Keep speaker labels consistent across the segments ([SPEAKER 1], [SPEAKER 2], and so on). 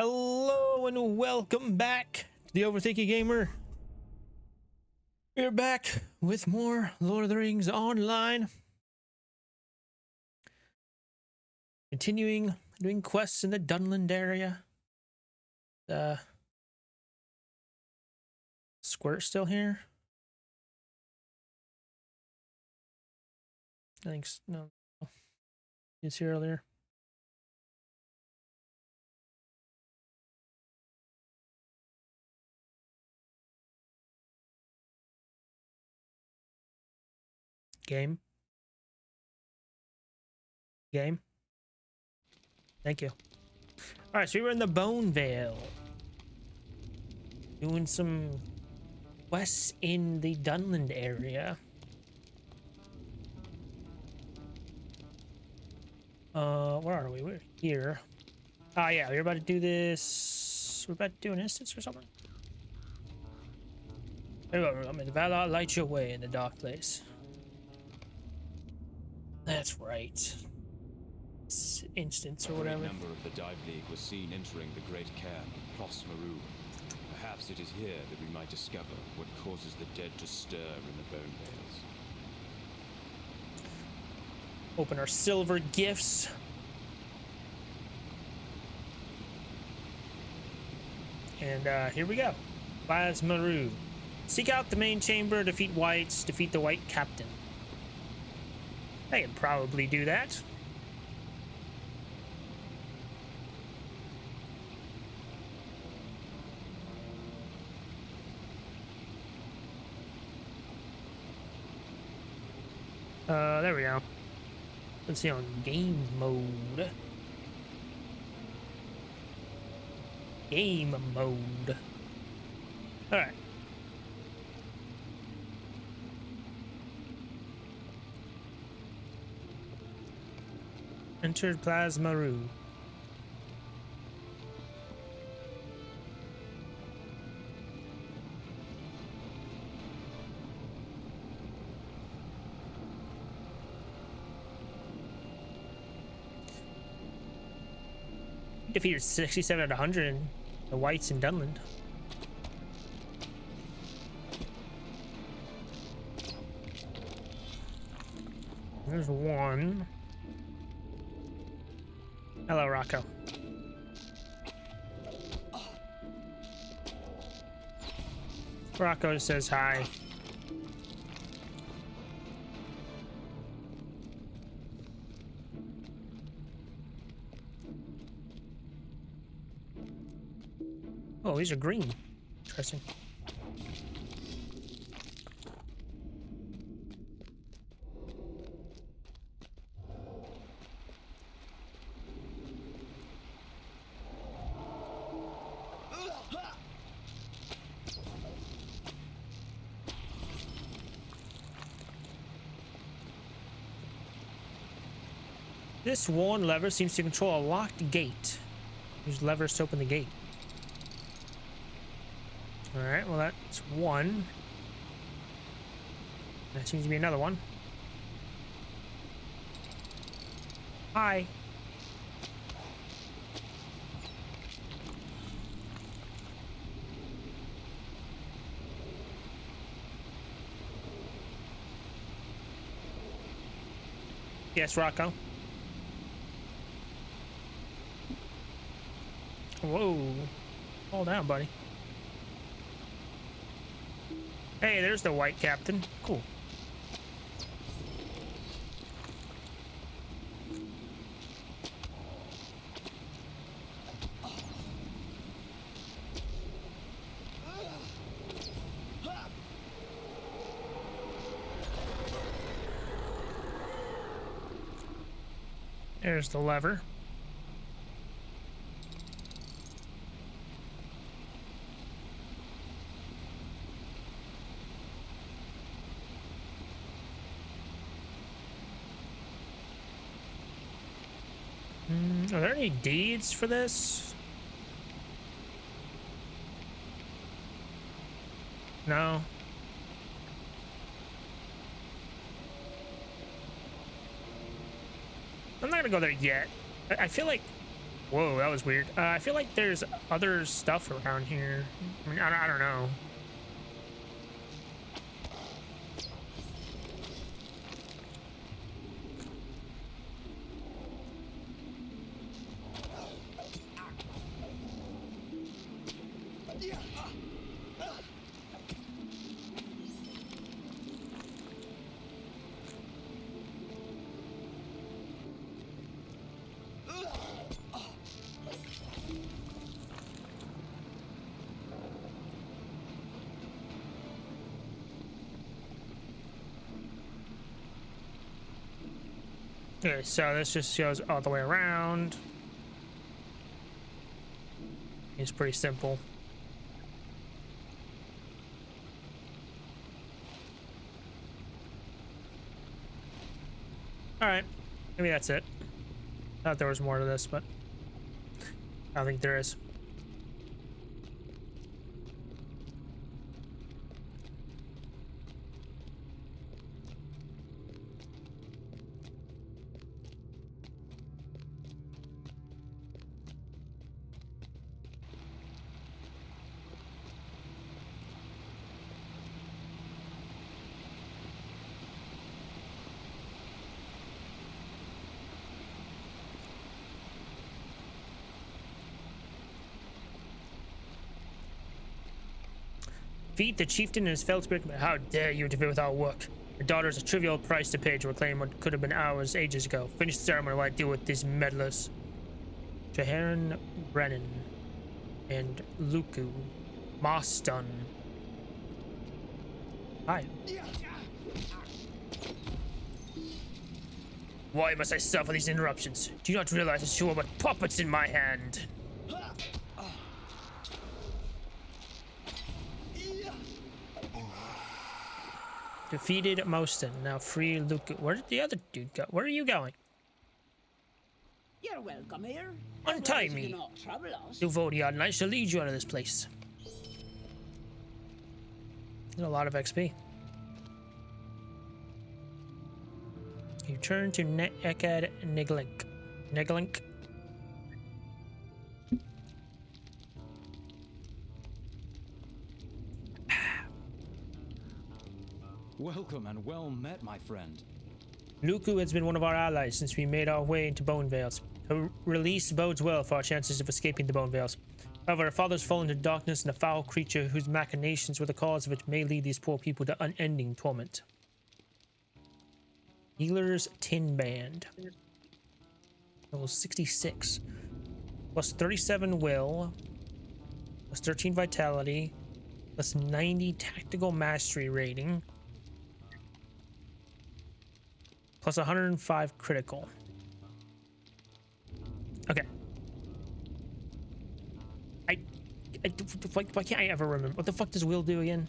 [SPEAKER 1] Hello and welcome back to the Overthinking Gamer. We're back with more Lord of the Rings Online. Continuing doing quests in the Dunland area. Squirt still here? I think no. He's here earlier. Game. Thank you. Alright, so we were in the Bone Vale. Doing some quests in the Dunland area. Where are we? We're here. Oh yeah, we're about to do this. We're about to do an instance or something. There we go. I'm in the Valar, light your way in the dark place. That's right. This instance or whatever.
[SPEAKER 2] A great number of the Dive League was seen entering the Great Cairn of Plos Maru. Perhaps it is here that we might discover what causes the dead to stir in the Bone Vales.
[SPEAKER 1] Open our silver gifts. And here we go. Plos Maru. Seek out the main chamber, defeat whites, defeat the white captain. I can probably do that. There we go. Let's see on game mode. Game mode. All right. Entered Plos Maru. Defeated 67 out of 100 the whites in Dunland. There's one. Hello, Rocco. Rocco says hi. Oh, these are green. Interesting. This worn lever seems to control a locked gate. Use levers to open the gate. Alright, well that's one. There seems to be another one. Hi. Yes, Rocco. Whoa. Fall down, buddy. Hey, there's the white captain. Cool. There's the lever. Are there any deeds for this? No. I'm not gonna go there yet. I feel like Whoa, that was weird. I feel like there's other stuff around here. I mean, I don't know. Okay, so this just goes all the way around. It's pretty simple. Alright, maybe that's it. I thought there was more to this, but I don't think there is. Defeat the chieftain and his fellow spearmen. How dare you interfere with our work? Your daughter is a trivial price to pay to reclaim what could have been ours ages ago. Finish the ceremony while I deal with these meddlers. Jaharon Brennan and Luku Marston. Hi. Why must I suffer these interruptions? Do you not realize that you are but puppets in my hand? Defeated Moston. Now free Luke. Where did the other dude go? Where are you going?
[SPEAKER 3] You're welcome here.
[SPEAKER 1] Untie me. Duvodia, and I shall lead you out of this place. There's a lot of XP. You turn to Ekad Niglink. Niglink.
[SPEAKER 4] Welcome and well met, my friend.
[SPEAKER 1] Luku has been one of our allies since we made our way into Bone Vales. Her release bodes well for our chances of escaping the Bone Vales. However, her father's fallen into darkness, and a foul creature whose machinations were the cause of it may lead these poor people to unending torment. Healer's Tin Band. Level 66. Plus 37 will. Plus 13 vitality. Plus 90 tactical mastery rating. Plus 105 critical. Okay. Why can't I ever remember? What the fuck does will do again?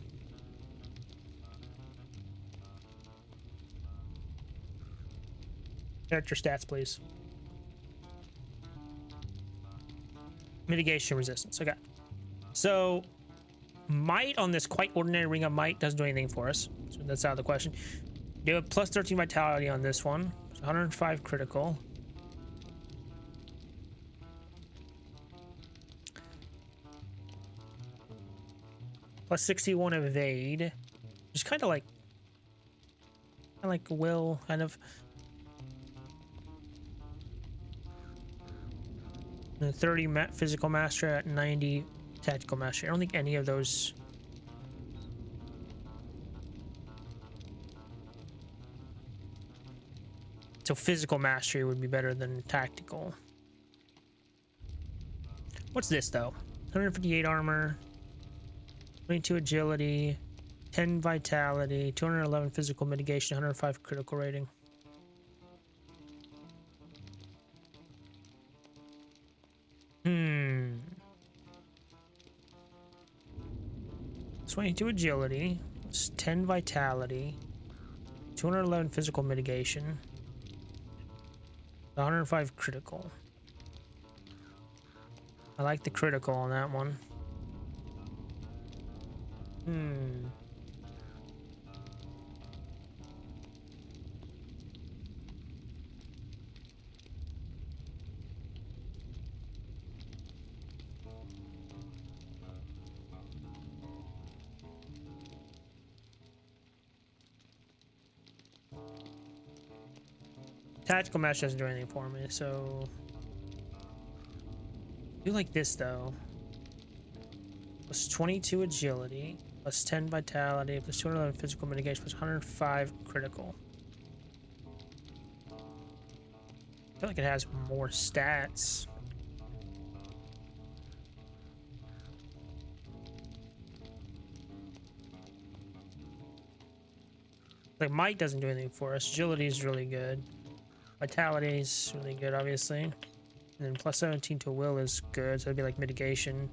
[SPEAKER 1] Character stats, please. Mitigation resistance. Okay. So, might on this quite ordinary ring of might doesn't do anything for us. So that's out of the question. Do a plus 13 vitality on this one. 105 critical. Plus 61 evade. Just kind of like will, kind of. And 30 physical master at 90 tactical mastery. I don't think any of those. So physical mastery would be better than tactical. What's this though? 158 armor, 22 agility, 10 vitality, 211 physical mitigation, 105 critical rating. Hmm. 22 agility, 10 vitality, 211 physical mitigation, 105 critical. I like the critical on that one. Hmm. Tactical match doesn't do anything for me, so I do like this though. Plus 22 agility, plus 10 vitality, plus 211 physical mitigation, plus 105 critical. I feel like it has more stats. Like might doesn't do anything for us. Agility is really good. Vitality is really good, obviously. And then plus 17 to will is good, so it'd be like mitigation.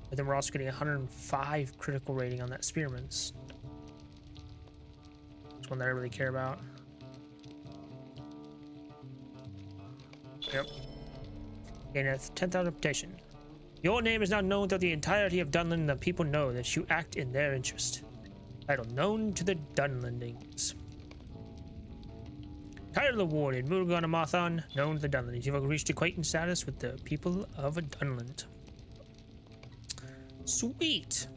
[SPEAKER 1] But then we're also getting 105 critical rating on that spearman's. That's one that I really care about. Yep. Gain a 10,000 reputation. Your name is now known throughout the entirety of Dunland, and the people know that you act in their interest. Title known to the Dunlandings. Title awarded. Murugan Amathon, known to the Dunlandings. You've reached acquaintance status with the people of Dunland. Sweet.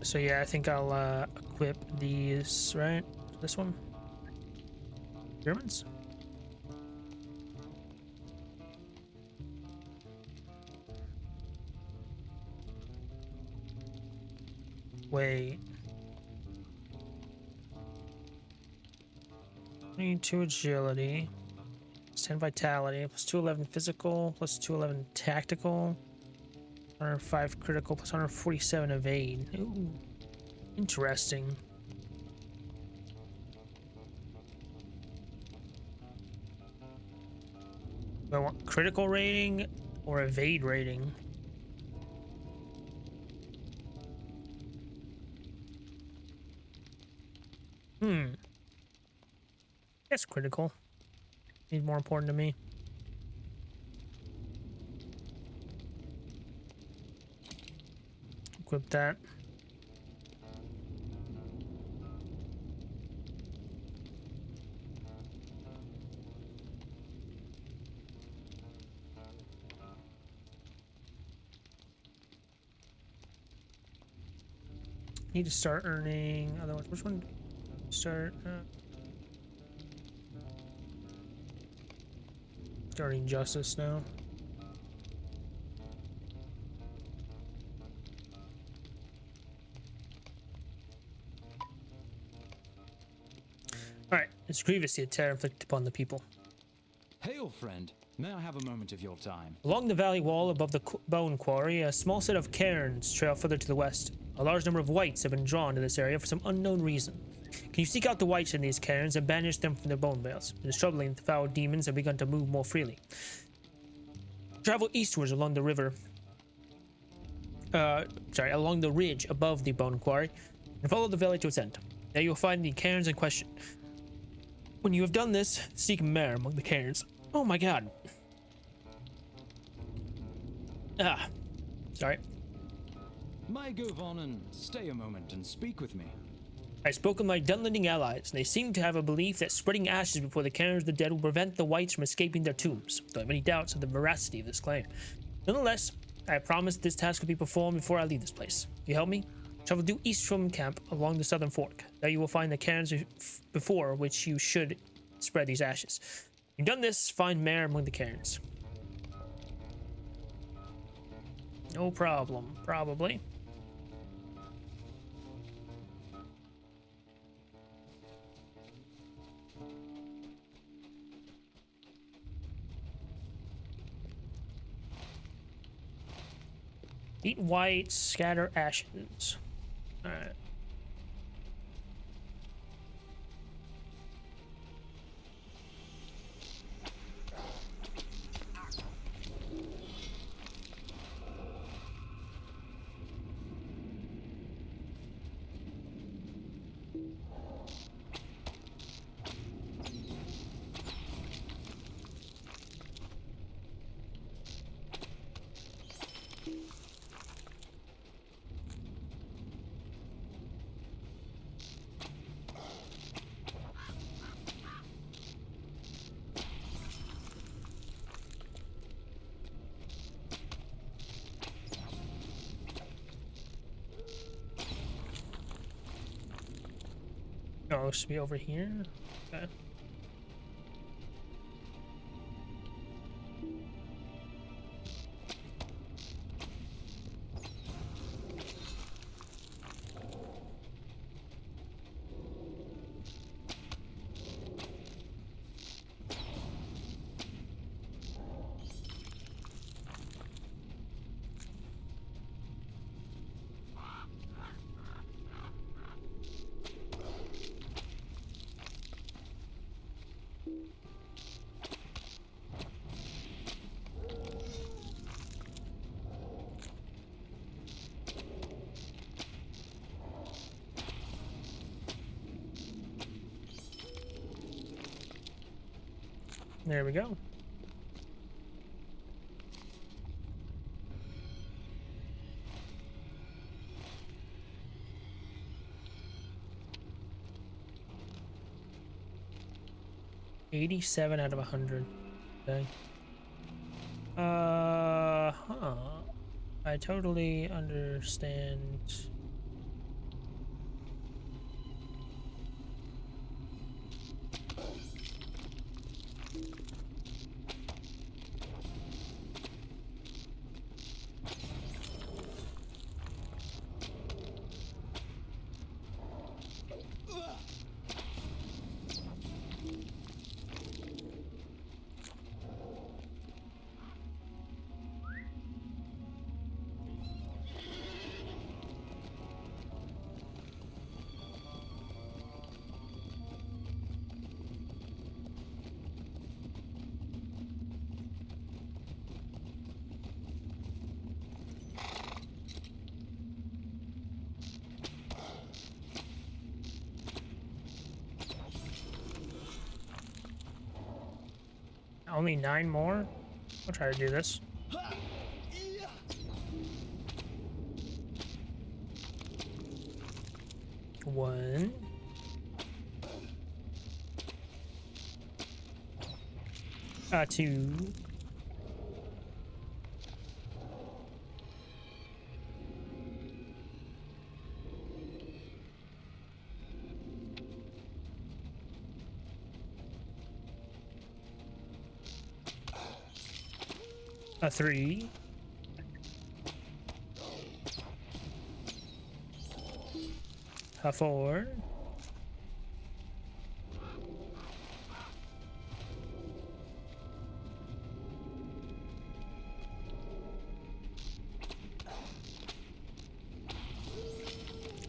[SPEAKER 1] So yeah, I think I'll equip these, right? This one? Germans? Wait. 22 agility, plus 10 vitality, plus 211 physical, plus 211 tactical, 105 critical, plus 147 evade. Ooh, interesting. Do I want critical rating or evade rating? That's critical. He's more important to me. Equip that. Need to start earning. Otherwise, which one? Start. Starting justice now. Alright, it's grievous the terror inflicted upon the people.
[SPEAKER 4] Hail, friend. May I have a moment of your time?
[SPEAKER 1] Along the valley wall above the bone quarry, a small set of cairns trail further to the west. A large number of whites have been drawn to this area for some unknown reason. Can you seek out the whites in these cairns and banish them from their bone bales? It is troubling that the foul demons have begun to move more freely. Travel eastwards along the river. Along the ridge above the bone quarry, and follow the valley to its end. There you will find the cairns in question. When you have done this, seek mare among the cairns. Oh my god. Sorry.
[SPEAKER 4] May I go on and stay a moment and speak with me?
[SPEAKER 1] I spoke with my Dunlanding allies, and they seem to have a belief that spreading ashes before the cairns of the dead will prevent the whites from escaping their tombs, though I have many doubts of the veracity of this claim. Nonetheless, I promise this task will be performed before I leave this place. You help me? Travel due east from camp along the southern fork. There you will find the cairns before which you should spread these ashes. You've done this, find mare among the cairns. No problem, probably. Eat white, scatter ashes. Alright. Oh, it should be over here. Okay. There we go. $87 out of 100. Okay. Huh. I totally understand. Only 9 more? I'll try to do this. One. Two. A 3. A 4.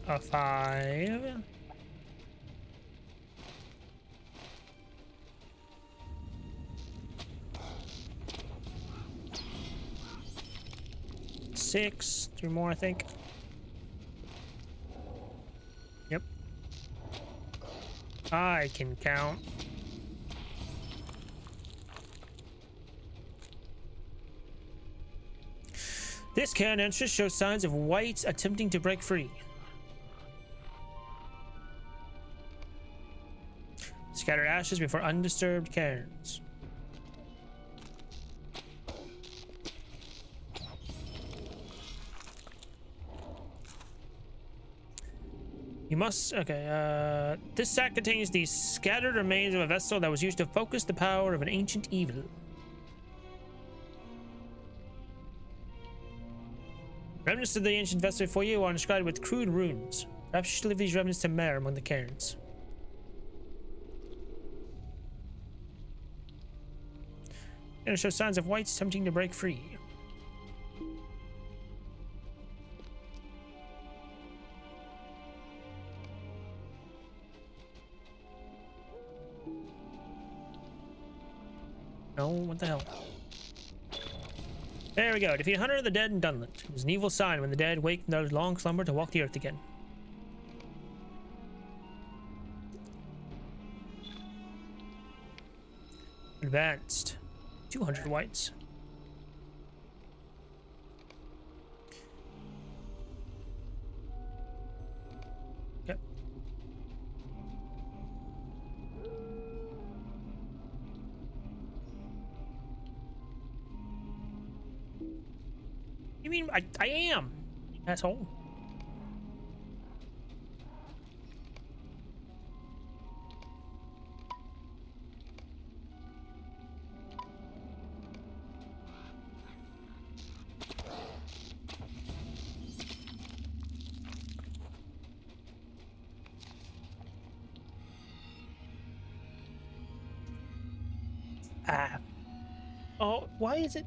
[SPEAKER 1] A 5. Six, 2 more, I think. Yep. I can count. This cairn entrance shows signs of whites attempting to break free. Scattered ashes before undisturbed cairns. You must, okay, this sack contains the scattered remains of a vessel that was used to focus the power of an ancient evil. Remnants of the ancient vessel for you are inscribed with crude runes. Perhaps you should leave these remnants to Mare among the cairns. And it shows signs of whites attempting to break free. No, what the hell? There we go. Defeat 100 of the dead in Dunland. It was an evil sign when the dead wake from their long slumber to walk the earth again. Advanced. 200 whites. Yep. You mean I am, asshole. Ah. Oh, why is it?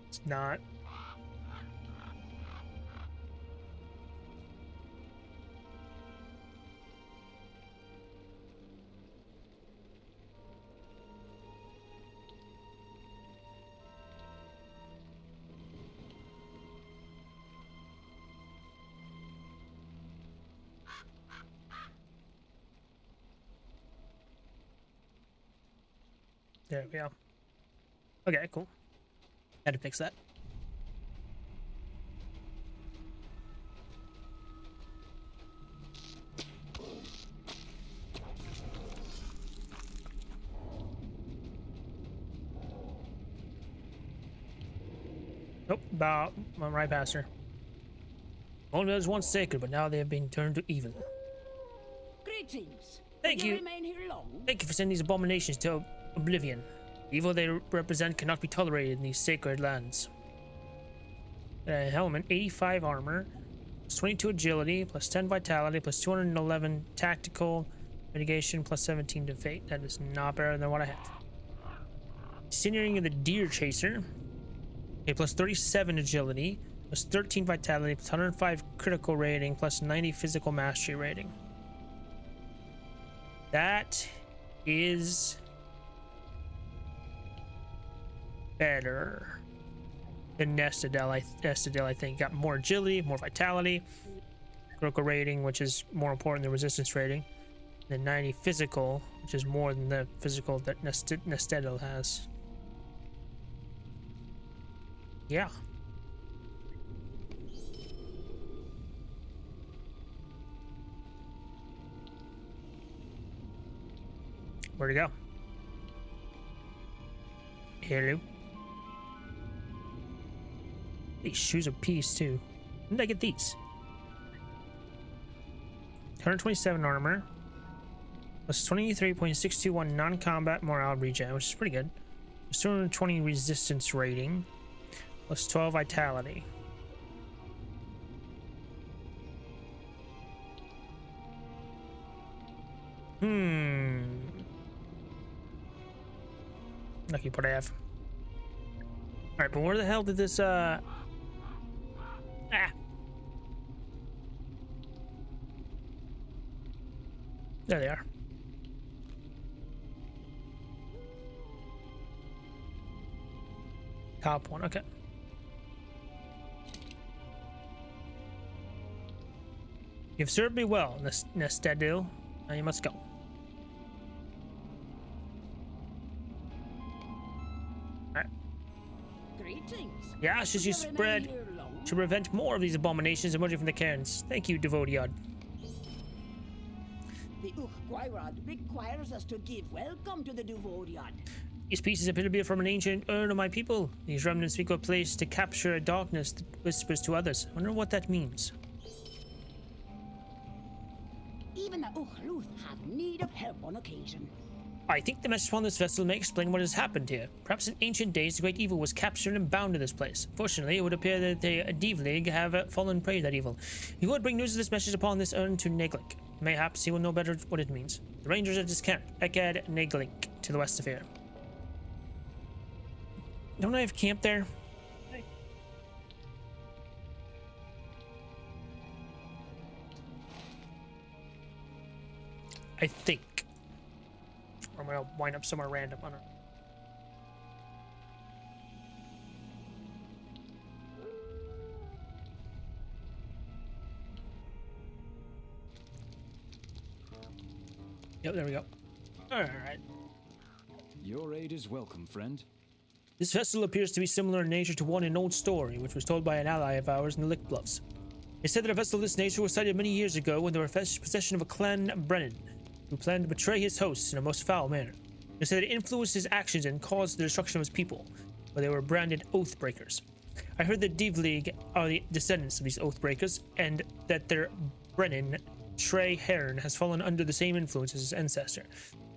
[SPEAKER 1] It's not. There we go. Okay, cool. Had to fix that. Nope, I'm right past her. Only was once sacred, but now they have been turned to evil.
[SPEAKER 3] Greetings.
[SPEAKER 1] Thank
[SPEAKER 3] Will
[SPEAKER 1] you.
[SPEAKER 3] Remain here long?
[SPEAKER 1] Thank you for sending these abominations to oblivion. The evil they represent cannot be tolerated in these sacred lands. Helmet, 85 armor, plus 22 agility, plus 10 vitality, plus 211 tactical mitigation, plus 17 to fate. That is not better than what I have. Scenery of the Deer Chaser. Okay, plus 37 agility, plus 13 vitality, plus 105 critical rating, plus 90 physical mastery rating. That is better than Nestadel. I think got more agility, more vitality, critical rating, which is more important than resistance rating, and 90 physical, which is more than the physical that Nestadel has. Yeah. Where'd it go? Hello. These shoes are peas too. When did I get these? 127 armor. Plus 23.621 non-combat morale regen, which is pretty good. Plus 220 resistance rating. Plus 12 vitality. Lucky what I have. Alright, but where the hell did this, There they are. Top one, okay. You've served me well, Nestadil. Now you must go. Alright.
[SPEAKER 3] Greetings.
[SPEAKER 1] The ashes you
[SPEAKER 3] Will remain
[SPEAKER 1] spread
[SPEAKER 3] here long?
[SPEAKER 1] to prevent more of these abominations emerging from the cairns. Thank you, Devodiad.
[SPEAKER 3] The Ukwairad requires us to give welcome to the Duvoriad.
[SPEAKER 1] These pieces appear to be from an ancient urn of my people. These remnants speak of a place to capture a darkness that whispers to others. I wonder what that means.
[SPEAKER 3] Even the Ukhluth have need of help on occasion.
[SPEAKER 1] I think the message upon this vessel may explain what has happened here. Perhaps in ancient days, the great evil was captured and bound to this place. Fortunately, it would appear that the Div League have fallen prey to that evil. You would bring news of this message upon this urn to Neglink. Mayhaps he will know better what it means. The rangers at this camp, Ekad Neglink, to the west of here. Don't I have camp there? I think. Or I'm gonna wind up somewhere random. I don't know. Yep, there we go. Alright.
[SPEAKER 4] Your aid is welcome, friend.
[SPEAKER 1] This vessel appears to be similar in nature to one in an old story, which was told by an ally of ours in the Lick Bluffs. It said that a vessel of this nature was sighted many years ago when they were in possession of a clan Brennan, who planned to betray his hosts in a most foul manner. They said it influenced his actions and caused the destruction of his people, but they were branded oath breakers. I heard the Div League are the descendants of these Oathbreakers, and that their Brennan, Trey Hearn, has fallen under the same influence as his ancestor.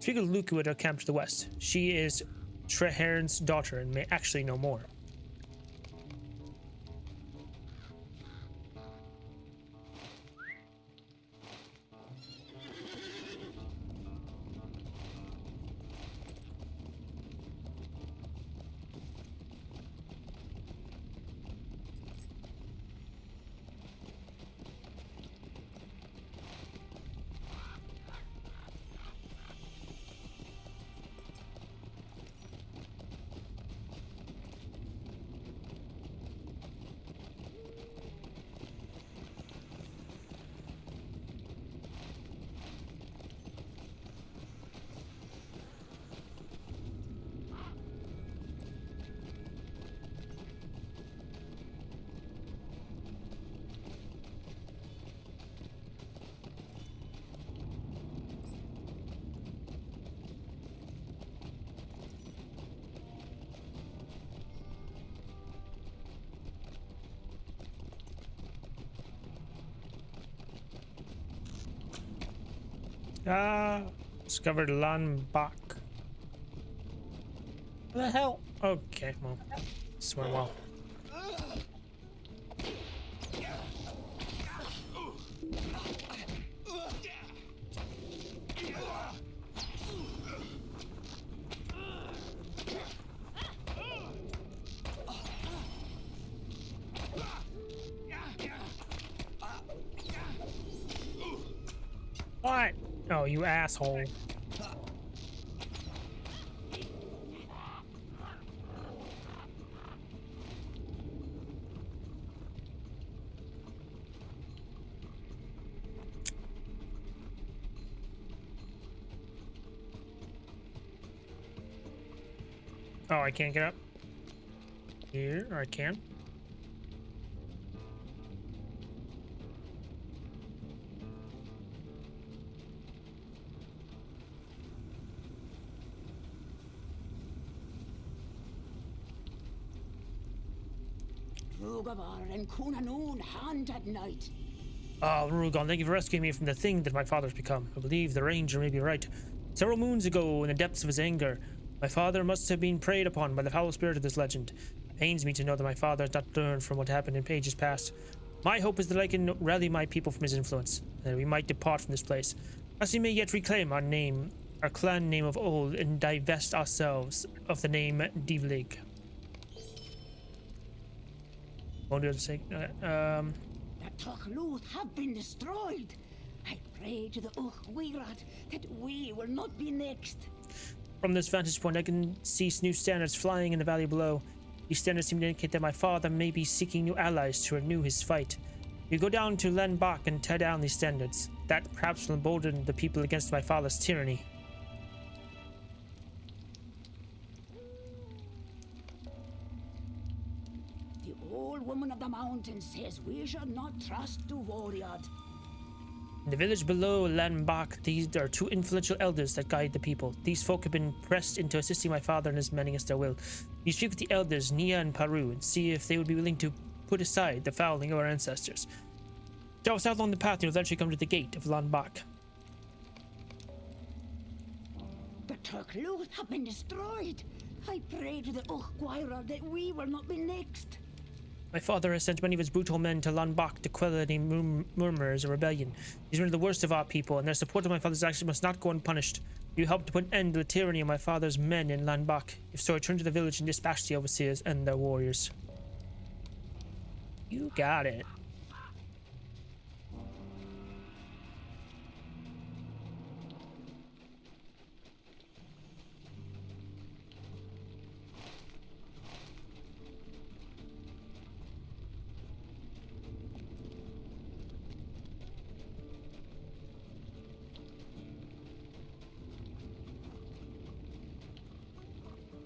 [SPEAKER 1] Speak of Lukewood, our camp to the west. She is Trey Hearn's daughter and may actually know more. Discovered Landbach. What the hell? Okay, well, this went well. What? Oh, you asshole. Oh, I can't get up here, or I can.
[SPEAKER 3] Rugavar and Kunanoon hunt at night.
[SPEAKER 1] Oh, Rugon, thank you for rescuing me from the thing that my father's become. I believe the ranger may be right. Several moons ago, in the depths of his anger, my father must have been preyed upon by the foul spirit of this legend. It pains me to know that my father has not learned from what happened in pages past. My hope is that I can rally my people from his influence, and that we might depart from this place, as we may yet reclaim our name, our clan name of old, and divest ourselves of the name Divlig. Won't be able to say,
[SPEAKER 3] The Tuchluth have been destroyed. I pray to the Uch-Wirat that we will not be next.
[SPEAKER 1] From this vantage point, I can see new standards flying in the valley below. These standards seem to indicate that my father may be seeking new allies to renew his fight. We go down to Landbach and tear down these standards. That perhaps will embolden the people against my father's tyranny.
[SPEAKER 3] The old woman of the mountain says we should not trust Duvoriad.
[SPEAKER 1] In the village below Landbach, these are two influential elders that guide the people. These folk have been pressed into assisting my father in his men against their will. You speak with the elders, Nia and Paru, and see if they would be willing to put aside the fouling of our ancestors. Travel south along the path, and you'll eventually come to the gate of Landbach.
[SPEAKER 3] The Tuchluth have been destroyed. I pray to the Uch-Wirat that we will not be next.
[SPEAKER 1] My father has sent many of his brutal men to Landbach to quell any murmurs or rebellion. These are the worst of our people, and their support of my father's actions must not go unpunished. You help to put an end to the tyranny of my father's men in Landbach. If so, return to the village and dispatch the overseers and their warriors. You got it.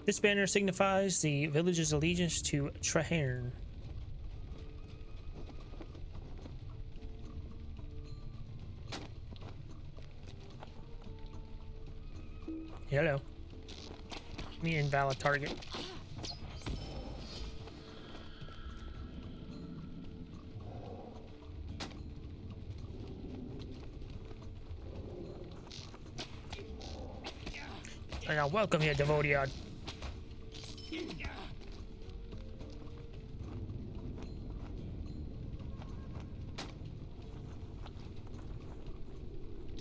[SPEAKER 1] This banner signifies the village's allegiance to Treherne. Hello. Me invalid target. And now welcome here, Devodiad.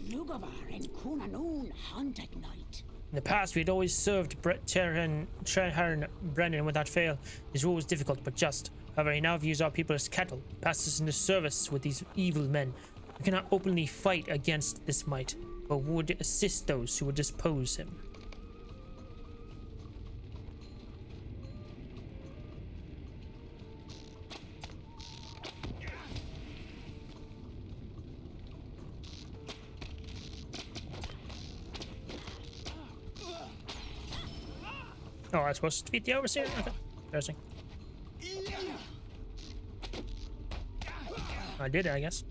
[SPEAKER 3] Lugavar and Kunanoon hunt at night.
[SPEAKER 1] In the past, we had always served Treharn Brennan without fail. His rule was difficult but just. However, he now views our people as cattle, passes us into service with these evil men. We cannot openly fight against this might, but would assist those who would dispose him. Oh, I'm supposed to beat the overseer? Okay. Interesting. I did it, I guess.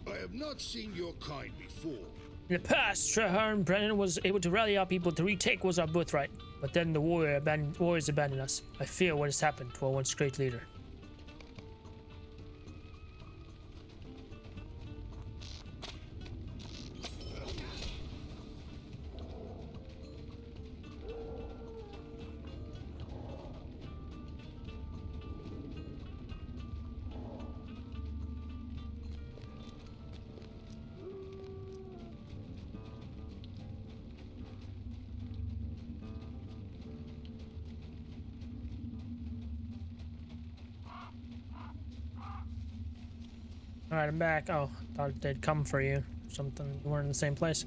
[SPEAKER 5] I have not seen your kind before.
[SPEAKER 1] In the past, Treharn Brennan was able to rally our people to retake was our birthright. But then the warriors abandoned us. I fear what has happened to our once great leader. Alright, I'm back. Oh, thought they'd come for you. Something, you weren't in the same place.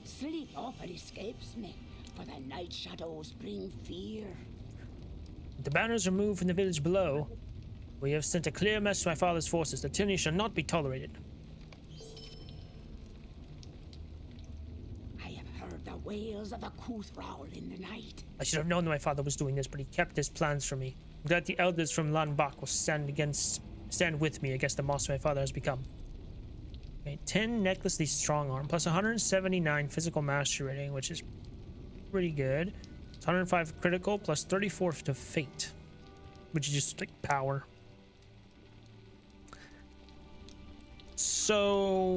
[SPEAKER 3] Sleep often escapes me, for the night shadows bring fear.
[SPEAKER 1] The banners removed from the village below. We have sent a clear message to my father's forces. The tyranny shall not be tolerated.
[SPEAKER 3] I have heard the wails of the Kuthraul in the night.
[SPEAKER 1] I should have known that my father was doing this, but he kept his plans from me. I'm glad the elders from Lanbach will stand with me against the monster my father has become. Okay, 10 necklace strong arm, plus 179 physical mastery rating, which is pretty good. It's 105 critical, plus 34 to fate, which is just like power. So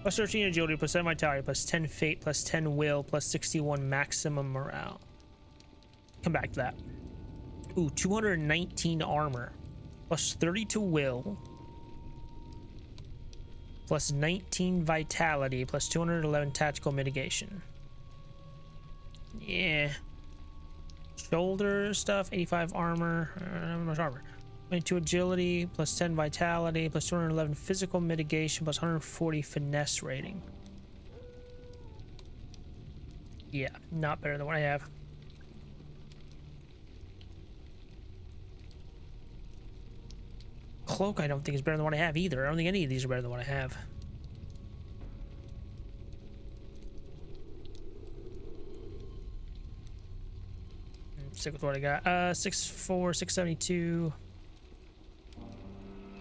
[SPEAKER 1] plus 13 agility, plus 7 vitality, plus 10 fate, plus 10 will, plus 61 maximum morale. Come back to that. Ooh, 219 armor, plus 32 will, plus 19 vitality, plus 211 tactical mitigation. Yeah. Shoulder stuff, 85 armor, not much armor. 22 agility, plus 10 vitality, plus 211 physical mitigation, plus 140 finesse rating. Yeah, not better than what I have. Cloak I don't think is better than what I have either. I don't think any of these are better than what I have. Stick with what I got. 6'4", 672.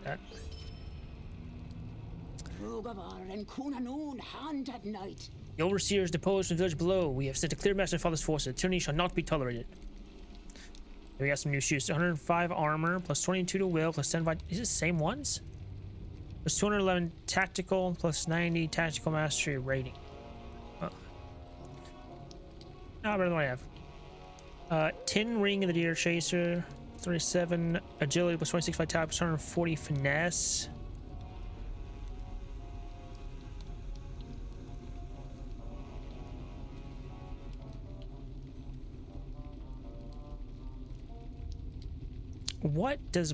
[SPEAKER 1] That.
[SPEAKER 3] Rugavar and Kunanoon hunt at night.
[SPEAKER 1] The overseer is deposed from the village below. We have sent a clear message to father's forces. Tyranny shall not be tolerated. Here we got some new shoes. 105 armor, plus 22 to will, plus 10 is it the same ones? Plus 211 tactical, plus 90 tactical mastery rating. Oh. Not better than what I have. 10 ring of the deer chaser, 37 agility, plus 26 vitality, plus 140 finesse. What is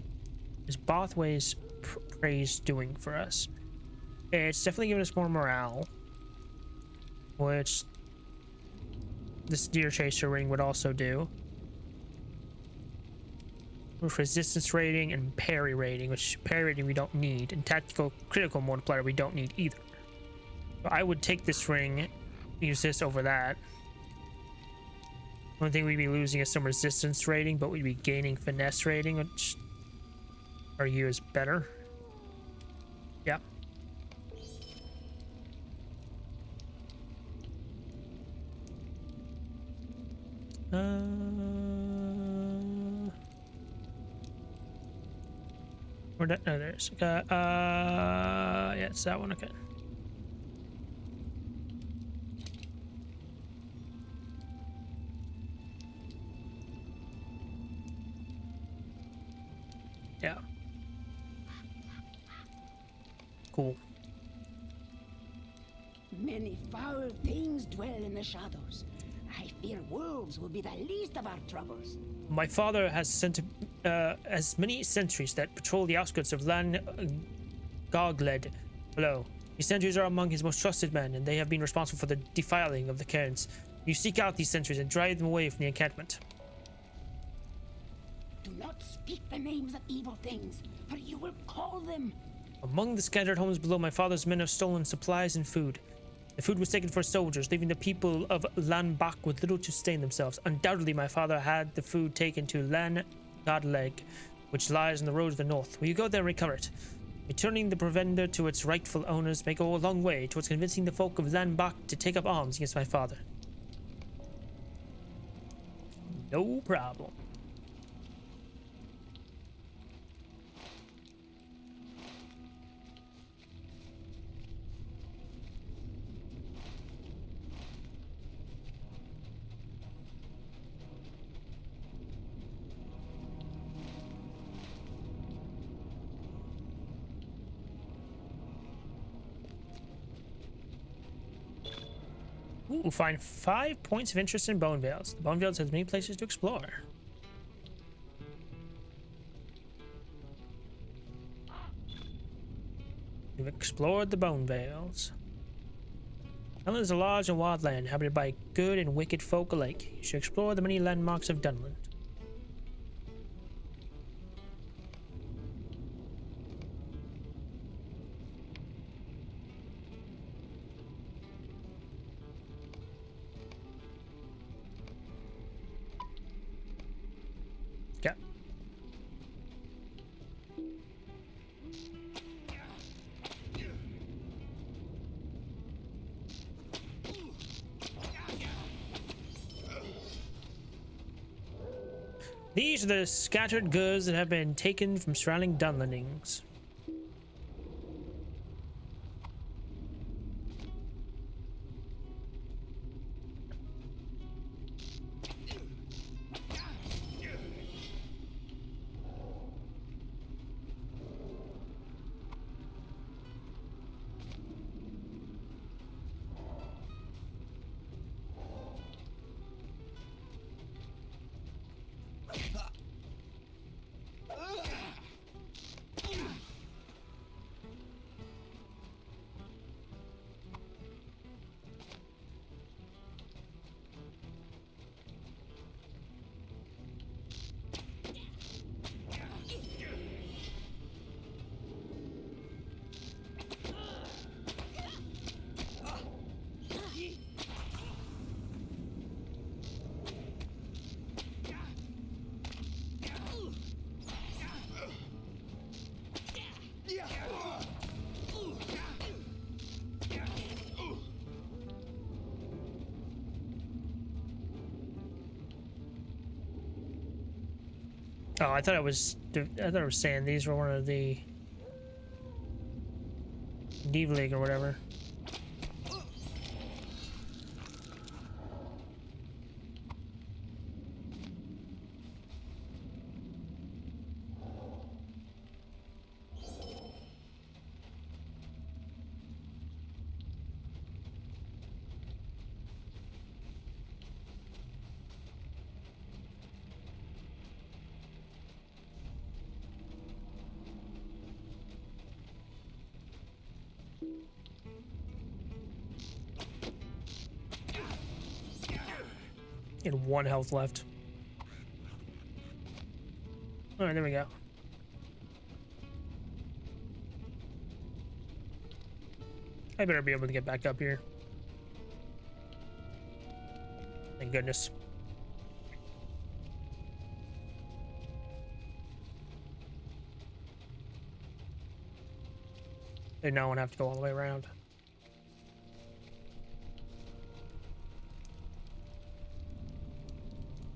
[SPEAKER 1] Bothway's praise doing for us? It's definitely giving us more morale, which this deer chaser ring would also do. With resistance rating and parry rating, which parry rating we don't need, and tactical critical multiplier we don't need either. So I would take this ring, use this over that. One thing we'd be losing is some resistance rating, but we'd be gaining finesse rating, which our year is better. Yeah. Where that? No, there's. Yeah, it's that one. Okay. Yeah. Cool.
[SPEAKER 3] Many foul things dwell in the shadows. I fear wolves will be the least of our troubles.
[SPEAKER 1] My father has sent as many sentries that patrol the outskirts of Lan Gogled below. These sentries are among his most trusted men, and they have been responsible for the defiling of the cairns. You seek out these sentries and drive them away from the encampment.
[SPEAKER 3] Do not speak the names of evil things, for you will call them.
[SPEAKER 1] Among the scattered homes below, my father's men have stolen supplies and food. The food was taken for soldiers, leaving the people of Lanbach with little to sustain themselves. Undoubtedly, my father had the food taken to Lan Godleg, which lies on the road to the north. Will you go there and recover it? Returning the provender to its rightful owners may go a long way towards convincing the folk of Lanbach to take up arms against my father. No problem. Ooh, find 5 points of interest in Bone Vales. The Bone Vales has many places to explore. We've explored the Bone Vales. Dunland is a large and wild land inhabited by good and wicked folk alike. You should explore the many landmarks of Dunland. Yeah. These are the scattered goods that have been taken from surrounding Dunlandings. Oh, I thought it was saying these were one of the Div League or whatever. He had 1 health left. Alright, there we go. I better be able to get back up here. Thank goodness. Did no one have to go all the way around?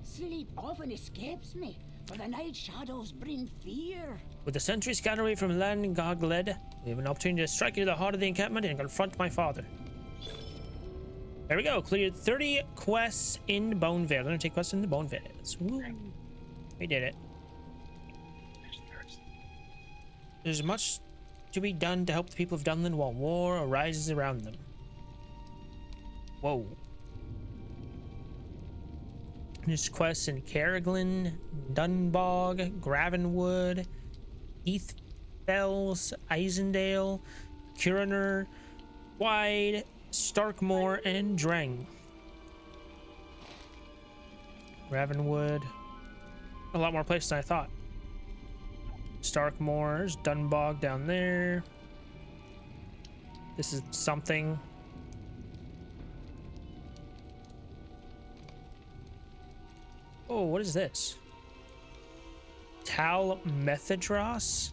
[SPEAKER 3] Sleep often escapes me, for the night shadows bring fear.
[SPEAKER 1] With the sentry scattered away from Land Gogled, we have an opportunity to strike into the heart of the encampment and confront my father. There we go. Cleared 30 quests in Bonevale. I'm gonna take quests in the Bonevales. Woo. We did it. There's much to be done to help the people of Dunland while war arises around them. Whoa. There's quests in Carriglin, Dunbog, Gravenwood, Heathfells, Isendale, Curiner, Wide, Starkmore, and Drang. Ravenwood. A lot more places than I thought. Starkmore's Dunbog down there. This is something. Oh, what is this? Tal Methadros?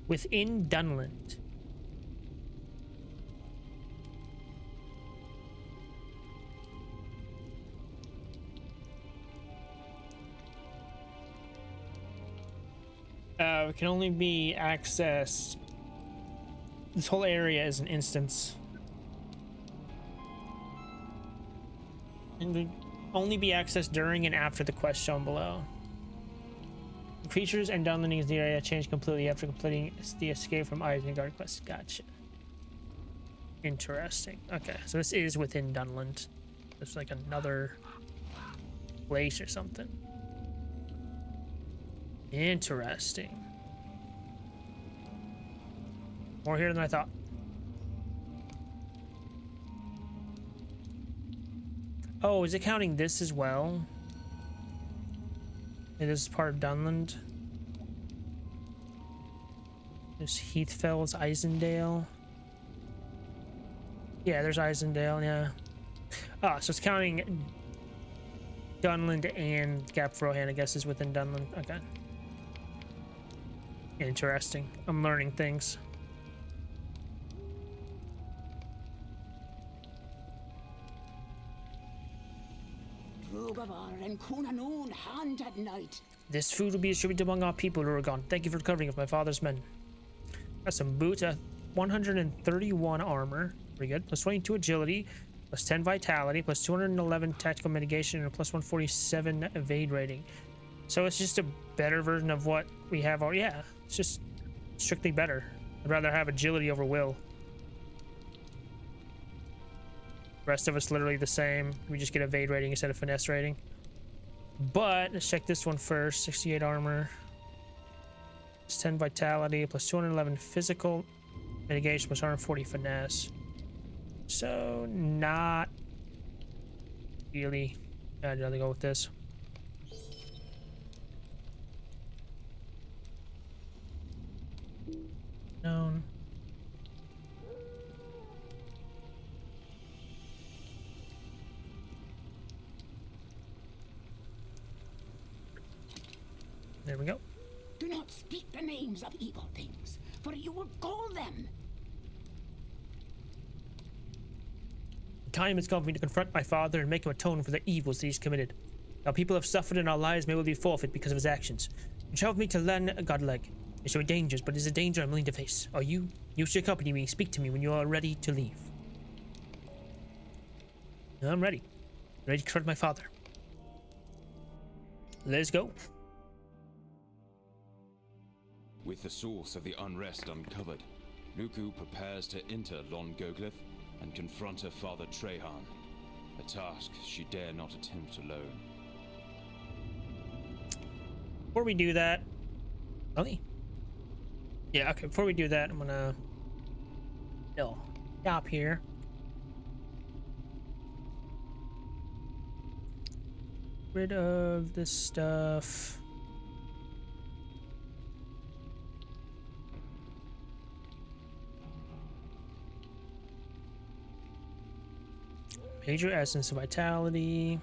[SPEAKER 1] Within Dunland. It can only be accessed. This whole area is an instance. And would only be accessed during and after the quest shown below. Creatures and Dunlandings in the area change completely after completing the escape from Isengard quest. Gotcha. Interesting. Okay, so this is within Dunland. It's like another place or something. Interesting. More here than I thought. Oh, is it counting this as well? Hey, this is part of Dunland. There's Heathfells, Isendale. Yeah, there's Isendale, yeah. Ah, so it's counting Dunland and Gap Frohan, I guess, is within Dunland. Okay. Interesting. I'm learning things.
[SPEAKER 3] Drugavar and Kunanoon hand at night.
[SPEAKER 1] This food will be distributed among our people who are gone. Thank you for the covering of my father's men. Got some boots, 131 armor. Pretty good. Plus 22 agility, plus 10 vitality, plus 211 tactical mitigation, and plus 147 evade rating. So it's just a better version of what we have. Oh yeah, it's just strictly better. I'd rather have agility over will. Rest of us literally the same. We just get evade rating instead of finesse rating. But let's check this one first. 68 armor, plus 10 vitality, plus 211 physical mitigation, plus 140 finesse. So not really. I'd rather go with this. Known. There we go.
[SPEAKER 3] Do not speak the names of evil things, for you will gall them.
[SPEAKER 1] The time has come for me to confront my father and make him atone for the evils that he's committed. Our people have suffered and our lives may well be forfeit because of his actions. You travel with me to Land Godleg. There shall be dangers, but it is a danger I'm willing to face. Are you? You should accompany me. Speak to me when you are ready to leave. I'm ready. Ready to confront my father. Let's go.
[SPEAKER 2] With the source of the unrest uncovered, Nuku prepares to enter Lon Goglith and confront her father Trehan, a task she dare not attempt alone.
[SPEAKER 1] Before we do that, really? Yeah, okay, before we do that, I'm gonna stop here. Rid of this stuff. Major essence of vitality.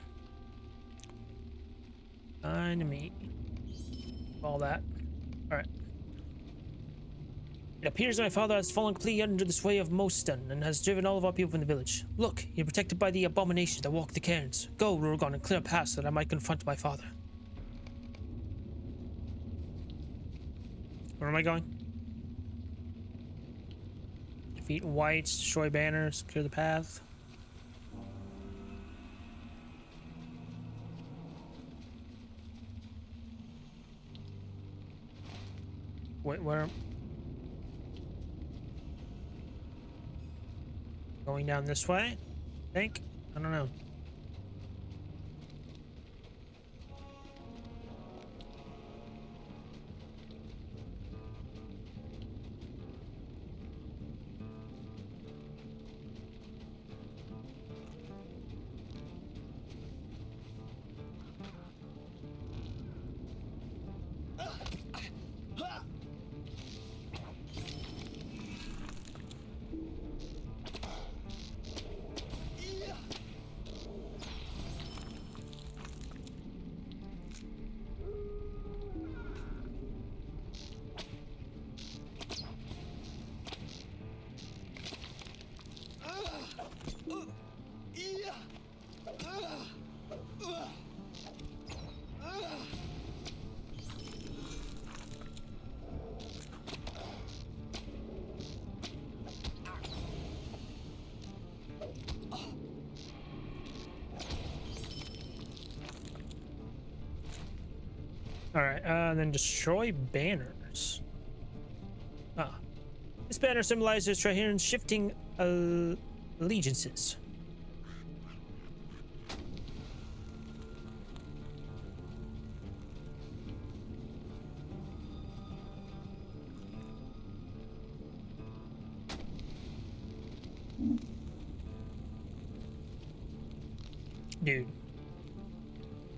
[SPEAKER 1] Enemy. All that. Alright. It appears my father has fallen completely under the sway of Mostan and has driven all of our people from the village. Look, you're protected by the abominations that walk the cairns. Go, Rurgon, and clear a path so that I might confront my father. Where am I going? Defeat whites, destroy banners, clear the path. Wait, where? Going down this way? I think? I don't know. Alright, then destroy banners. Ah. This banner symbolizes Traheran's shifting allegiances. Dude.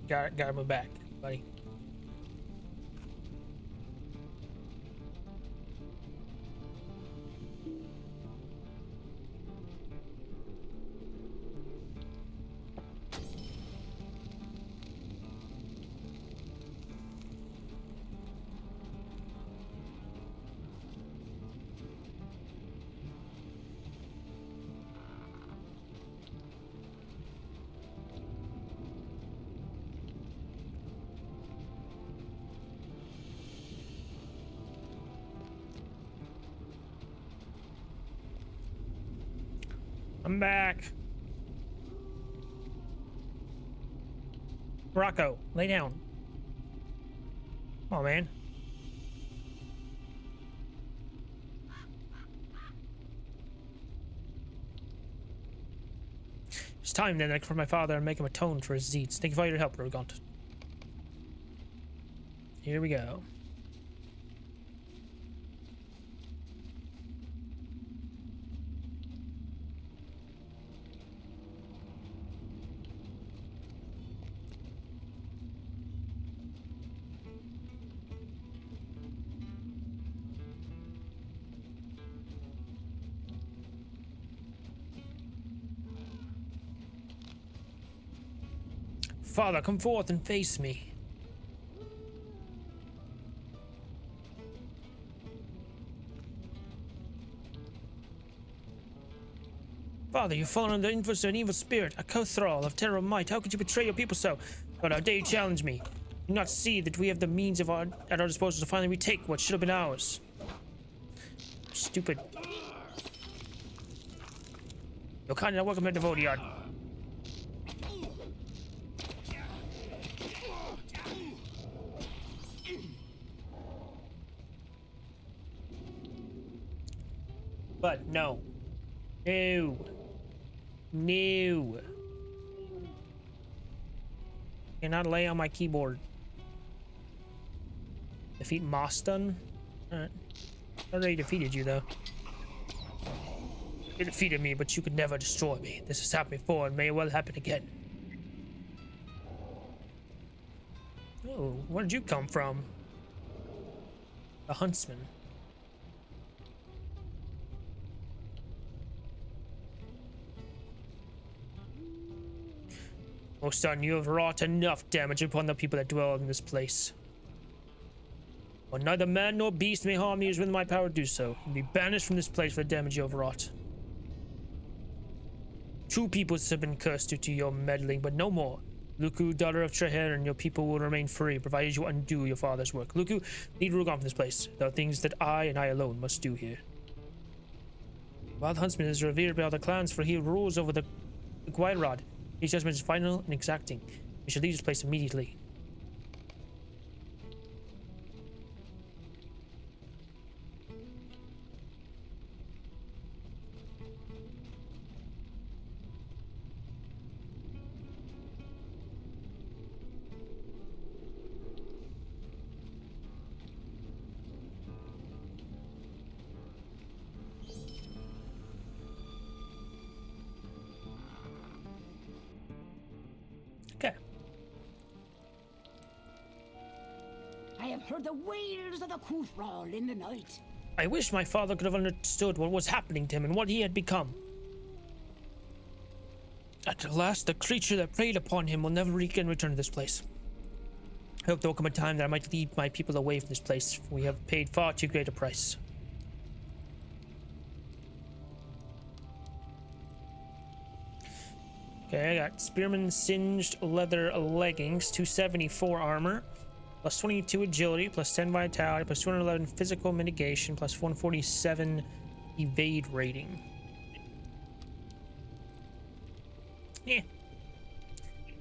[SPEAKER 1] Gotta move back, buddy. I'm back. Rocco, lay down. Come on, man. It's time then I confront my father and make him atone for his deeds. Thank you for all your help, Rogant. Here we go. Father, come forth and face me. Father, you've fallen under the influence of an evil spirit, a co-thrall of terrible might. How could you betray your people so? But how dare you challenge me? Do you not see that we have the means at our disposal to finally retake what should have been ours? Stupid. You're kind of welcome to the vote yard. But no. No. No. Cannot lay on my keyboard. Defeat Mostan? Alright. I already defeated you though. You defeated me, but you could never destroy me. This has happened before and may well happen again. Oh, where did you come from? The huntsman. Oh son, you have wrought enough damage upon the people that dwell in this place. But neither man nor beast may harm you as within my power to do so. You'll be banished from this place for the damage you have wrought. 2 peoples have been cursed due to your meddling, but no more. Luku, daughter of Treher, and your people will remain free, provided you undo your father's work. Luku, lead Rugon from this place. There are things that I and I alone must do here. Wild Huntsman is revered by all the clans, for he rules over the Gwairod. His judgment is final and exacting. You should leave this place immediately. Okay.
[SPEAKER 3] I have heard the wails of the Kuthral in the night.
[SPEAKER 1] I wish my father could have understood what was happening to him and what he had become. At last, the creature that preyed upon him will never again return to this place. I hope there will come a time that I might lead my people away from this place. We have paid far too great a price. Okay, I got Spearman Singed Leather Leggings, 274 armor, plus 22 agility, plus 10 vitality, plus 211 physical mitigation, plus 147 evade rating. Yeah.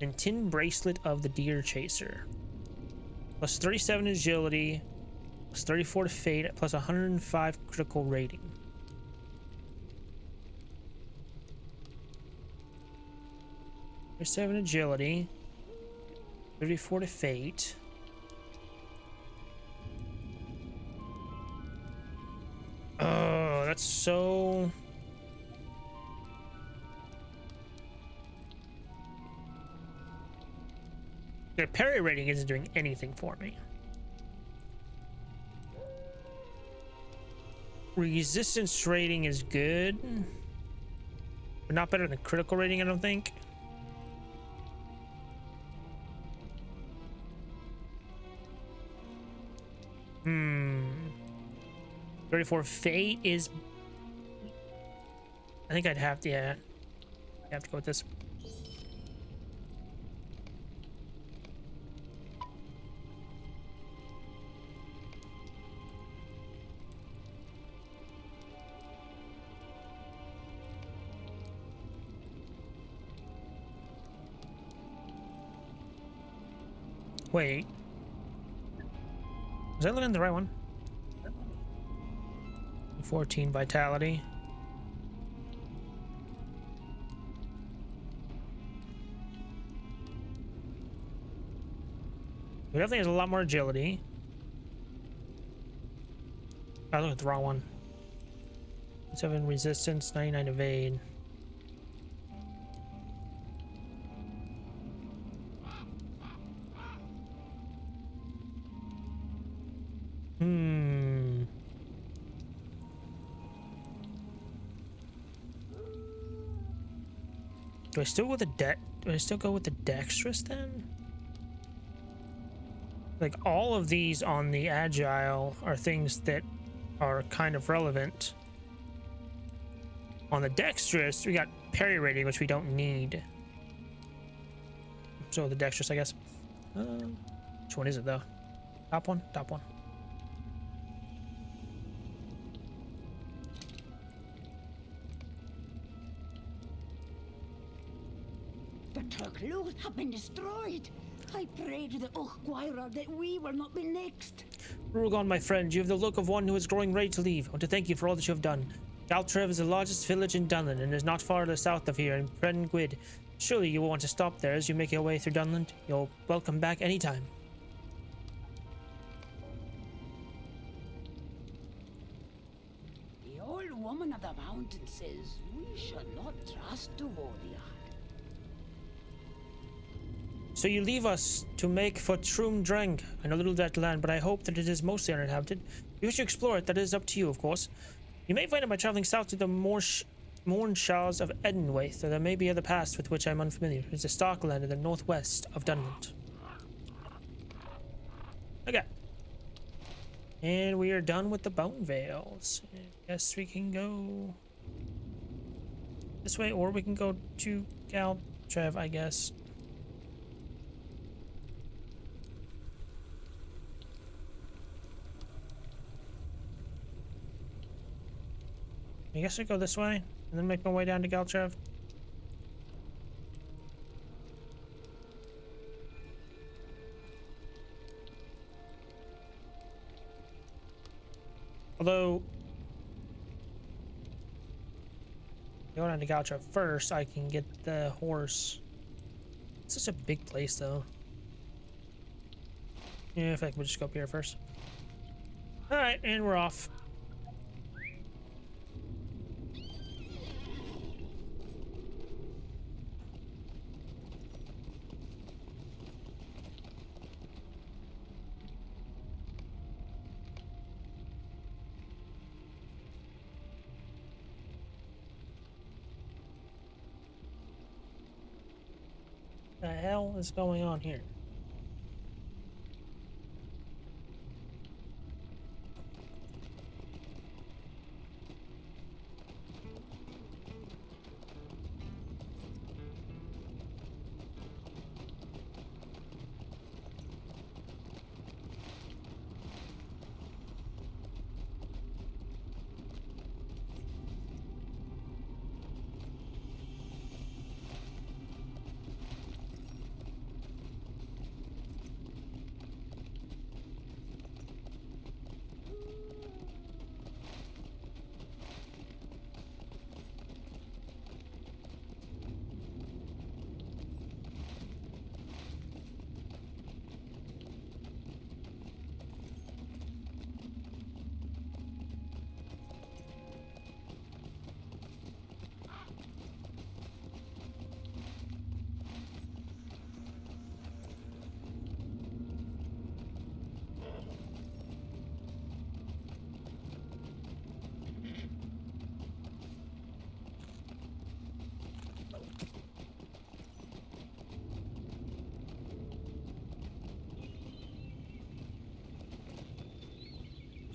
[SPEAKER 1] And Tin Bracelet of the Deer Chaser. Plus 37 agility, plus 34 to fate, plus 105 critical rating. There's 7 agility, 34 to fate. Oh, that's so... The parry rating isn't doing anything for me. Resistance rating is good, but not better than critical rating, I don't think. Hmm. 34 fate is... I think I'd have to, yeah. I have to go with this. Wait. Was I looking at the right one? 14 vitality. We definitely has a lot more agility. I looked at the wrong one. 7 resistance, 99 evade. Do I still go with the Do I still go with the dexterous then? Like all of these on the agile are things that are kind of relevant. On the dexterous, we got parry rating, which we don't need. So the dexterous, I guess. Which one is it though? Top one? Top one.
[SPEAKER 3] The Turkluth have been destroyed. I pray to the Gwairod that we will not be next.
[SPEAKER 1] Rugon, my friend, you have the look of one who is growing ready to leave. I want to thank you for all that you have done. Galtrev is the largest village in Dunland and is not far to the south of here in Prengwyd. Surely you will want to stop there as you make your way through Dunland. You're welcome back anytime.
[SPEAKER 3] The old woman of the mountain says we should not trust the warrior.
[SPEAKER 1] So you leave us to make for Trum Dreng. I know little of that land, but I hope that it is mostly uninhabited. If you wish to explore it, that is up to you, of course. You may find it by traveling south to the Morsh Morn Shaw's of Edenwaith, though there may be other paths with which I am unfamiliar. It's a stockland in the northwest of Dunland. Okay. And we are done with the bone veils. I guess we can go this way, or we can go to Galtrev, I guess. I guess I go this way and then make my way down to Galtrev. Although, going on to Galtrev first, I can get the horse. It's such a big place, though. Yeah, if I could just go up here first. Alright, and we're off. The hell is going on here?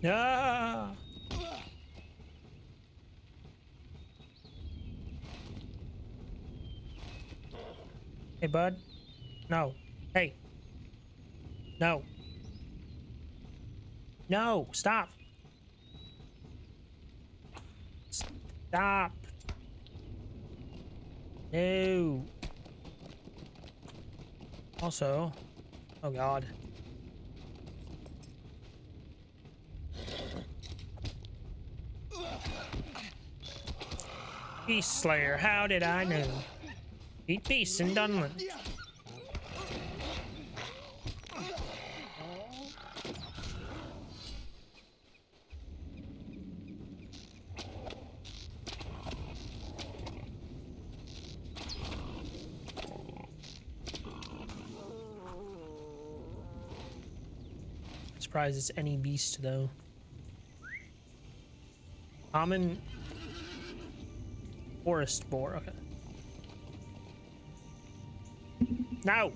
[SPEAKER 1] Ah! Hey, bud. No. Hey. No. No. Stop. Stop. No. Also. Oh, God. Beast Slayer, how did I know? Eat beasts in Dunland. Surprised it's any beast though. Common forest boar, okay. No!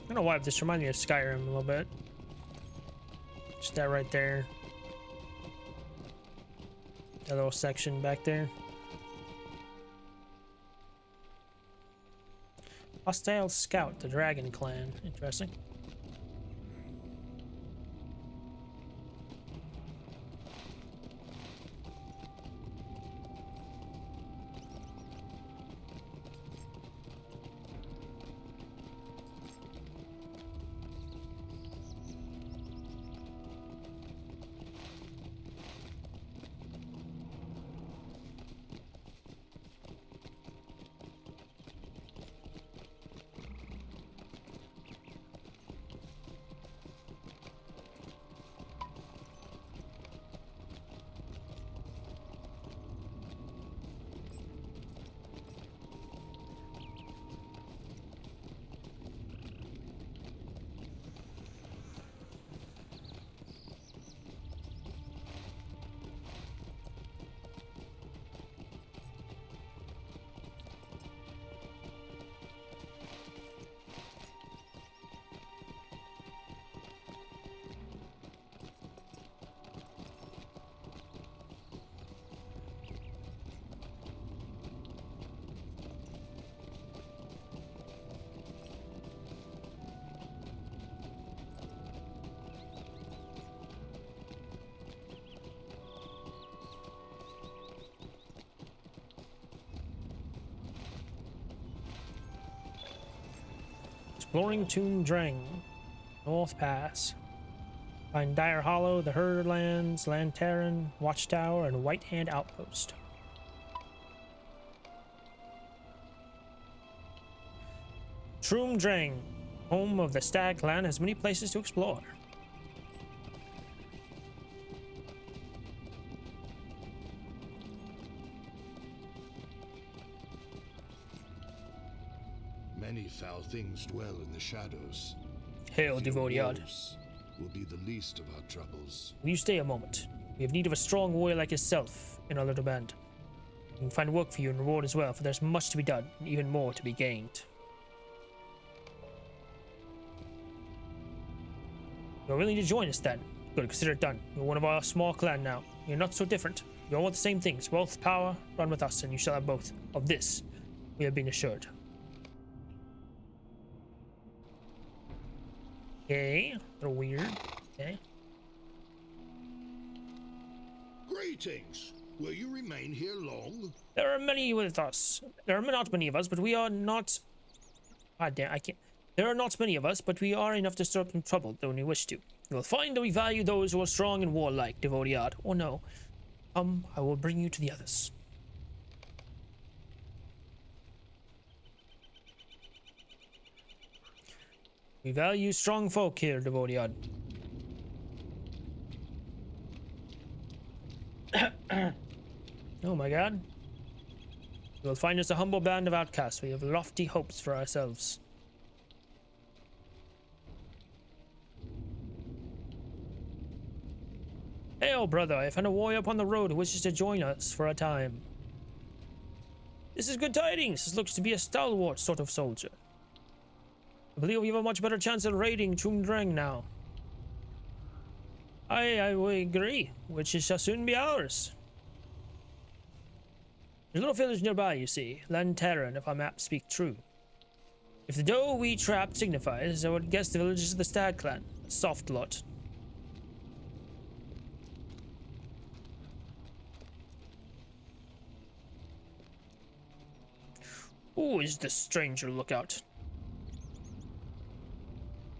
[SPEAKER 1] I don't know why, but this reminds me of Skyrim a little bit. Just that right there. That little section back there. Hostile Scout, the Dragon Clan. Interesting. Exploring Toon Drang. North Pass. Find Dire Hollow, the Herdlands, Lantern, Watchtower, and White Hand Outpost. Toon Drang, home of the Stag Clan, has many places to explore.
[SPEAKER 5] Many foul things dwell in the shadows.
[SPEAKER 1] Hail,
[SPEAKER 5] Your
[SPEAKER 1] Devodiad.
[SPEAKER 5] wolves will be the least of our troubles.
[SPEAKER 1] Will you stay a moment? We have need of a strong warrior like yourself in our little band. We can find work for you and reward as well, for there's much to be done, and even more to be gained. You're willing to join us then? Good, consider it done. You're one of our small clan now. You're not so different. We all want the same things. Wealth, power, run with us, and you shall have both. Of this, we have been assured. Okay, a little weird. Okay.
[SPEAKER 5] Greetings. Will you remain here long?
[SPEAKER 1] There are many with us. There are not many of us, but we are not. God damn, I can't. There are not many of us, but we are enough to stir up some trouble when we wish to. You will find that we value those who are strong and warlike, Devodiad. Or no. I will bring you to the others. We value strong folk here, Devodiad. Oh my god. You will find us a humble band of outcasts. We have lofty hopes for ourselves. Hail, brother. I found a warrior upon the road who wishes to join us for a time. This is good tidings. This looks to be a stalwart sort of soldier. I believe we have a much better chance at raiding Toon Drang now. I agree, which shall soon be ours. There's a little village nearby, you see, Lantern, if our maps speak true. If the doe we trapped signifies, I would guess the village is the Stag Clan. A soft lot. Who is this stranger lookout?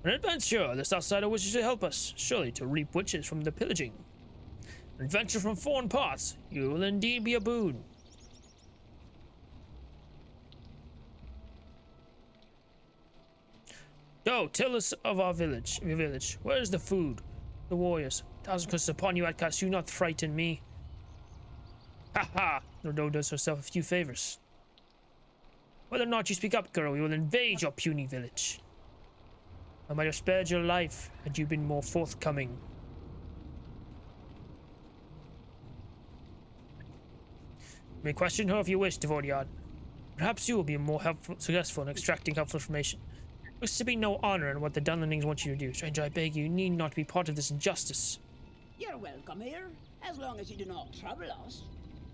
[SPEAKER 1] An adventurer. This outsider wishes to help us, surely to reap riches from the pillaging. An adventure from foreign parts. You will indeed be a boon. Go, tell us of our village. Your village. Where is the food? The warriors. 1,000 curses upon you, outcast. You not frighten me. Ha ha! Rodo does herself a few favors. Whether or not you speak up, girl, we will invade your puny village. I might have spared your life had you been more forthcoming. You may question her if you wish, Devodiad. Perhaps you will be more successful in extracting helpful information. There looks to be no honor in what the Dunlandings want you to do. Stranger, I beg you need not be part of this injustice.
[SPEAKER 3] You're welcome here, as long as you do not trouble us.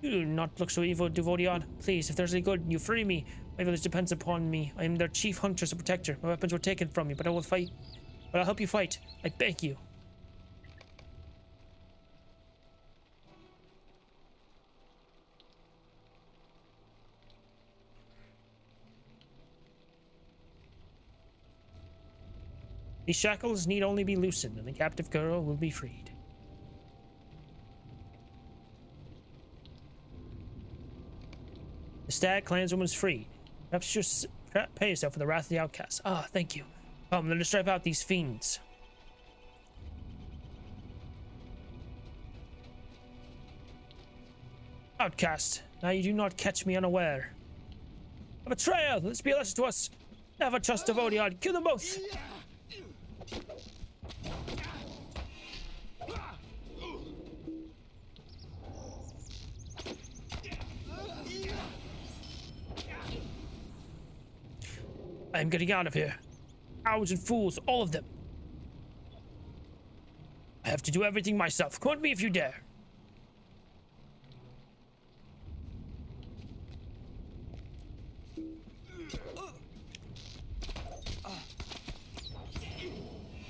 [SPEAKER 1] You do not look so evil, Devodiad. Please, if there's any good, you free me. My village depends upon me. I am their chief huntress and protector. My weapons were taken from me, but I will fight. But I'll help you fight. I beg you. These shackles need only be loosened, and the captive girl will be freed. The Stag Clanswoman is free. Perhaps you pay yourself for the wrath of the outcast. Ah, thank you. Come, let us drive out these fiends. Outcast, now you do not catch me unaware. A betrayal! Let's be a lesson to us. Never trust Devodiad. Kill them both! I am getting out of here. Cowards and fools, all of them. I have to do everything myself. Come with me if you dare.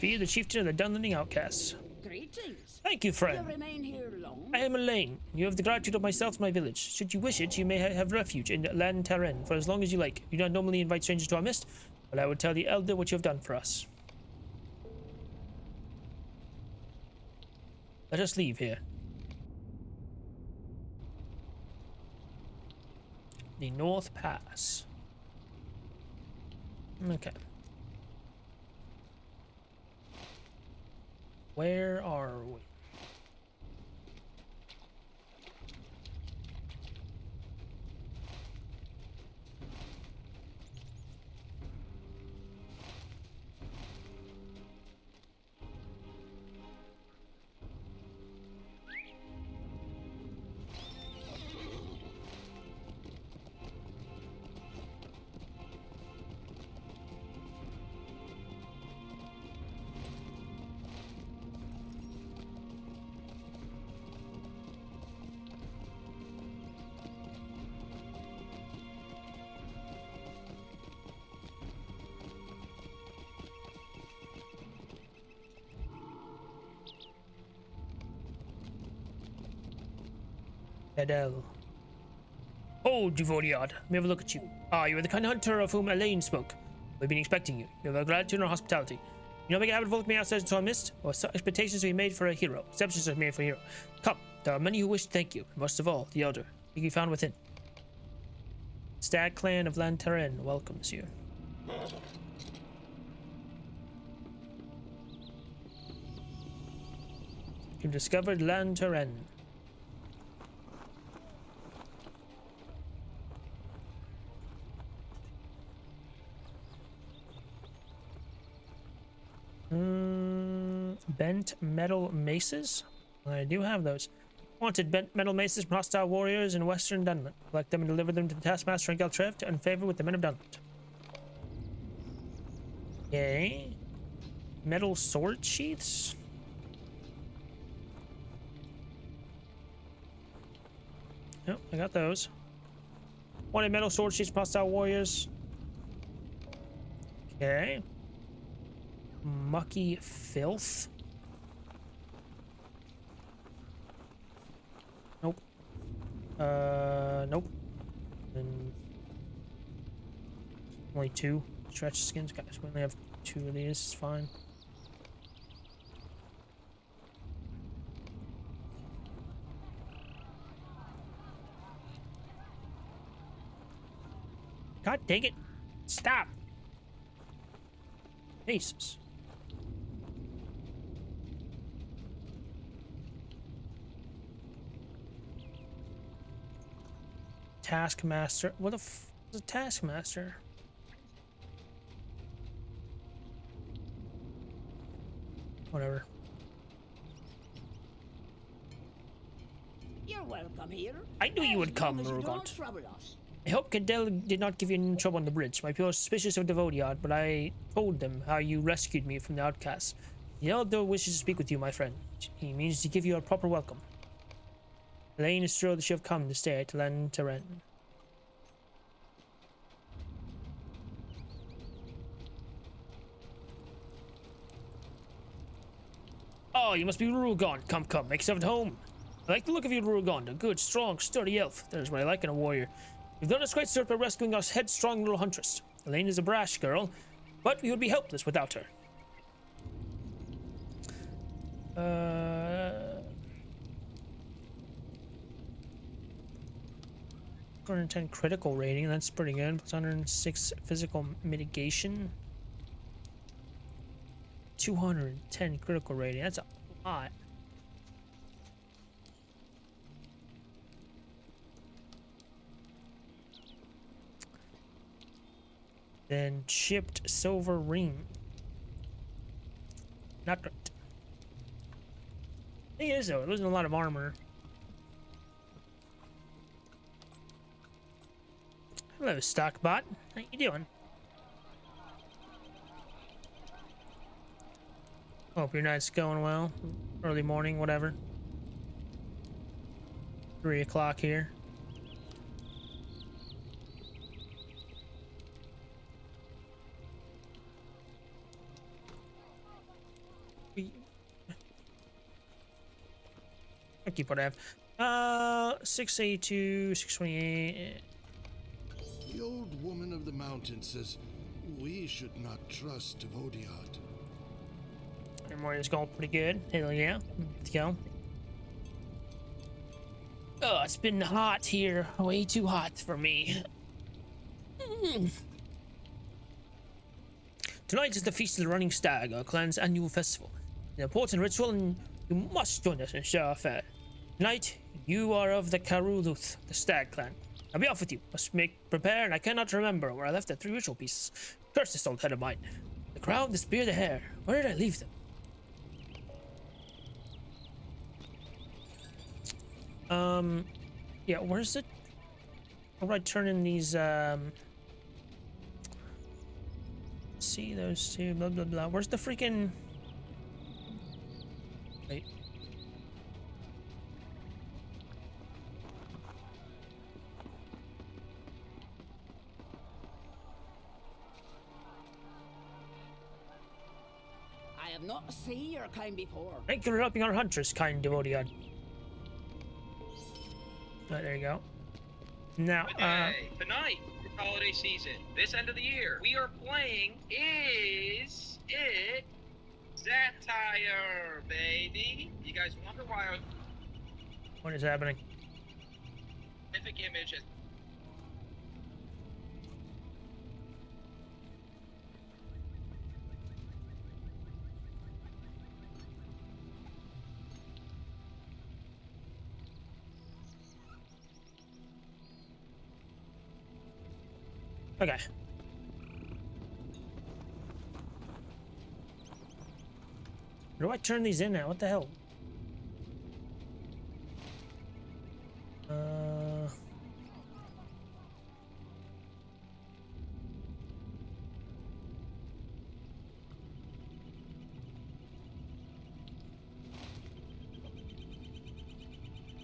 [SPEAKER 1] Be the chieftain of the Dunlanding outcasts.
[SPEAKER 3] Greetings.
[SPEAKER 1] Thank you, friend.
[SPEAKER 3] You remain here long?
[SPEAKER 1] I am Elaine. You have the gratitude of myself and my village. Should you wish it, you may have refuge in Lantern for as long as you like. We do not normally invite strangers to our midst, But I will tell the elder what you have done for us. Let us leave here. The North Pass. Okay. Where are we? Adele. Oh, Duvoriard, let me have a look at you. Ah, you are the kind hunter of whom Elaine spoke. We've been expecting you. You have our gratitude and our hospitality. You know, make a habit of welcoming outsiders until I missed, or expectations to be made for a hero. Exceptions are made for a hero. Come, there are many who wish to thank you, and most of all, the elder. He can be found within. Stag clan of Lantaren welcomes you. You've discovered Lantaren. Bent metal maces? I do have those. Wanted bent metal maces from hostile warriors in western Dunland. Collect them and deliver them to the taskmaster in Galtrev to unfavor with the men of Dunland. Okay. Metal sword sheaths? Yep, I got those. Wanted metal sword sheaths from hostile warriors. Okay. Mucky filth. Nope. Nope. And only 2 stretch skins, guys. We only have 2 of these. It's fine. God dang it! Stop. Jesus. Taskmaster. What the f is a taskmaster? Whatever.
[SPEAKER 3] You're welcome here.
[SPEAKER 1] I knew you would come,
[SPEAKER 3] As long as you don't
[SPEAKER 1] Murugant.
[SPEAKER 3] trouble us.
[SPEAKER 1] I hope Cadell did not give you any trouble on the bridge. My people are suspicious of Devodiad, but I told them how you rescued me from the outcasts. The elder wishes to speak with you, my friend. He means to give you a proper welcome. Elaine is thrilled that you have come to stay at Lantaren. Oh, you must be Rurugond. Come, come, make yourself at home. I like the look of you, Rurugond. A good, strong, sturdy elf. That is what I like in a warrior. You've done us great service by rescuing our headstrong little huntress. Elaine is a brash girl, but we would be helpless without her. 110 critical rating, that's pretty good. Plus 106 physical mitigation. 210 critical rating, that's a lot. Then chipped silver ring. Not great. Thing is though, we're losing a lot of armor. Hello, Stockbot. How you doing? Hope your night's going well. Early morning, whatever. 3 o'clock here. I'll keep what I have. 682, 628.
[SPEAKER 5] The old woman of the mountain says we should not trust Vodiat.
[SPEAKER 1] Memoria's going pretty good. Hell yeah. Let's go. Oh, it's been hot here. Way too hot for me. Tonight is the Feast of the Running Stag, our clan's annual festival. An important ritual, and you must join us and share our fare. Tonight, you are of the Karuluth, the Stag clan. I'll be off with you. Must prepare, and I cannot remember where I left the 3 ritual pieces. Curse this old head of mine. The crown, the spear, the hair. Where did I leave them? Yeah, where's it? How do I turn in these, see those two, blah, blah, blah. Where's the freaking... Wait.
[SPEAKER 3] I have not seen your kind before.
[SPEAKER 1] Thank you for helping our hunters, kind devotee. Oh, there you go. Now,
[SPEAKER 6] Tonight, this holiday season, this end of the year, we are playing Is It Satire, baby? You guys wonder why a
[SPEAKER 1] what is happening?
[SPEAKER 6] specific image is...
[SPEAKER 1] Okay. Where do I turn these in now? What the hell?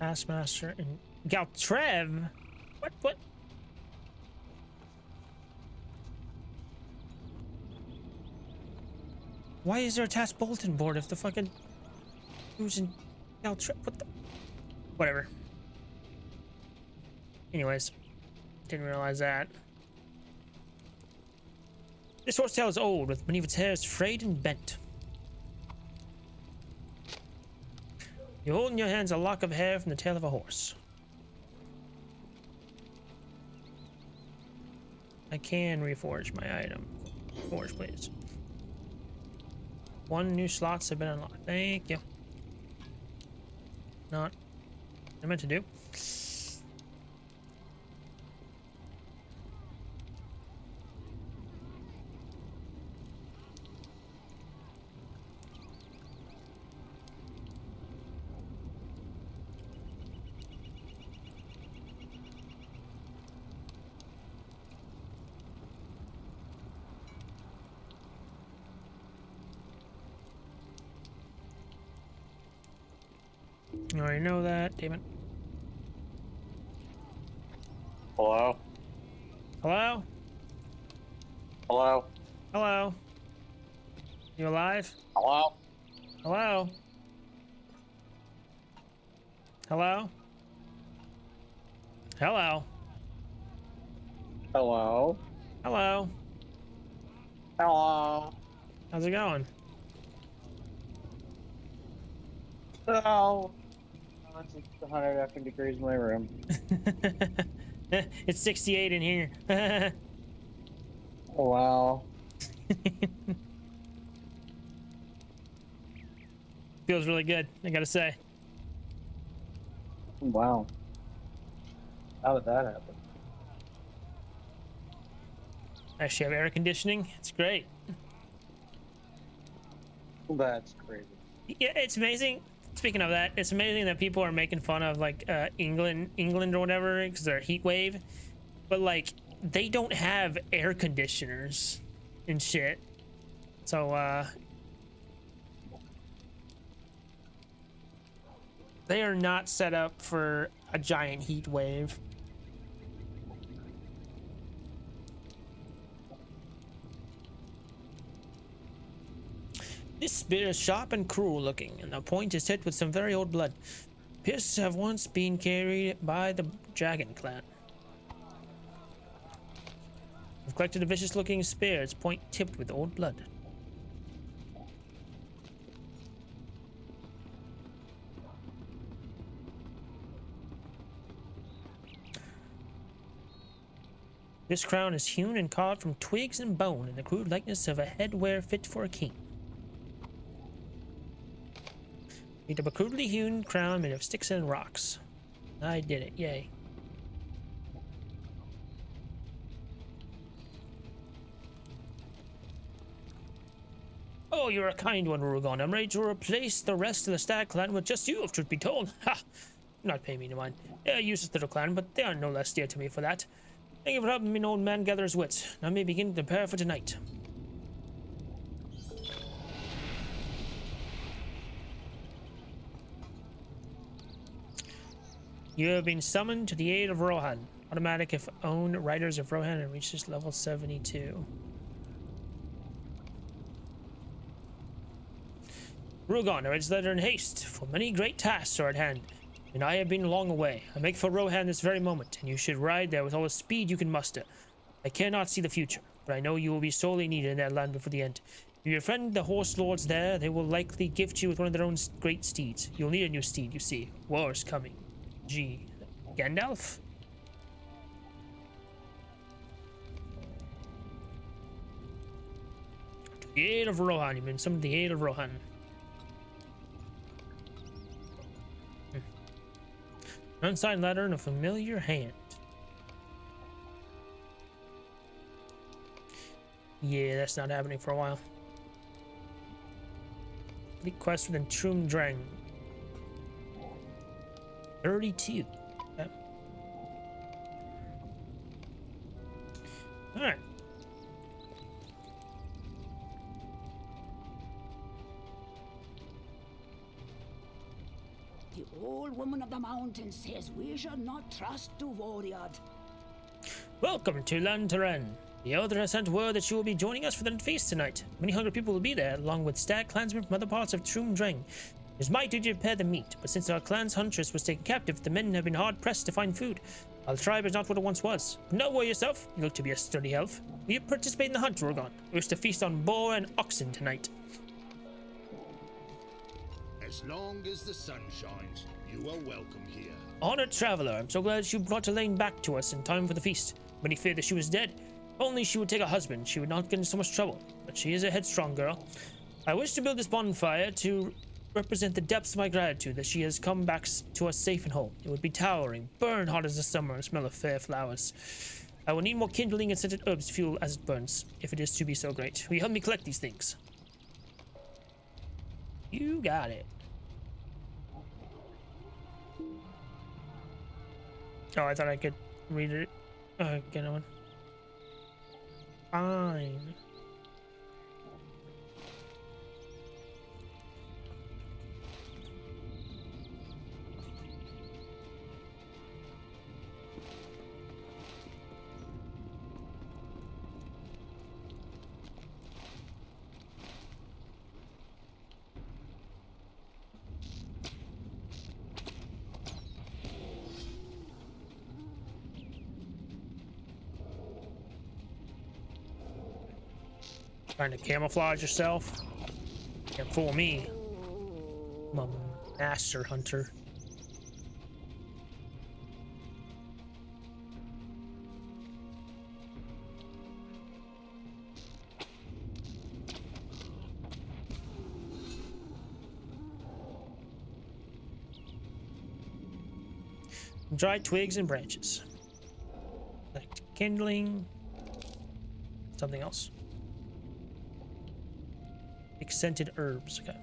[SPEAKER 1] Taskmaster and Galtrev? What? Why is there a task bulletin board if the fucking who's in Galtrev? What the? Whatever. Anyways, didn't realize that. This horsetail is old, with many of its hairs frayed and bent. You hold in your hands a lock of hair from the tail of a horse. I can reforge my item. Forge, please. 1 new slots have been unlocked. Thank you. Not what I meant to do. You already know that, damn it.
[SPEAKER 7] Hello?
[SPEAKER 1] Hello?
[SPEAKER 7] Hello?
[SPEAKER 1] Hello? You alive?
[SPEAKER 7] Hello?
[SPEAKER 1] Hello? Hello? Hello?
[SPEAKER 7] Hello?
[SPEAKER 1] Hello?
[SPEAKER 7] Hello?
[SPEAKER 1] How's it going?
[SPEAKER 7] Hello? Oh, it's 100 effing degrees in my room.
[SPEAKER 1] It's 68 in here.
[SPEAKER 7] Oh, wow.
[SPEAKER 1] Feels really good, I gotta say.
[SPEAKER 7] Wow. How did that happen?
[SPEAKER 1] I actually have air conditioning. It's great.
[SPEAKER 7] That's crazy.
[SPEAKER 1] Yeah, it's amazing. Speaking of that, it's amazing that people are making fun of like England or whatever because they're a heat wave, but like they don't have air conditioners and shit. So they are not set up for a giant heat wave. This spear is sharp and cruel looking, and the point is tipped with some very old blood. Appears to have once been carried by the Dragon clan. Of collected a vicious-looking spear, its point tipped with old blood. This crown is hewn and carved from twigs and bone in the crude likeness of a headwear fit for a king. Made up a crudely hewn crown made of sticks and rocks. I did it, yay. Oh, you're a kind one, Rugon. I'm ready to replace the rest of the Stag clan with just you, if truth be told. Ha! Not pay me no mind. They're a useless little clan, but they are no less dear to me for that. Thank you for helping me, an old man, gather his wits. Now may begin to prepare for tonight. You have been summoned to the aid of Rohan. Automatic if own Riders of Rohan and reaches level 72. Rugon, I read this letter in haste, for many great tasks are at hand, and I have been long away. I make for Rohan this very moment, and you should ride there with all the speed you can muster. I cannot see the future, but I know you will be sorely needed in that land before the end. If your friend the horse lords there, they will likely gift you with one of their own great steeds. You'll need a new steed, you see. War is coming. G. Gandalf? To the aid of Rohan, you've been summoned to the aid of Rohan. An unsigned letter in a familiar hand. Yeah, that's not happening for a while. Complete quest within Trum Drang. 32. Okay. Alright.
[SPEAKER 3] The old woman of the mountain says we should not trust the warrior.
[SPEAKER 1] Welcome to Lantaren. The Elder has sent word that you will be joining us for the feast tonight. Many hungry people will be there, along with stag clansmen from other parts of Trum Drang. It is my duty to prepare the meat, but since our clan's huntress was taken captive, the men have been hard-pressed to find food. Our tribe is not what it once was. But don't worry yourself, you look to be a sturdy elf. Will you participate in the hunt, Rogon? We wish to feast on boar and oxen tonight.
[SPEAKER 5] As long as the sun shines, you are welcome here.
[SPEAKER 1] Honored traveler, I'm so glad you brought Elaine back to us in time for the feast. Many feared that she was dead. If only she would take a husband, she would not get in so much trouble. But she is a headstrong girl. I wish to build this bonfire to represent the depths of my gratitude that she has come back to us safe and whole. It would be towering, burn hot as the summer, and smell of fair flowers. I will need more kindling and scented herbs to fuel as it burns, if it is to be so great. Will you help me collect these things? You got it. Oh, I thought I could read it. Get on. Fine. Trying to camouflage yourself? Can't fool me. I'm a master hunter. Dried twigs and branches. Like kindling. Something else. Scented herbs. Okay.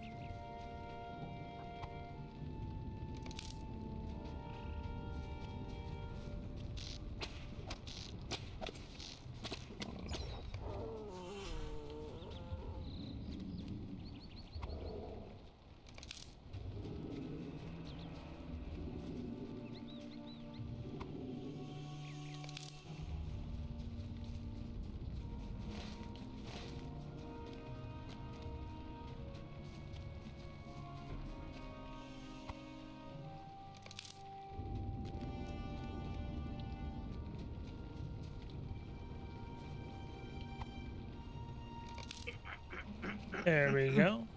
[SPEAKER 1] There we go.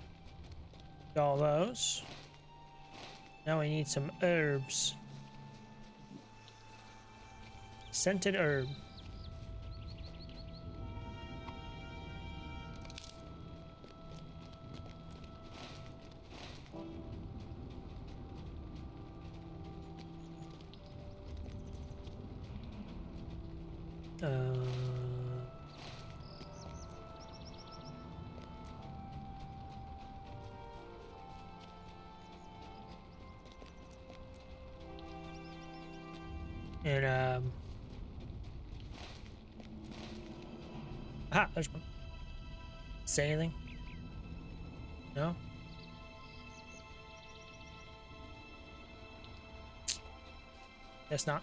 [SPEAKER 1] All those. Now we need some herbs. Scented herb. And aha, there's one. Say anything? No? Guess not.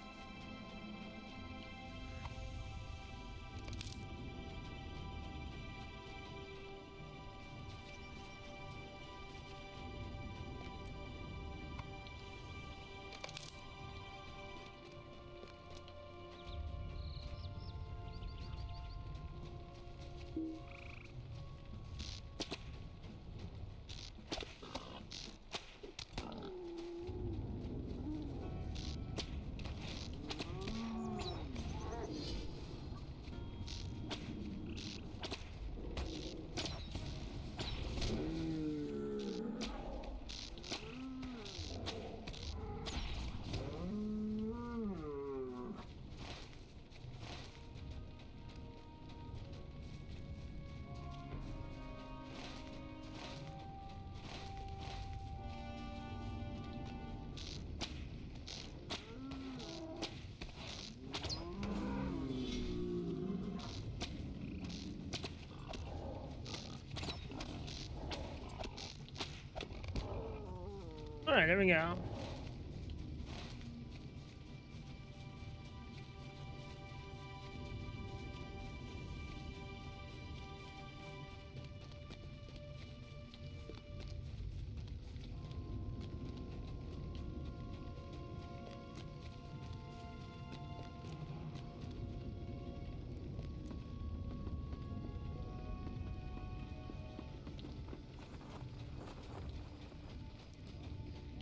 [SPEAKER 1] All right, there we go.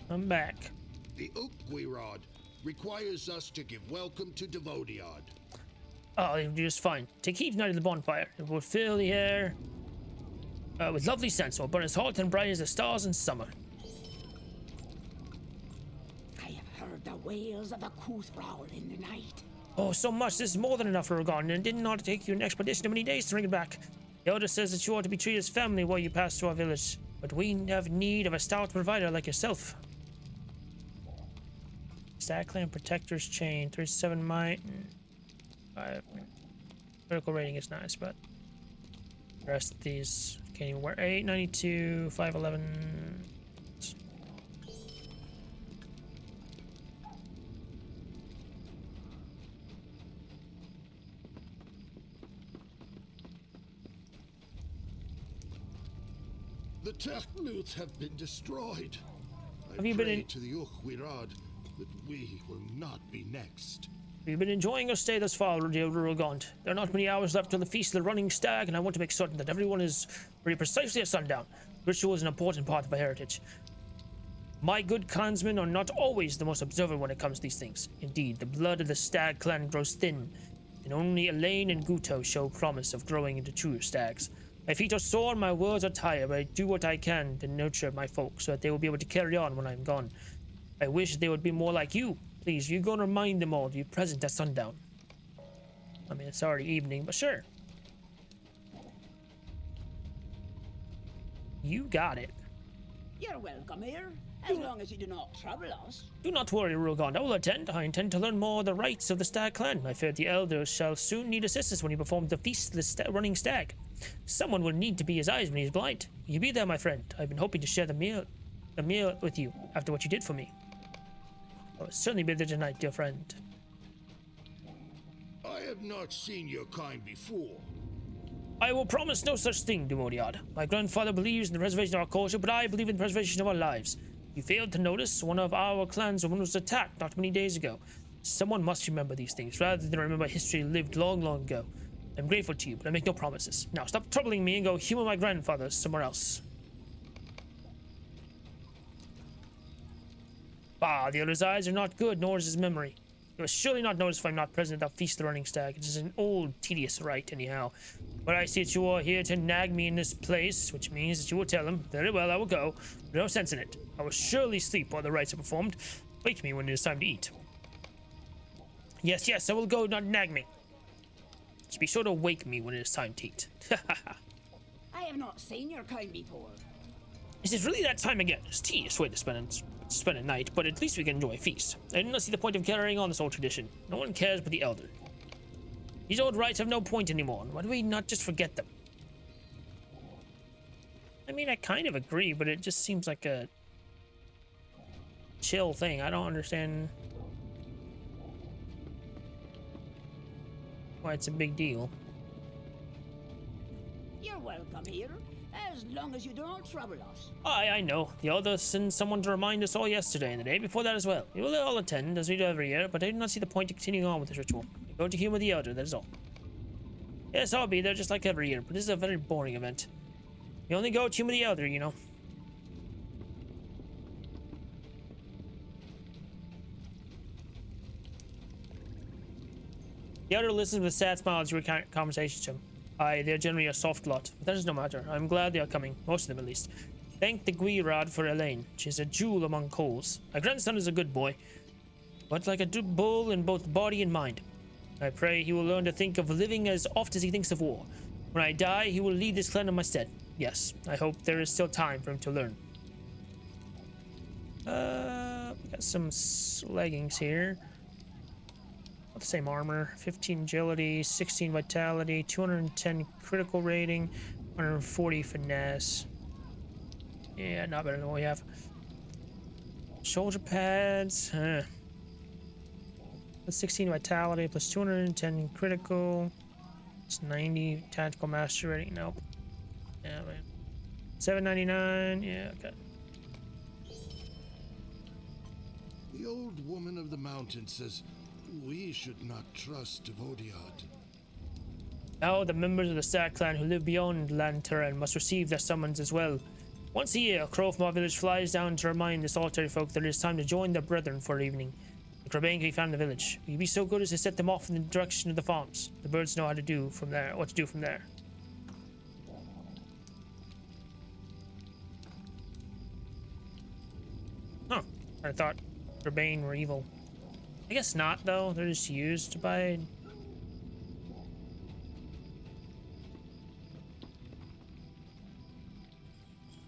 [SPEAKER 1] I'm back.
[SPEAKER 5] The Ukwirad requires us to give welcome to Devodiad.
[SPEAKER 1] Oh, it'll do just fine. Take heed tonight at the bonfire. It will fill the air with lovely scents. It will burn as hot and bright as the stars in summer.
[SPEAKER 3] I have heard the wails of the Kuthraul in the night.
[SPEAKER 1] Oh, so much. This is more than enough for Oregon, and it did not take you an expedition of many days to bring it back. The elder says that you ought to be treated as family while you pass through our village, but we have need of a stout provider like yourself. Stack Clan Protector's Chain, 37 might. 5 critical rating is nice, but the rest of these can't even wear. 892, 511.
[SPEAKER 5] The Techluth have been destroyed. I
[SPEAKER 1] Have you
[SPEAKER 5] pray
[SPEAKER 1] been in-
[SPEAKER 5] to the Ukwirad that we will not be next.
[SPEAKER 1] We've been enjoying our stay thus far, dear Rurugond. There are not many hours left till the Feast of the Running Stag, and I want to make certain that everyone is ready precisely at sundown. Ritual is an important part of our heritage. My good clansmen are not always the most observant when it comes to these things. Indeed, the blood of the Stag clan grows thin, and only Elaine and Guto show promise of growing into true stags. My feet are sore and my words are tired, but I do what I can to nurture my folk so that they will be able to carry on when I'm gone. I wish they would be more like you. Please, you go and remind them all to be present at sundown. I mean, it's already evening, but sure. You got it.
[SPEAKER 3] You're welcome here, as long as you do not trouble us.
[SPEAKER 1] Do not worry, Rurugond. I will attend. I intend to learn more of the rites of the Stag clan. I fear the elders shall soon need assistance when he performs the feast of the running stag. Someone will need to be his eyes when he is blind. You be there, my friend. I've been hoping to share the meal with you after what you did for me. I'll certainly be there tonight, dear friend.
[SPEAKER 5] I have not seen your kind before.
[SPEAKER 1] I will promise no such thing, Dumodiad. My grandfather believes in the preservation of our culture, but I believe in the preservation of our lives. You failed to notice one of our clan's women was attacked not many days ago. Someone must remember these things, rather than remember history lived long, long ago. I'm grateful to you, but I make no promises. Now stop troubling me and go humor my grandfather somewhere else. Ah, the other's eyes are not good, nor is his memory. You will surely not notice if I'm not present at that feast of the running stag. It is an old, tedious rite, anyhow. But I see that you are here to nag me in this place, which means that you will tell him, very well, I will go. No sense in it. I will surely sleep while the rites are performed. Wake me when it is time to eat. Yes, yes, I will go, not nag me. Just be sure to wake me when it is time to eat.
[SPEAKER 3] I have not seen your kind before.
[SPEAKER 1] Is it really that time again? It's a tedious way to spend a night, but at least we can enjoy a feast. I do not see the point of carrying on this old tradition. No one cares but the elder. These old rites have no point anymore. Why do we not just forget them? I mean, I kind of agree, but it just seems like a chill thing. I don't understand why it's a big deal.
[SPEAKER 3] You're welcome here, as long as you don't trouble us.
[SPEAKER 1] I know. The elder sent someone to remind us all yesterday and the day before that as well. We will all attend, as we do every year, but I do not see the point of continuing on with this ritual. We go to humor the elder, that is all. Yes, I'll be there just like every year, but this is a very boring event. We only go to humor the elder, you know. The elder listens with a sad smile as you recount conversations to him. Aye, they're generally a soft lot, but that is no matter. I'm glad they are coming, most of them at least. Thank the Gwyrad for Elaine. She's a jewel among coals. My grandson is a good boy, but like a bull in both body and mind. I pray he will learn to think of living as oft as he thinks of war. When I die, he will lead this clan in my stead. Yes, I hope there is still time for him to learn. We got some leggings here. The same armor, 15 agility, 16 vitality, 210 critical rating, 140 finesse. Yeah, not better than what we have. Shoulder pads, plus 16 vitality, plus 210 critical, plus 90 tactical mastery rating. Nope. Yeah, man. 799. Yeah, okay.
[SPEAKER 5] The old woman of the mountain says we should not trust Vodiad.
[SPEAKER 1] Now the members of the Stag clan who live beyond Lanturen must receive their summons as well. Once a year, a crow from our village flies down to remind the solitary folk that it is time to join their brethren for the evening. The Crabane can be found in the village. Will you be so good as to set them off in the direction of the farms? The birds know how to do from there, what to do from there. Huh. I thought Crabane were evil. I guess not, though. They're just used by...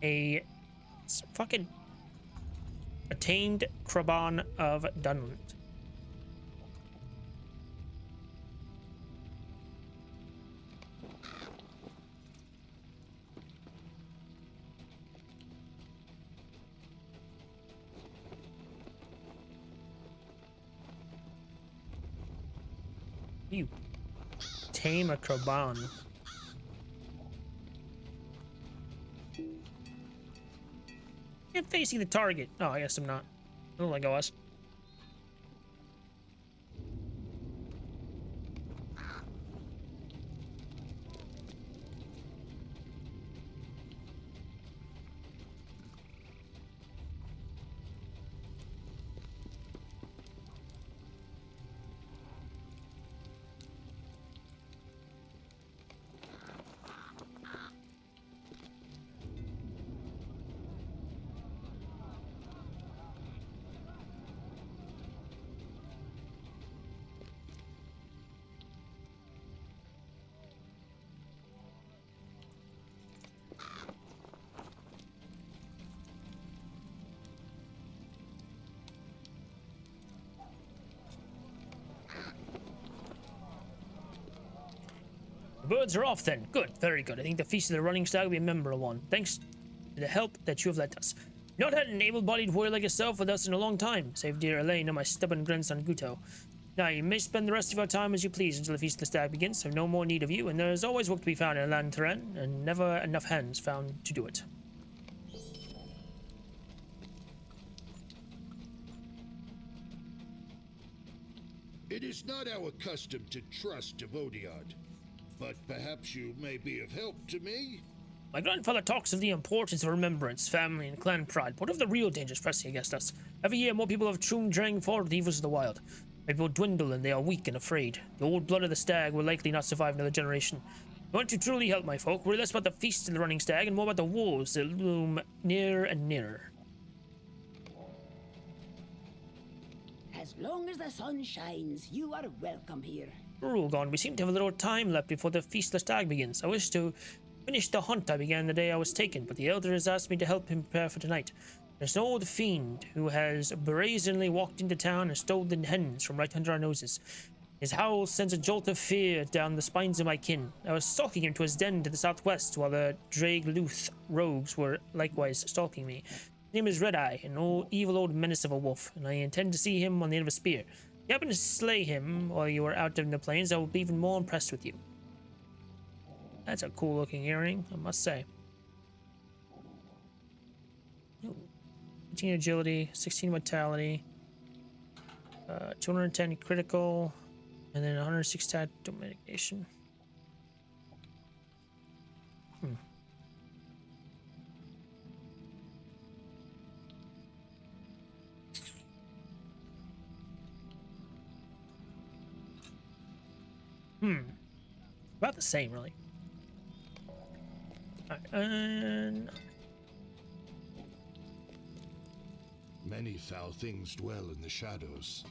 [SPEAKER 1] a fucking attained Kraban of Dunland. You tame a Kraban. I'm facing the target. Oh, I guess I'm not. I don't think I was. The birds are off then. Good, very good. I think the Feast of the Running Stag will be a memorable one. Thanks to the help that you have lent us. Not had an able-bodied warrior like yourself with us in a long time, save dear Elaine and my stubborn grandson Guto. Now, you may spend the rest of your time as you please until the Feast of the Stag begins. I have no more need of you, and there is always work to be found in Lanturen, and never enough hands found to do it.
[SPEAKER 5] It is not our custom to trust Vodiad. but perhaps you may be of help to me?
[SPEAKER 1] My grandfather talks of the importance of remembrance, family, and clan pride, but of the real dangers pressing against us. Every year, more people have truly drang forward the evils of the wild. My people dwindle, and they are weak and afraid. The old blood of the stag will likely not survive another generation. If you want to truly help my folk, worry less about the feast of the running stag and more about the wolves that loom nearer and nearer.
[SPEAKER 3] As long as the sun shines, you are welcome here.
[SPEAKER 1] Rulgon, we seem to have a little time left before the feast of the stag begins. I wish to finish the hunt I began the day I was taken, but the elder has asked me to help him prepare for tonight. There's an old fiend who has brazenly walked into town and stolen hens from right under our noses. His howl sends a jolt of fear down the spines of my kin. I was stalking him to his den to the southwest, while the Dragluth rogues were likewise stalking me. His name is Red Eye, an evil old menace of a wolf, and I intend to see him on the end of a spear. If you happen to slay him while you are out in the plains, I will be even more impressed with you. That's a cool looking earring, I must say. 18 agility, 16 vitality, 210 critical, and then 106 tactical mitigation. About the same, really. Alright, and
[SPEAKER 5] Many foul things dwell in the shadows.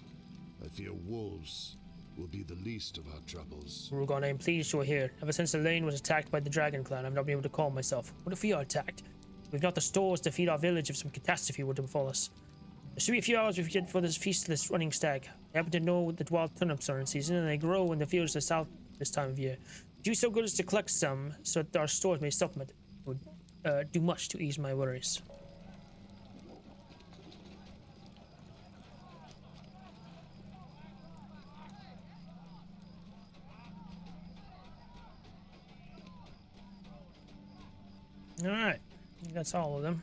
[SPEAKER 5] I fear wolves will be the least of our troubles.
[SPEAKER 1] Rugon, I am pleased you are here. Ever since the lane was attacked by the dragon clan, I've not been able to calm myself. What if we are attacked? We've not the stores to feed our village if some catastrophe were to befall us. There should be a few hours before this feast of this running stag. I happen to know that wild turnips are in season, and they grow in the fields to the south this time of year. Do so good as to collect some, so that our stores may supplement. It would do much to ease my worries. Alright, that's all of them.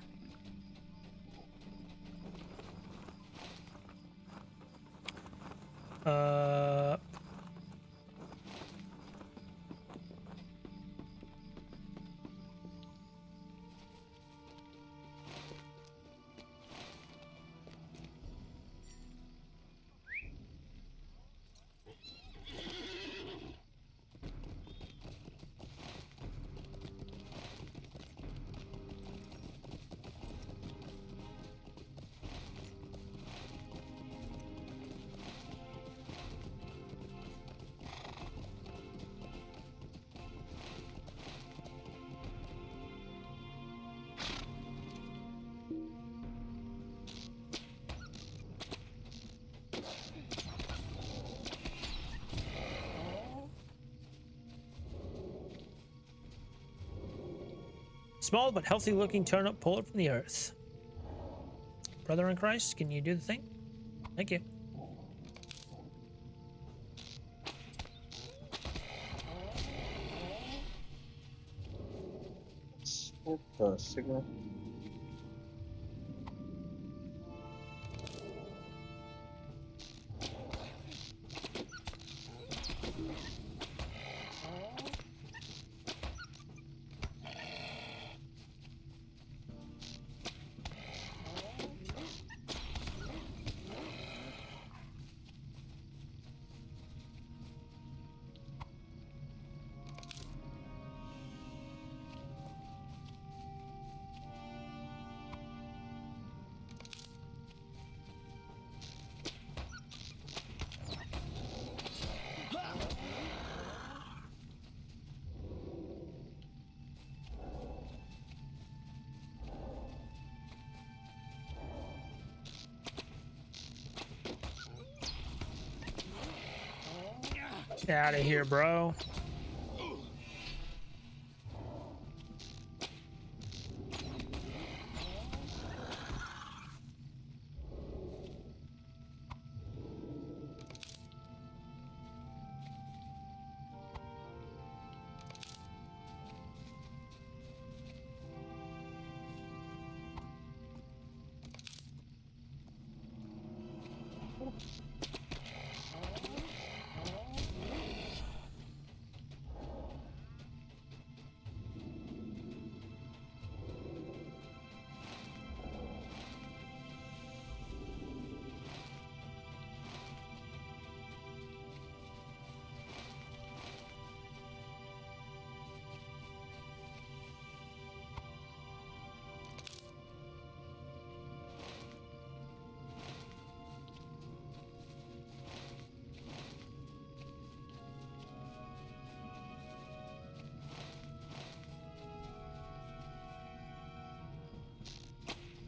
[SPEAKER 1] Small but healthy looking turnip pulled from the earth. Brother in Christ, can you do the thing? Thank you.
[SPEAKER 7] What the signal? Get out of here, bro.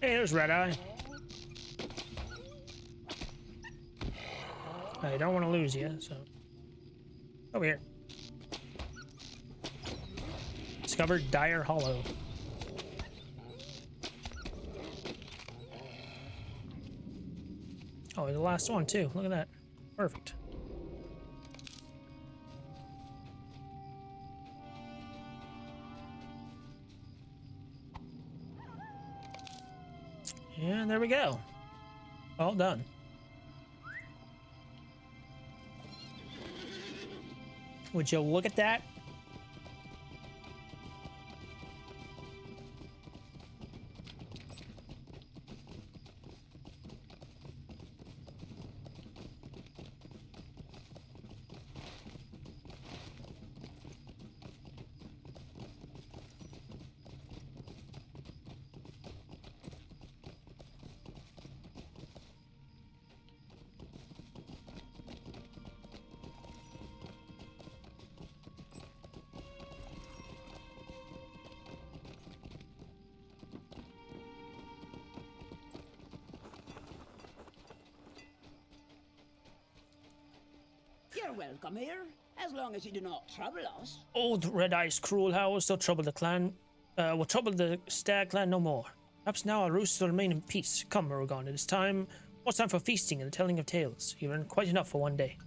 [SPEAKER 1] Hey, there's Red Eye. I don't want to lose you, so... Over here. Discovered Dire Hollow. Oh, the last one, too. Look at that. Perfect. And there we go. All done. Would you look at that?
[SPEAKER 3] You're welcome here, as long as you do not trouble us.
[SPEAKER 1] Old Red Eye's cruel howl still trouble the clan. Will trouble the Stag clan no more. Perhaps now our roosts will remain in peace. Come, Murugan, it is time. What's time for feasting and the telling of tales? You've earned quite enough for one day.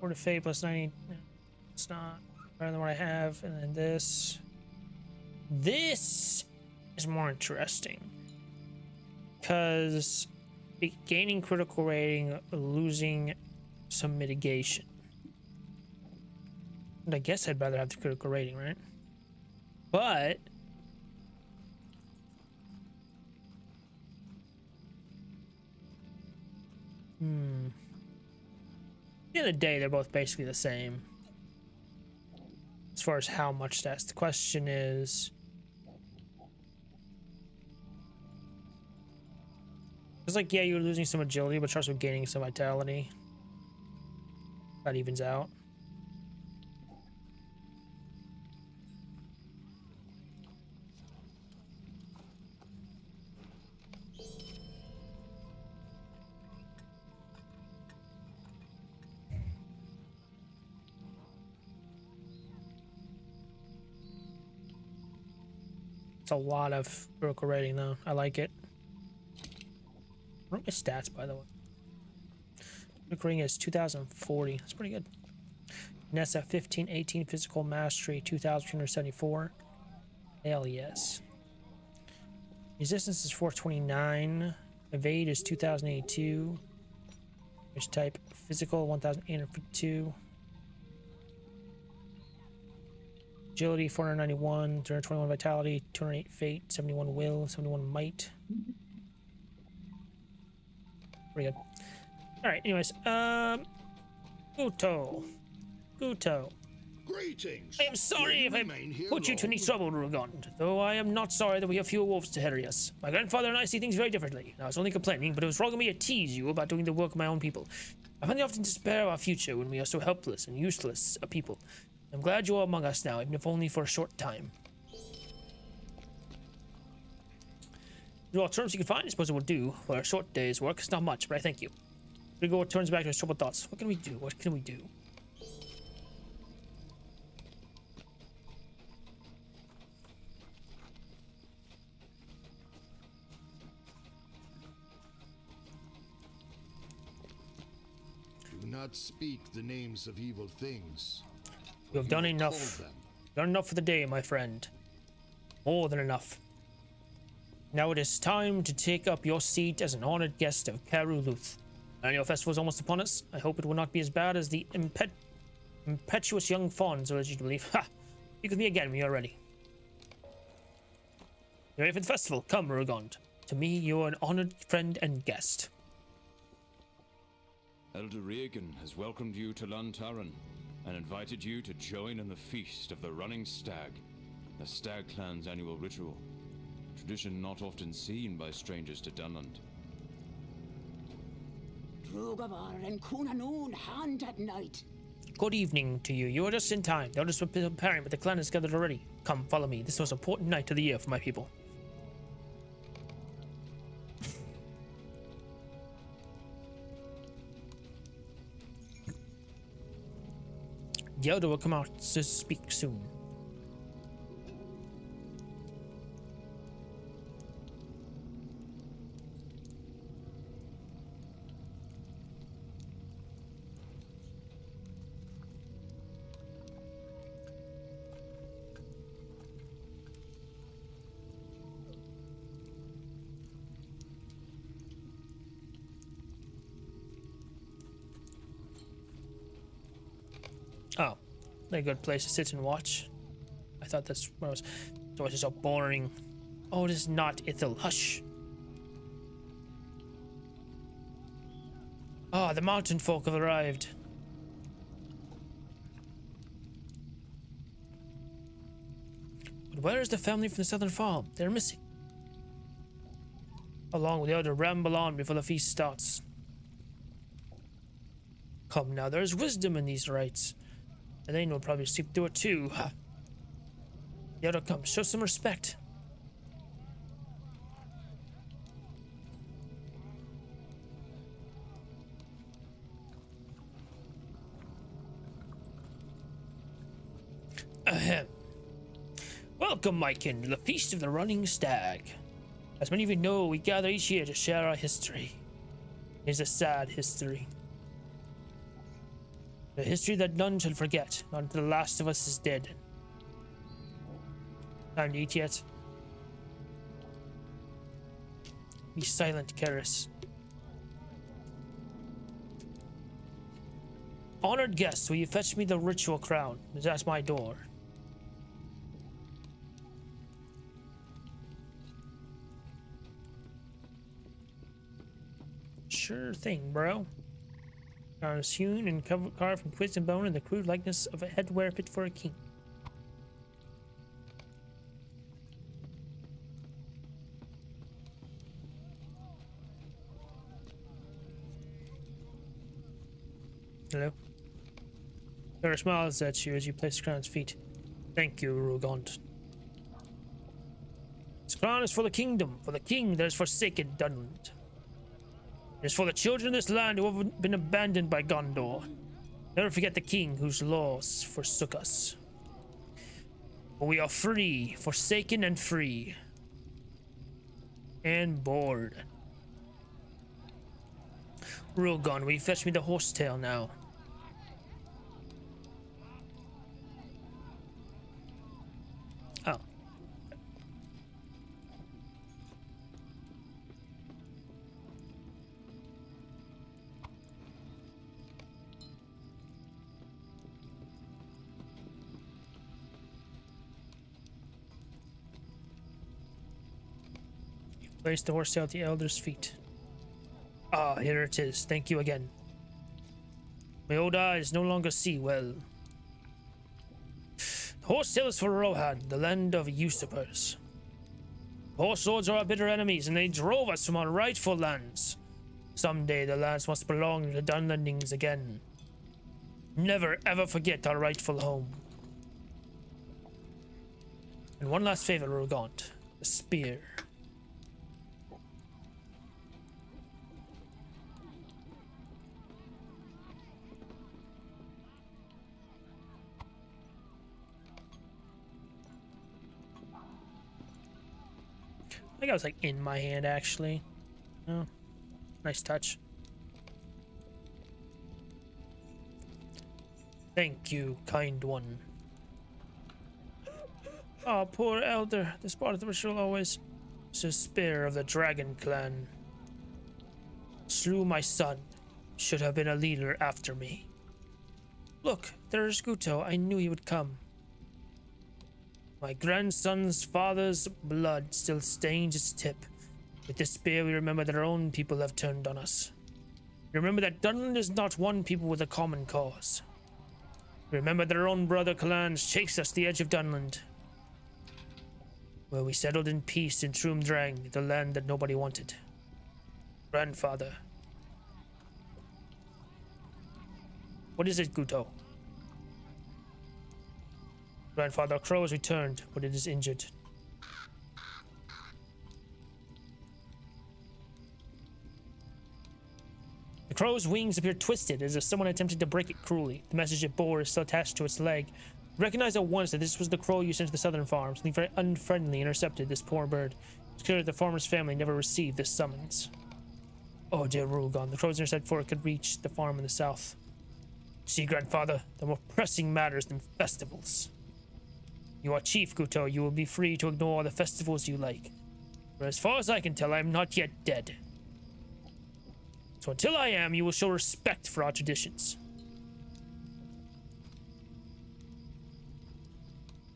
[SPEAKER 1] 4 to Fate plus 90. It's not better than what I have. And then this. This is more interesting. Because gaining critical rating, losing some mitigation. And I guess I'd rather have the critical rating, right? But at the end of the day, they're both basically the same. As far as how much stats, the question is, it's like, yeah, you're losing some agility, but you're also gaining some vitality. That evens out. It's a lot of critical rating, though. I like it. What are my stats, by the way? Critical rating is 2040. That's pretty good. Nessa 1518, physical mastery 2274. Hell yes. Resistance is 429. Evade is 2082. Which type? Physical 1852. Agility 491, 321 vitality, 208 fate, 71 will, 71 might. Pretty good. Alright, anyways, Guto.
[SPEAKER 5] Greetings.
[SPEAKER 1] I am sorry if I
[SPEAKER 5] Remain here
[SPEAKER 1] put you to
[SPEAKER 5] long.
[SPEAKER 1] any trouble, Rugond, though I am not sorry that we have fewer wolves to harry us. My grandfather and I see things very differently. I was only complaining, but it was wrong of me to tease you about doing the work of my own people. I find they often despair of our future when we are so helpless and useless a people. I'm glad you are among us now, even if only for a short time. Do all terms you can find, I suppose it will do. For a short day's work, it's not much, but I thank you. Rigo turns back to his troubled thoughts. What can we do? What can we do?
[SPEAKER 5] Do not speak the names of evil things.
[SPEAKER 1] You have done
[SPEAKER 5] will
[SPEAKER 1] enough.
[SPEAKER 5] call them.
[SPEAKER 1] Done enough for the day, my friend. More than enough. Now it is time to take up your seat as an honored guest of Karu Luth. Annual festival is almost upon us. I hope it will not be as bad as the impetuous young fawns urge you to believe. Ha! Speak with me again when you're ready. You ready for the festival? Come, Rugond. To me, you are an honored friend and guest.
[SPEAKER 2] Elder Regan has welcomed you to Lantaran and invited you to join in the feast of the Running Stag, the Stag Clan's annual ritual. Tradition not often seen by strangers to Dunland.
[SPEAKER 3] Drugavar and Kunanoon hand at night.
[SPEAKER 1] Good evening to you. You are just in time. The others were preparing, but the clan is gathered already. Come, follow me. This is the most important night of the year for my people. The elder will come out to speak soon. Oh, a good place to sit and watch. I thought that's where I was. So it's so boring. Oh, it is not Ithil. Hush. Ah, the mountain folk have arrived. But where is the family from the southern farm? They're missing. Along with the other, ramble on before the feast starts. Come now, there's wisdom in these rites. And they will probably sleep through it too. The other, come, show some respect. Ahem. Welcome, my kin, to the Feast of the Running Stag. As many of you know, we gather each year to share our history. It is a sad history. A history that none shall forget, not until the last of us is dead. Time to eat yet? Be silent, Karis. Honored guests, will you fetch me the ritual crown? It's at my door. Sure thing, bro. Crown is hewn and carved from twisted bone in the crude likeness of a headwear fit for a king. Hello? There smiles at you as you place the crown's feet. Thank you, Rugont. This crown is for the kingdom, for the king that has forsaken Dunland. It is for the children of this land who have been abandoned by Gondor. Never forget the king whose laws forsook us. For we are free, forsaken and free. And bored. Rogon, will you fetch me the horsetail now? Oh. Place the horsetail at the elder's feet. Ah, here it is. Thank you again. My old eyes no longer see well. The horsetail is for Rohan, the land of usurpers. Horse lords are our bitter enemies, and they drove us from our rightful lands. Someday the lands must belong to the Dunlandings again. Never ever forget our rightful home. And one last favor, Rugont. The spear. I think I was like in my hand actually. Oh, nice touch. Thank you, kind one. Oh, poor elder. This part of the ritual always was a spear of the dragon clan. Slew my son. Should have been a leader after me. Look, there's Guto. I knew he would come. My grandson's father's blood still stains its tip. With this spear, we remember that our own people have turned on us. Remember that Dunland is not one people with a common cause. Remember that our own brother clans chased us to the edge of Dunland, where we settled in peace in Troomdrang, the land that nobody wanted. Grandfather. What is it, Guto? Grandfather, a crow has returned, but it is injured. The crow's wings appear twisted as if someone attempted to break it cruelly. The message it bore is still attached to its leg. Recognize at once that this was the crow you sent to the southern farm. Something very unfriendly intercepted this poor bird. It's clear that the farmer's family never received this summons. Oh dear Rugon, the crow's intercept before it could reach the farm in the south. See, Grandfather, there are more pressing matters than festivals. You are chief, Guto. You will be free to ignore all the festivals you like. But as far as I can tell, I am not yet dead. So until I am, you will show respect for our traditions.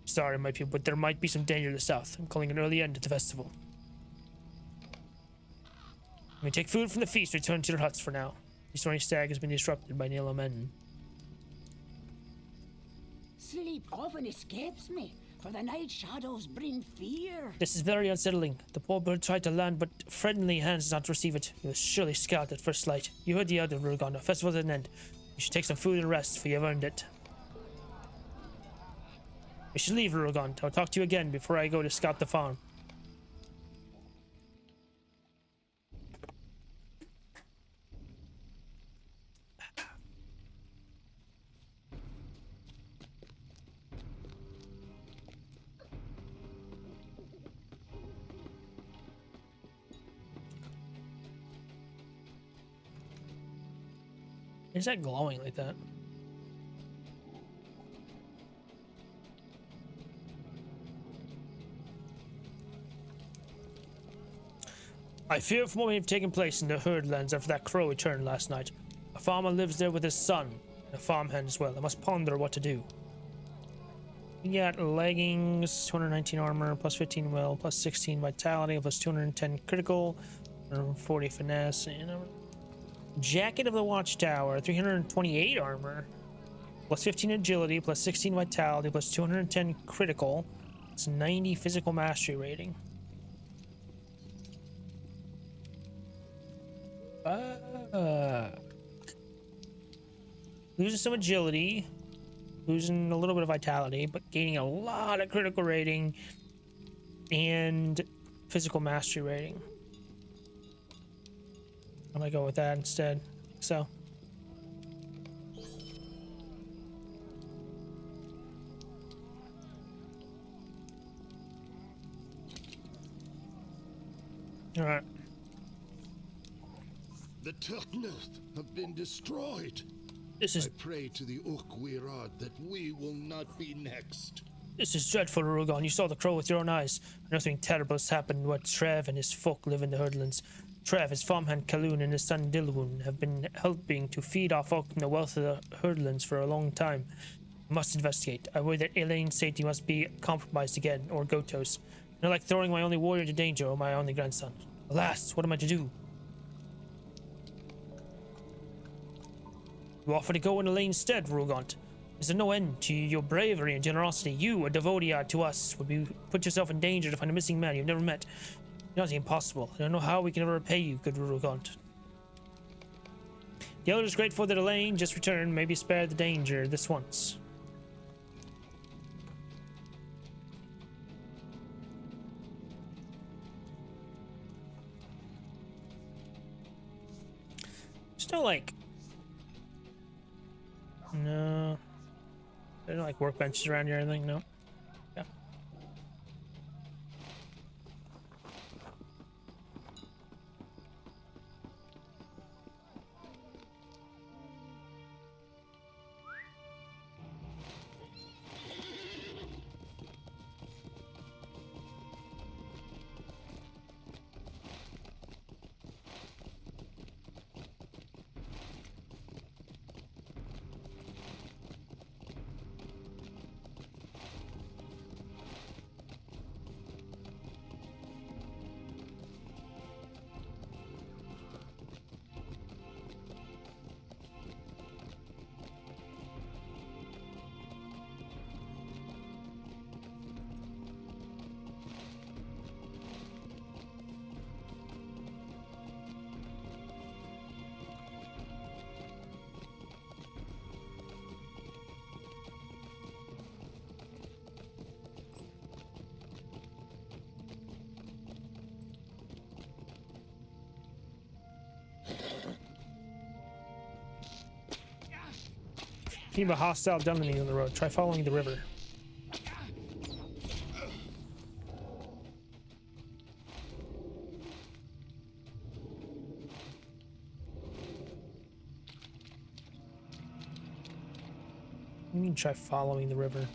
[SPEAKER 1] Sorry, my people, but there might be some danger to the south. I'm calling an early end to the festival. You may take food from the feast and return to your huts for now. The stormy stag has been disrupted by Nilo men.
[SPEAKER 3] Sleep often escapes me, for the night shadows bring fear.
[SPEAKER 1] This is very unsettling. The poor bird tried to land, but friendly hands did not receive it. He was surely scalped at first light. You heard the other, Rugon. The festival's at an end. You should take some food and rest, for you have earned it. We should leave, Rugon. I'll talk to you again before I go to scout the farm. Is that glowing like that? I fear for what may have taken place in the herdlands after that crow returned last night. A farmer lives there with his son, and a farmhand as well. I must ponder what to do. We got leggings, 219 armor, plus 15 will, plus 16 vitality, plus 210 critical, 40 finesse, and a jacket of the watchtower, 328 armor, plus 15 agility, plus 16 vitality, plus 210 critical. It's 90 physical mastery rating. Losing some agility, losing a little bit of vitality, but gaining a lot of critical rating and physical mastery rating. I'm gonna go with that instead. So. All right.
[SPEAKER 5] The Turknoth have been destroyed.
[SPEAKER 1] This is
[SPEAKER 5] I pray to the Urkwirad that we will not be next.
[SPEAKER 1] This is dreadful, Rugon. You saw the crow with your own eyes. Nothing terrible has happened when Trev and his folk live in the herdlands. Trev, his farmhand Kaloon, and his son Dilwyn have been helping to feed our folk from the wealth of the herdlands for a long time. We must investigate. I worry that Elaine's safety must be compromised again, or Goto's. Not like throwing my only warrior into danger or my only grandson. Alas, what am I to do? You offer to go in Elaine's stead, Rugont. Is there no end to your bravery and generosity? You, a devoteead to us, would be put yourself in danger to find a missing man you've never met. Nothing impossible. I don't know how we can ever repay you, good Rugont. The elder is grateful that Elaine just returned, maybe spared the danger this once. Still like... No. There's no like workbenches around here or anything, no? Yeah. Team of hostile Dunland on the road. Try following the river. What do you mean try following the river?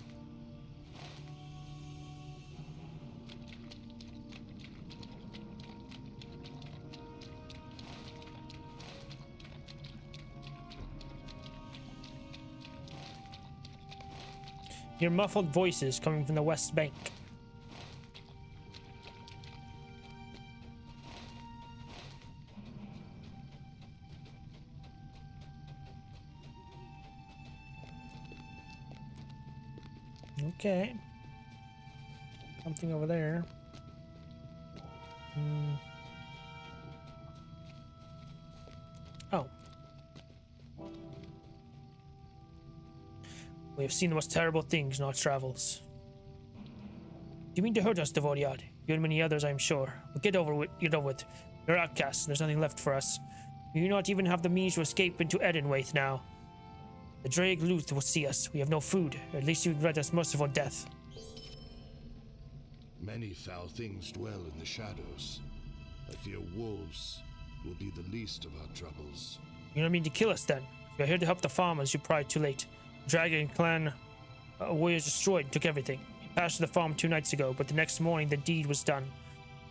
[SPEAKER 1] Hear muffled voices coming from the west bank. Okay. Something over there. Oh. We have seen the most terrible things in our travels. Do you mean to hurt us, Devoriad? You and many others, I am sure. But get over with. You're outcasts, and there's nothing left for us. We do not even have the means to escape into Edenwaith now. The Drake Luth will see us. We have no food. At least you grant us merciful death.
[SPEAKER 5] Many foul things dwell in the shadows. I fear wolves will be the least of our troubles.
[SPEAKER 1] You don't mean to kill us then? We are here to help the farmers. You pried too late. Dragon clan warriors destroyed and took everything. We passed through the farm 2 nights ago, but the next morning the deed was done.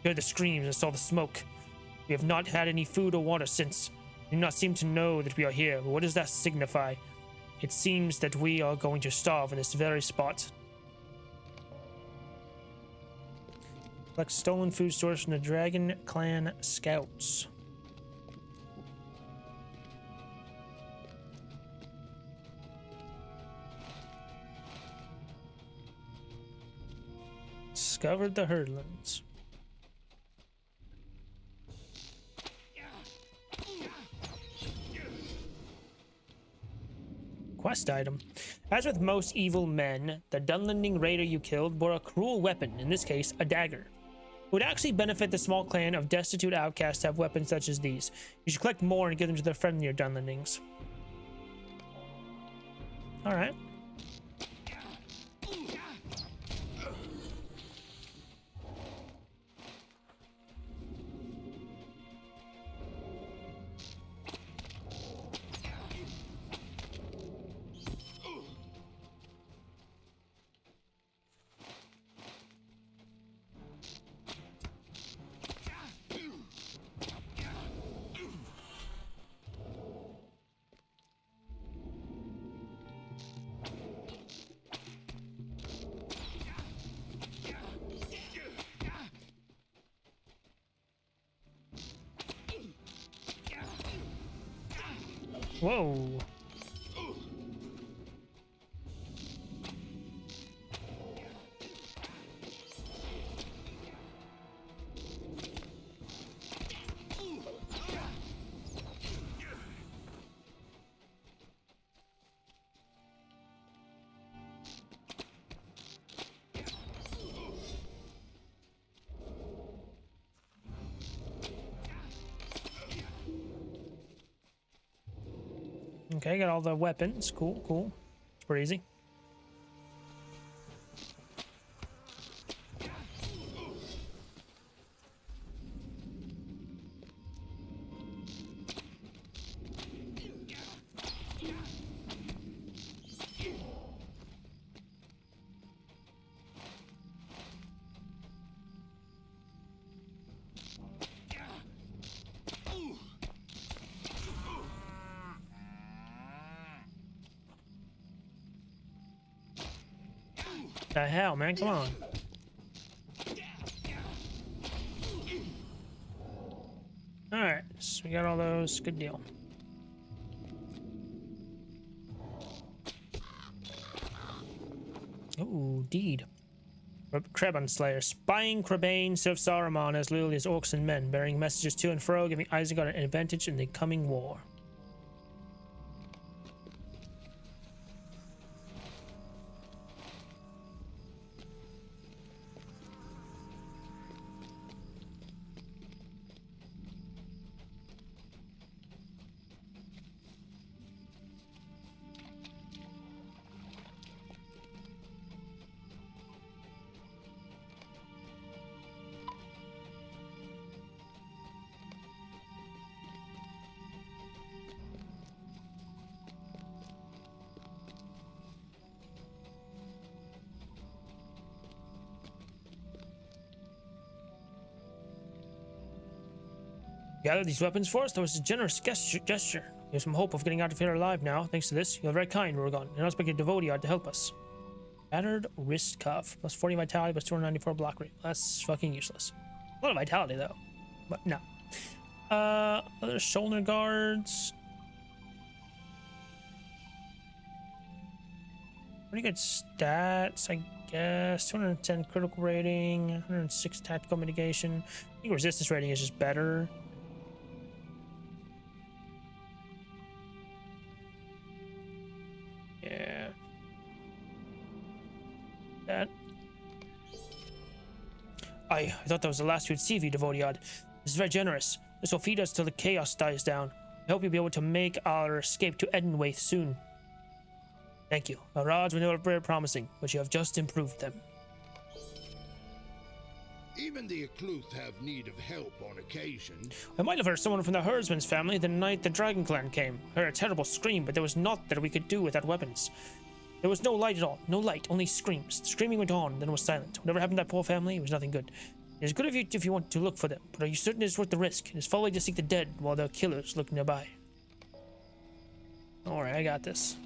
[SPEAKER 1] We heard the screams and saw the smoke. We have not had any food or water since. We do not seem to know that we are here, but what does that signify? It seems that we are going to starve in this very spot. Collect stolen food stores from the Dragon Clan scouts. Discovered the herdlands. Quest item. As with most evil men, the Dunlanding raider you killed bore a cruel weapon, in this case, a dagger. It would actually benefit the small clan of destitute outcasts to have weapons such as these. You should collect more and give them to their friendlier Dunlandings. Alright. Whoa. Okay, got all the weapons. Cool, cool. It's pretty easy. The hell, man? Come on. Alright, so we got all those. Good deal. Ooh, deed. Kreban Slayer. Spying Crebain serves Saruman as loyally as orcs and men, bearing messages to and fro, giving Isengard an advantage in the coming war. Gather these weapons for us? That was a generous gesture. We have some hope of getting out of here alive now. Thanks to this, you're very kind, Rogan, and I expect a devotee to help us. Battered wrist cuff. Plus 40 vitality, plus 294 block rate. That's fucking useless. A lot of vitality, though. But no. Other shoulder guards. Pretty good stats, I guess. 210 critical rating, 106 tactical mitigation. I think resistance rating is just better. Yeah. That. I thought that was the last we'd see of you, Devodiad. This is very generous. This will feed us till the chaos dies down. I hope you'll be able to make our escape to Edenwaith soon. Thank you. Our odds were not very promising, but you have just improved them.
[SPEAKER 5] Even the Akluth have need of help on occasion.
[SPEAKER 1] I might have heard someone from the herdsman's family the night the Dragon Clan came. I heard a terrible scream, but there was naught that we could do without weapons. There was no light at all. No light, only screams. The screaming went on, then was silent. Whatever happened to that poor family, it was nothing good. It is good of you if you want to look for them, but are you certain it is worth the risk? It is folly to seek the dead while their killers look nearby. Alright, I got this.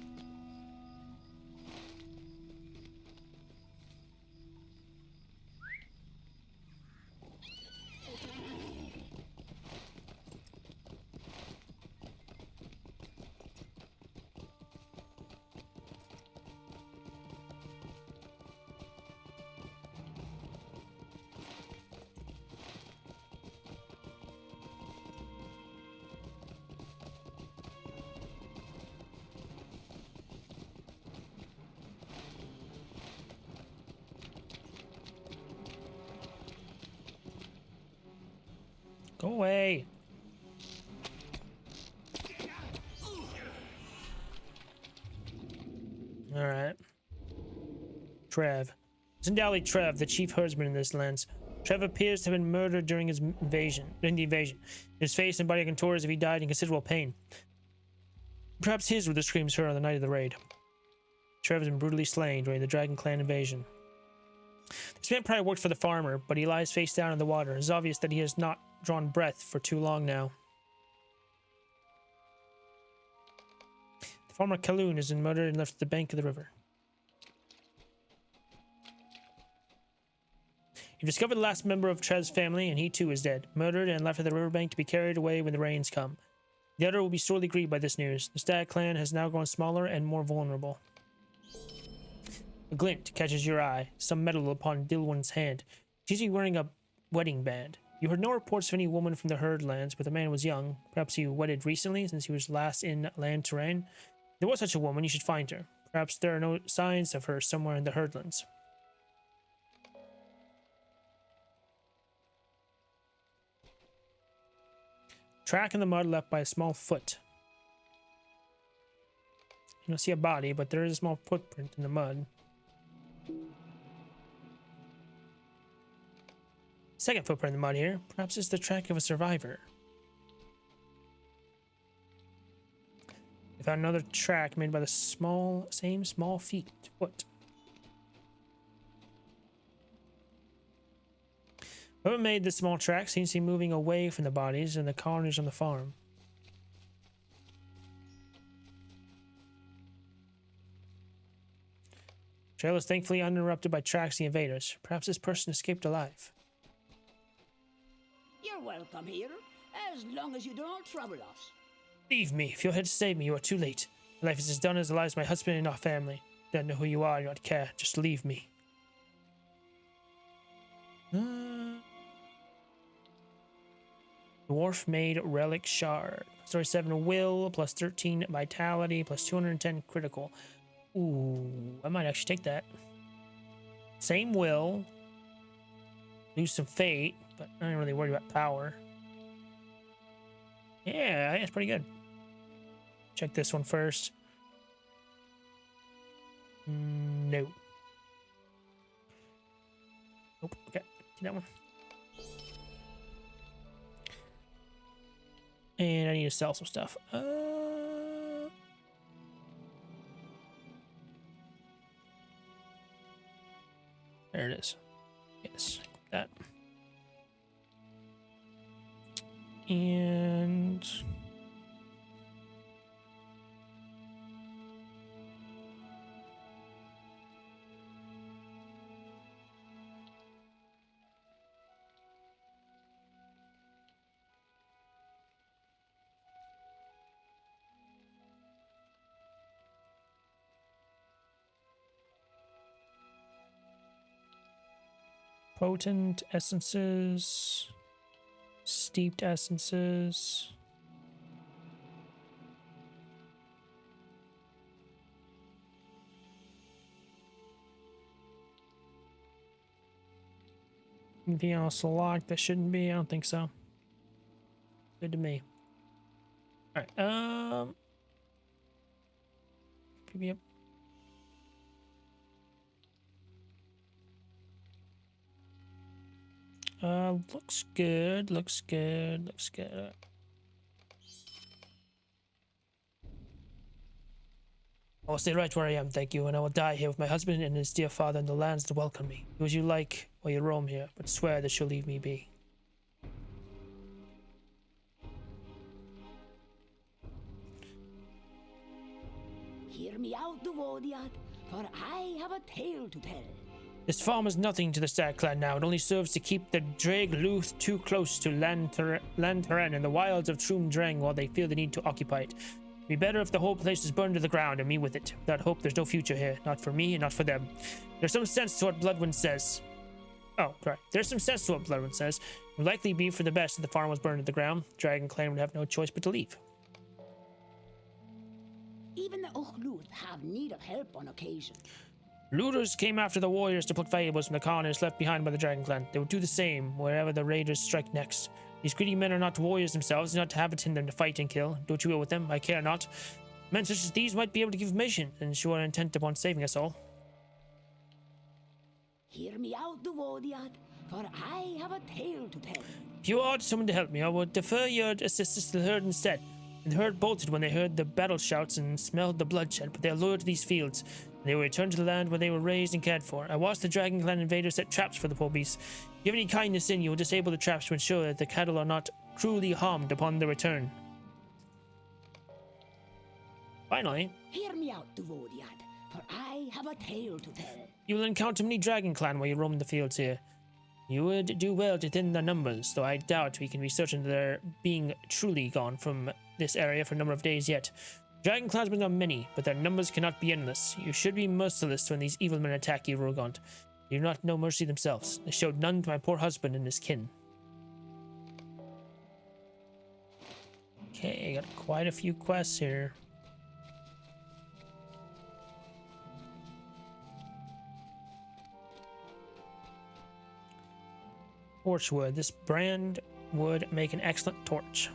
[SPEAKER 1] Go away. Alright. Trev. Zindali Trev, the chief herdsman in this lands. Trev appears to have been murdered during the invasion. His face and body contour as if he died in considerable pain. Perhaps his were the screams heard on the night of the raid. Trev has been brutally slain during the Dragon Clan invasion. This man probably worked for the farmer, but he lies face down in the water. It's obvious that he has not drawn breath for too long now. The farmer Kaloon has been murdered and left at the bank of the river. You've discovered the last member of Trev's family, and he too is dead, murdered and left at the riverbank to be carried away when the rains come. The other will be sorely grieved by this news. The Stag clan has now grown smaller and more vulnerable. A glint catches your eye, some metal upon Dilwyn's hand. She's wearing a wedding band. You heard no reports of any woman from the herdlands, but the man was young. Perhaps he wedded recently, since he was last in land terrain. If there was such a woman, you should find her. Perhaps there are no signs of her somewhere in the herdlands. Track in the mud left by a small foot. You don't see a body, but there is a small footprint in the mud. Second footprint in the mud here. Perhaps it's the track of a survivor. We found another track made by the same small foot. Whoever made this small track seems to be moving away from the bodies and the carnage on the farm. Trail is thankfully uninterrupted by tracks of the invaders. Perhaps this person escaped alive.
[SPEAKER 3] You're welcome here, as long as you don't trouble us.
[SPEAKER 1] Leave me. If you're here to save me, you are too late. My life is as done as the lives of my husband and our family. I don't know who you are, I don't care. Just leave me. Dwarf made relic shard. Plus 37 will, plus 13 vitality, plus 210 critical. Ooh, I might actually take that. Same will. Lose some fate, but I don't really worry about power. Yeah, that's pretty good. Check this one first. No. Nope. Okay, do that one. And I need to sell some stuff. There it is. Yes, that. And potent essences, steeped essences. Anything else locked that shouldn't be? I don't think so. Good to me. All right. Yep. Looks good. Looks good. Looks good. I will stay right where I am, thank you, and I will die here with my husband and his dear father in the lands that welcome me. Do as you like while you roam here, but swear that you'll leave me be.
[SPEAKER 3] Hear me out, the Wodiad, for I have a tale to tell.
[SPEAKER 1] This farm is nothing to the Stag clan now. It only serves to keep the Dreg Luth too close to Land Terren and the wilds of Troom Dreng while they feel the need to occupy it. It'd be better if the whole place is burned to the ground and me with it. Without hope, there's no future here. Not for me and not for them. There's some sense to what Bloodwind says. Oh, right. There's some sense to what Bloodwind says. It would likely be for the best if the farm was burned to the ground. Dragon Clan would have no choice but to leave.
[SPEAKER 3] Even the Uchluth have need of help on occasion.
[SPEAKER 1] Looters came after the warriors to pluck valuables from the colonists left behind by the Dragon Clan. They would do the same wherever the raiders strike next. These greedy men are not warriors themselves, not to have it in them to fight and kill. Don't you will with them, I care not. Men such as these might be able to give information, and show our intent upon saving us all.
[SPEAKER 3] Hear me out, the Wodiad, for I have a tale to tell.
[SPEAKER 1] If you ordered someone to help me, I would defer your assistance to the herd instead. And the herd bolted when they heard the battle shouts and smelled the bloodshed, but they are loyal to these fields. They will return to the land where they were raised and cared for. I watched the Dragon Clan invaders set traps for the poor beasts. If you have any kindness in you, will disable the traps to ensure that the cattle are not cruelly harmed upon their return. Finally,
[SPEAKER 3] Hear me out, the Wodiad, for I have a tale to tell.
[SPEAKER 1] you will encounter many Dragon Clan while you roam the fields here. You would do well to thin their numbers, though I doubt we can be certain that they're being truly gone from this area for a number of days yet. Dragon clansmen are many, but their numbers cannot be endless. You should be merciless when these evil men attack you, Rogant. They do not know mercy themselves. They showed none to my poor husband and his kin. Okay, got quite a few quests here. Torchwood. This brand would make an excellent torch.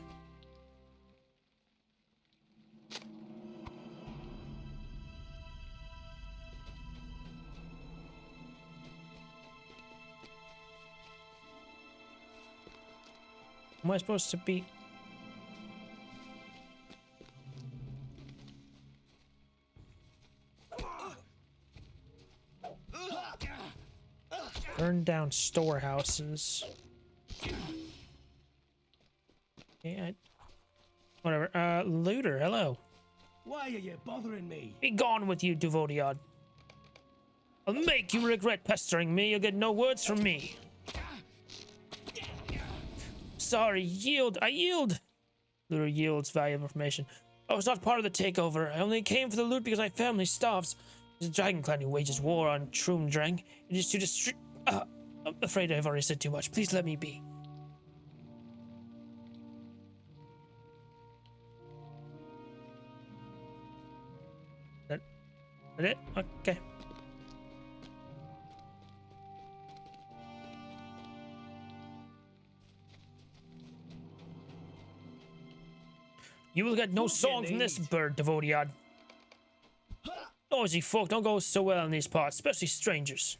[SPEAKER 1] Am I supposed to be? Burn down storehouses. Yeah. Whatever. Looter, hello.
[SPEAKER 8] Why are you bothering me?
[SPEAKER 1] Be gone with you, Duvodiad. I'll make you regret pestering me. You'll get no words from me. Sorry, yield. I yield. Looter yields valuable information. I was not part of the takeover. I only came for the loot because my family starves. It's a Dragon Clan who wages war on Troom Dreng. It is to destroy. I'm afraid I've already said too much. Please let me be. That it? Okay. You will get no song from this bird, Devodiad. Noisy folk don't go so well in these parts, especially strangers.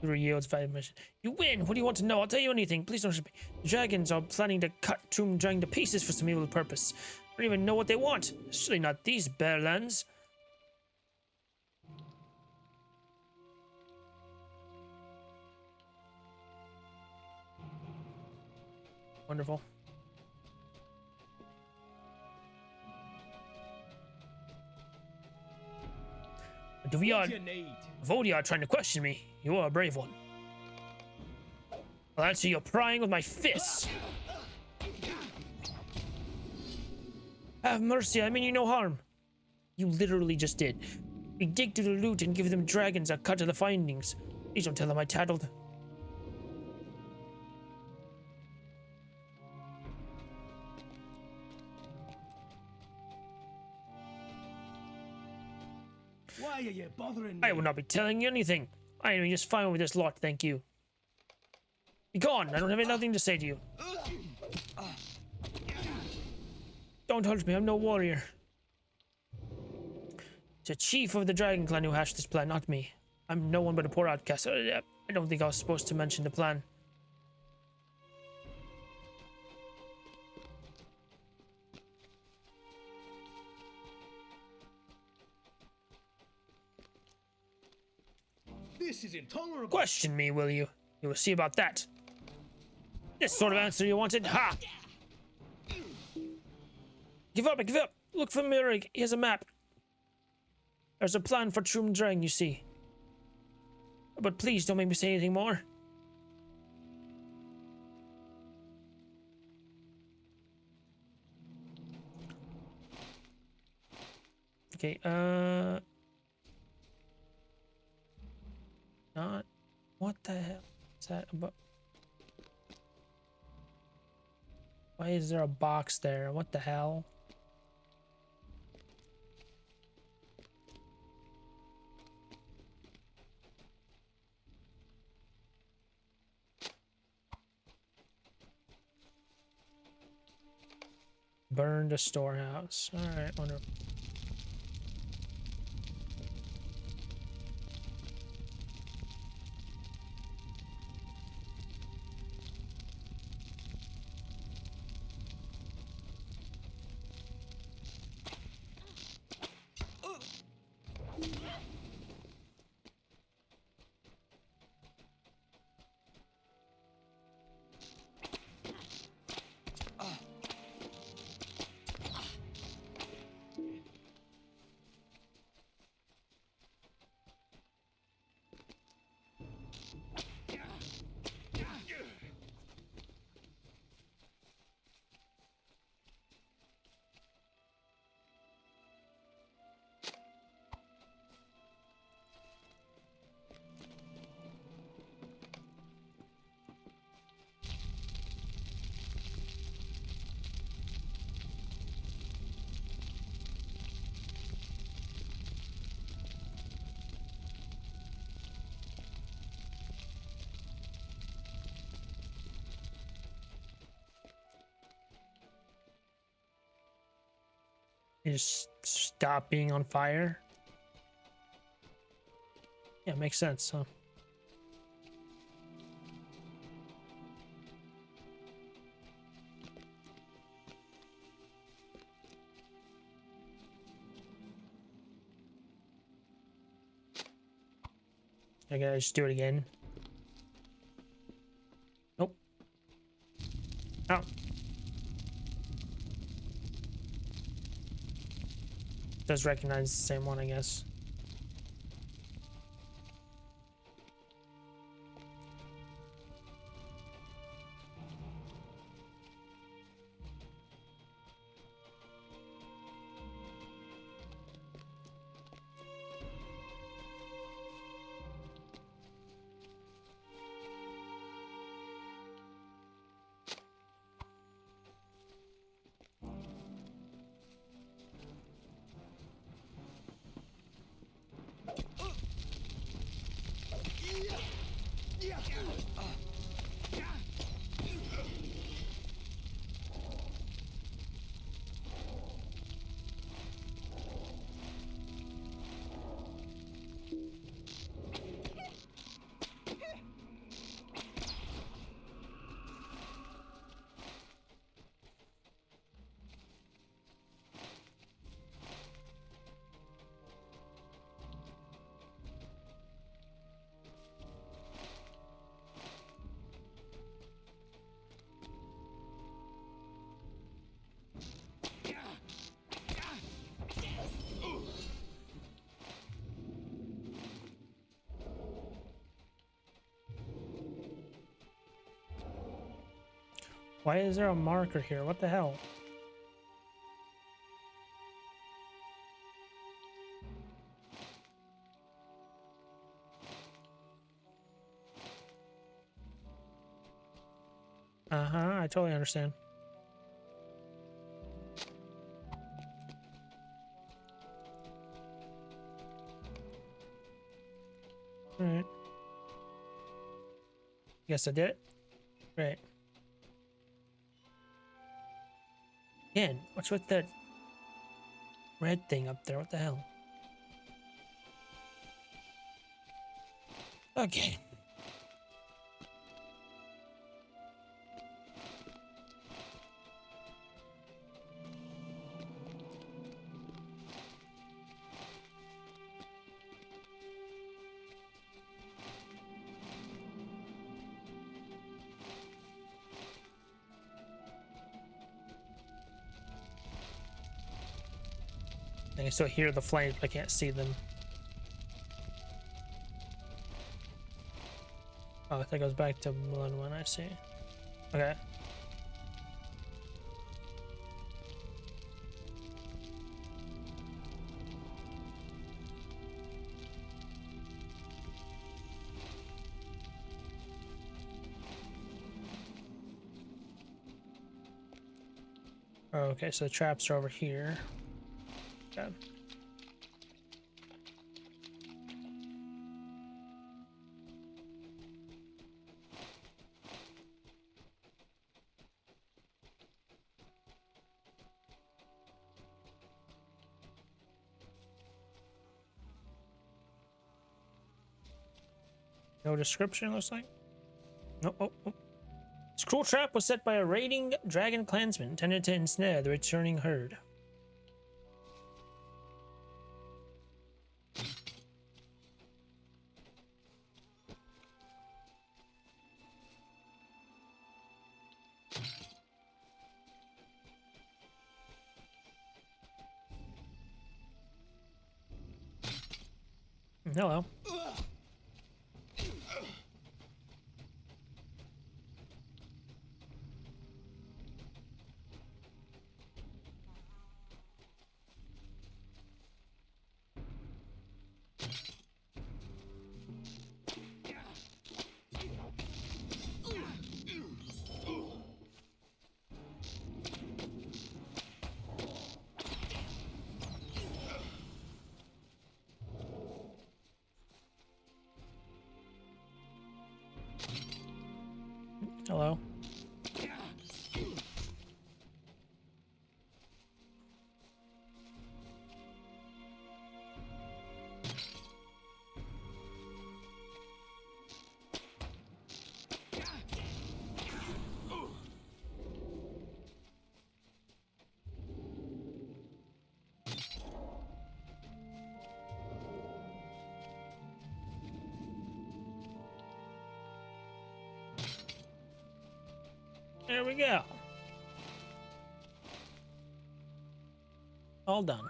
[SPEAKER 1] Looter yields valuable mission. You win! What do you want to know? I'll tell you anything. Please don't shoot me. The dragons are planning to cut Troom Dreng to pieces for some evil purpose. I don't even know what they want. Surely not these bare lands. Wonderful. Do we
[SPEAKER 8] What do you need?
[SPEAKER 1] Vodia trying to question me? You are a brave one. I'll answer your prying with my fists. Have mercy, I mean you no harm. You literally just did. We dig through the loot and give them dragons a cut of the findings. Please don't tell them I tattled.
[SPEAKER 8] Why are you bothering me?
[SPEAKER 1] I will not be telling you anything. I am just fine with this lot, thank you. Be gone, I don't have nothing to say to you. Don't hurt me, I'm no warrior. It's the chief of the dragon clan who hashed this plan, not me. I'm no one but a poor outcast. I don't think I was supposed to mention the plan.
[SPEAKER 8] This is intolerable.
[SPEAKER 1] Question me, will you? You will see about that. This sort of answer you wanted? Ha! Give up, give up! Look for Mirig. Here's a map. There's a plan for Trum Drang, you see. But please don't make me say anything more. Okay, not... What the hell is that about? Why is there a box there? What the hell? Burned a storehouse. Alright, wonderful. You just stop being on fire? Yeah, makes sense, huh? I gotta just do it again. Nope. Oh. Does recognize the same one, I guess. Why is there a marker here? What the hell? Uh-huh, I totally understand. Alright. Guess I did it. Right. Again, what's with that red thing up there? What the hell? Okay. I can still hear the flames, but I can't see them. Oh, that goes back to Dunland when I see. Okay. Okay, so the traps are over here. Okay. No description, looks like. No, oh. This cruel trap was set by a raiding dragon clansman intended to ensnare the returning herd. Hello. Hello. There we go. All done.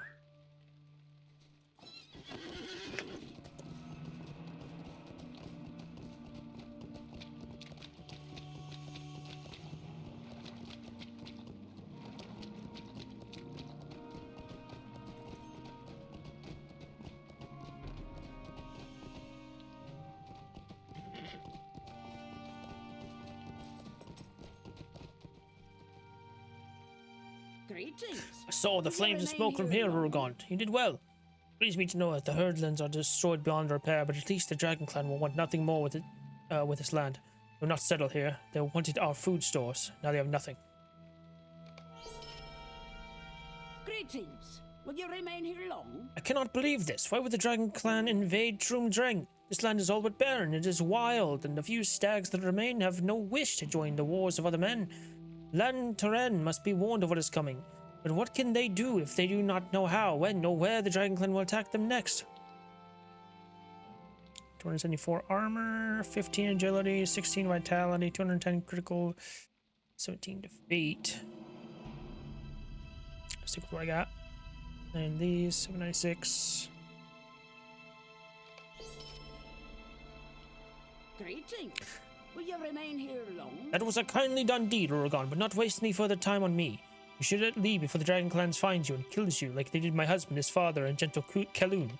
[SPEAKER 3] Greetings.
[SPEAKER 1] I saw the
[SPEAKER 3] Will you
[SPEAKER 1] flames and
[SPEAKER 3] remain
[SPEAKER 1] smoke from
[SPEAKER 3] here
[SPEAKER 1] here,
[SPEAKER 3] long?
[SPEAKER 1] Rurgont. You did well. Please me to know that the herdlands are destroyed beyond repair, but at least the Dragon Clan will want nothing more with it, with this land. They will not settle here. They wanted our food stores. Now they have nothing.
[SPEAKER 3] Greetings. Will you remain here long?
[SPEAKER 1] I cannot believe this. Why would the Dragon Clan invade Drang? This land is all but barren. It is wild, and the few stags that remain have no wish to join the wars of other men. Lan Taren must be warned of what is coming. But what can they do if they do not know how, when, or where the Dragon Clan will attack them next? 274 armor, 15 agility, 16 vitality, 210 critical, 17 defeat. Let's see what I got. And these, 796.
[SPEAKER 3] Greetings. Will you remain here long?
[SPEAKER 1] That was a kindly done deed, Orogon, but not waste any further time on me. You should leave before the Dragon Clans finds you and kills you like they did my husband, his father, and gentle Kaloon.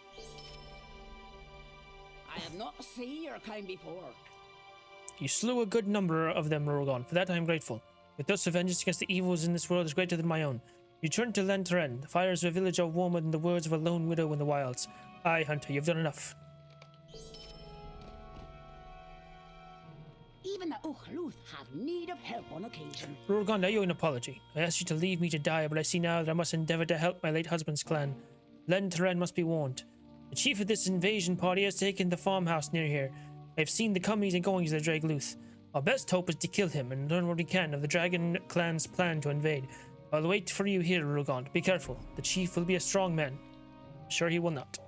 [SPEAKER 3] I have not seen your kind before.
[SPEAKER 1] You slew a good number of them, Orogon. For that I am grateful. With thus a vengeance against the evils in this world is greater than my own. You turn to Lantaren. The fires of a village are warmer than the words of a lone widow in the wilds. Aye, Hunter, you've done enough.
[SPEAKER 3] Even the Uchluth have need of help on occasion.
[SPEAKER 1] Orogon, I owe an apology. I asked you to leave me to die, but I see now that I must endeavour to help my late husband's clan. Lantaren must be warned. The chief of this invasion party has taken the farmhouse near here. I have seen the comings and goings of the Dragluth. Our best hope is to kill him and learn what we can of the Dragon Clan's plan to invade. I'll wait for you here, Orogon. Be careful. The chief will be a strong man. Sure he will not.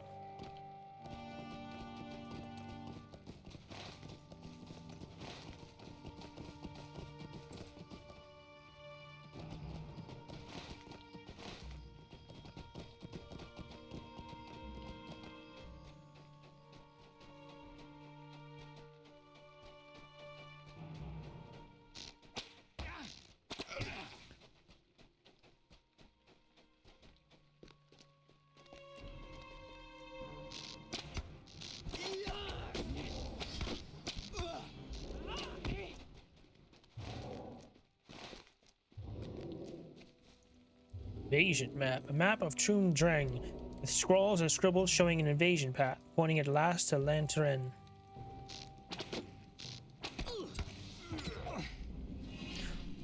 [SPEAKER 1] Invasion map. A map of Troon Drang, with scrawls and scribbles showing an invasion path, pointing at last to Lantaren.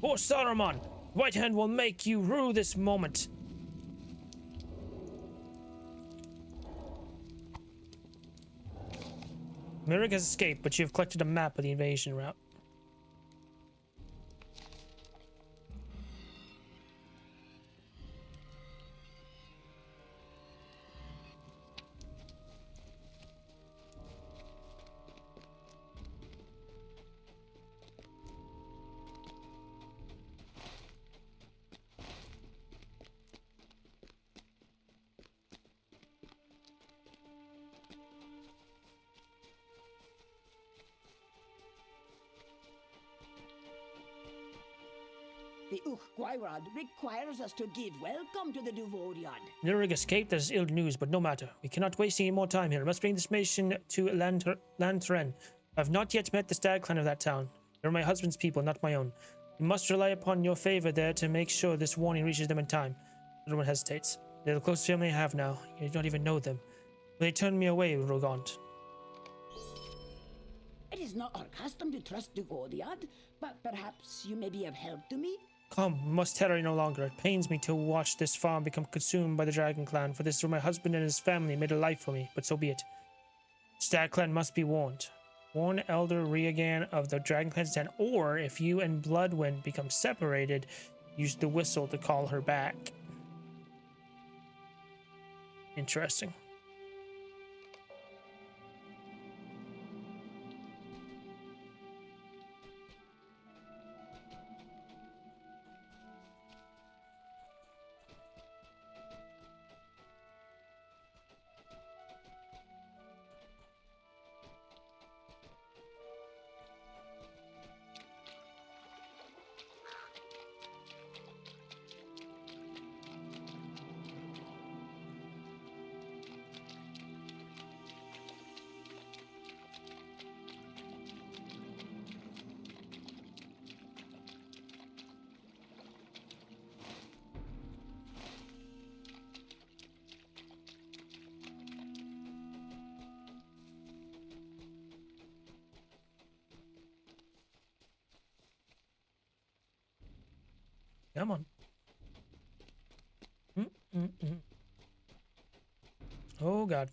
[SPEAKER 1] Oh, Saruman! White Hand will make you rue this moment! Mirik has escaped, but you have collected a map of the invasion route.
[SPEAKER 3] The Uchgwairad requires us to give welcome to the Duvoriad.
[SPEAKER 1] Mirik escaped. That is ill news, but no matter. We cannot waste any more time here. I must bring this mission to Lantaren. I have not yet met the Stag Clan of that town. They are my husband's people, not my own. We must rely upon your favor there to make sure this warning reaches them in time. Everyone hesitates. They're the closest family I have now. You don't even know them. Will they turn me away, Rogant?
[SPEAKER 3] It is not our custom to trust Duvoriad, but perhaps you may be of help to me?
[SPEAKER 1] Come, we must tarry no longer. It pains me to watch this farm become consumed by the Dragon Clan, for this is where my husband and his family made a life for me, but so be it. Stag Clan must be warned. Warn Elder Riagan of the Dragon Clan's tent, or if you and Bloodwind become separated, use the whistle to call her back. Interesting. Come on. Oh, God.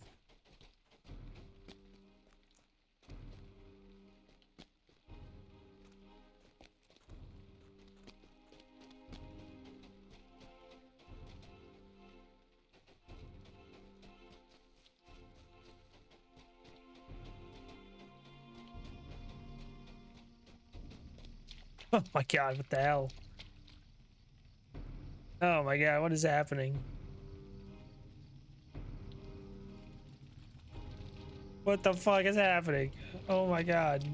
[SPEAKER 1] Oh, my God. What the hell? Oh my God, what is happening? What the fuck is happening? Oh my God.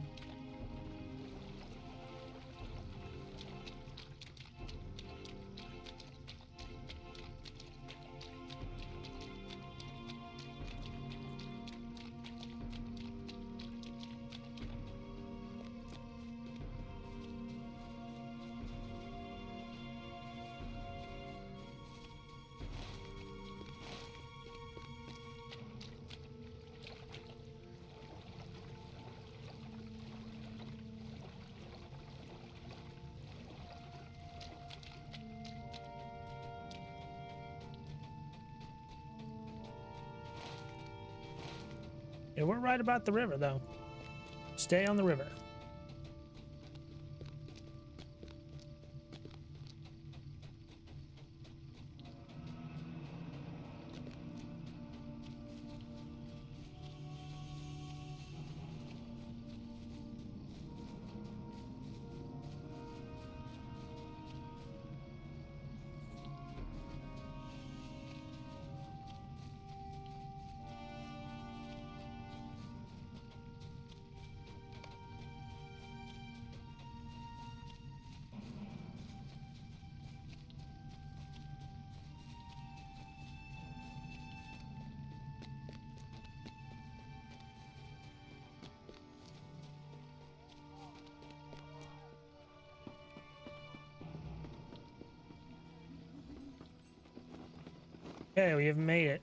[SPEAKER 1] Yeah, we're right about the river, though. Stay on the river. Okay, we have made it.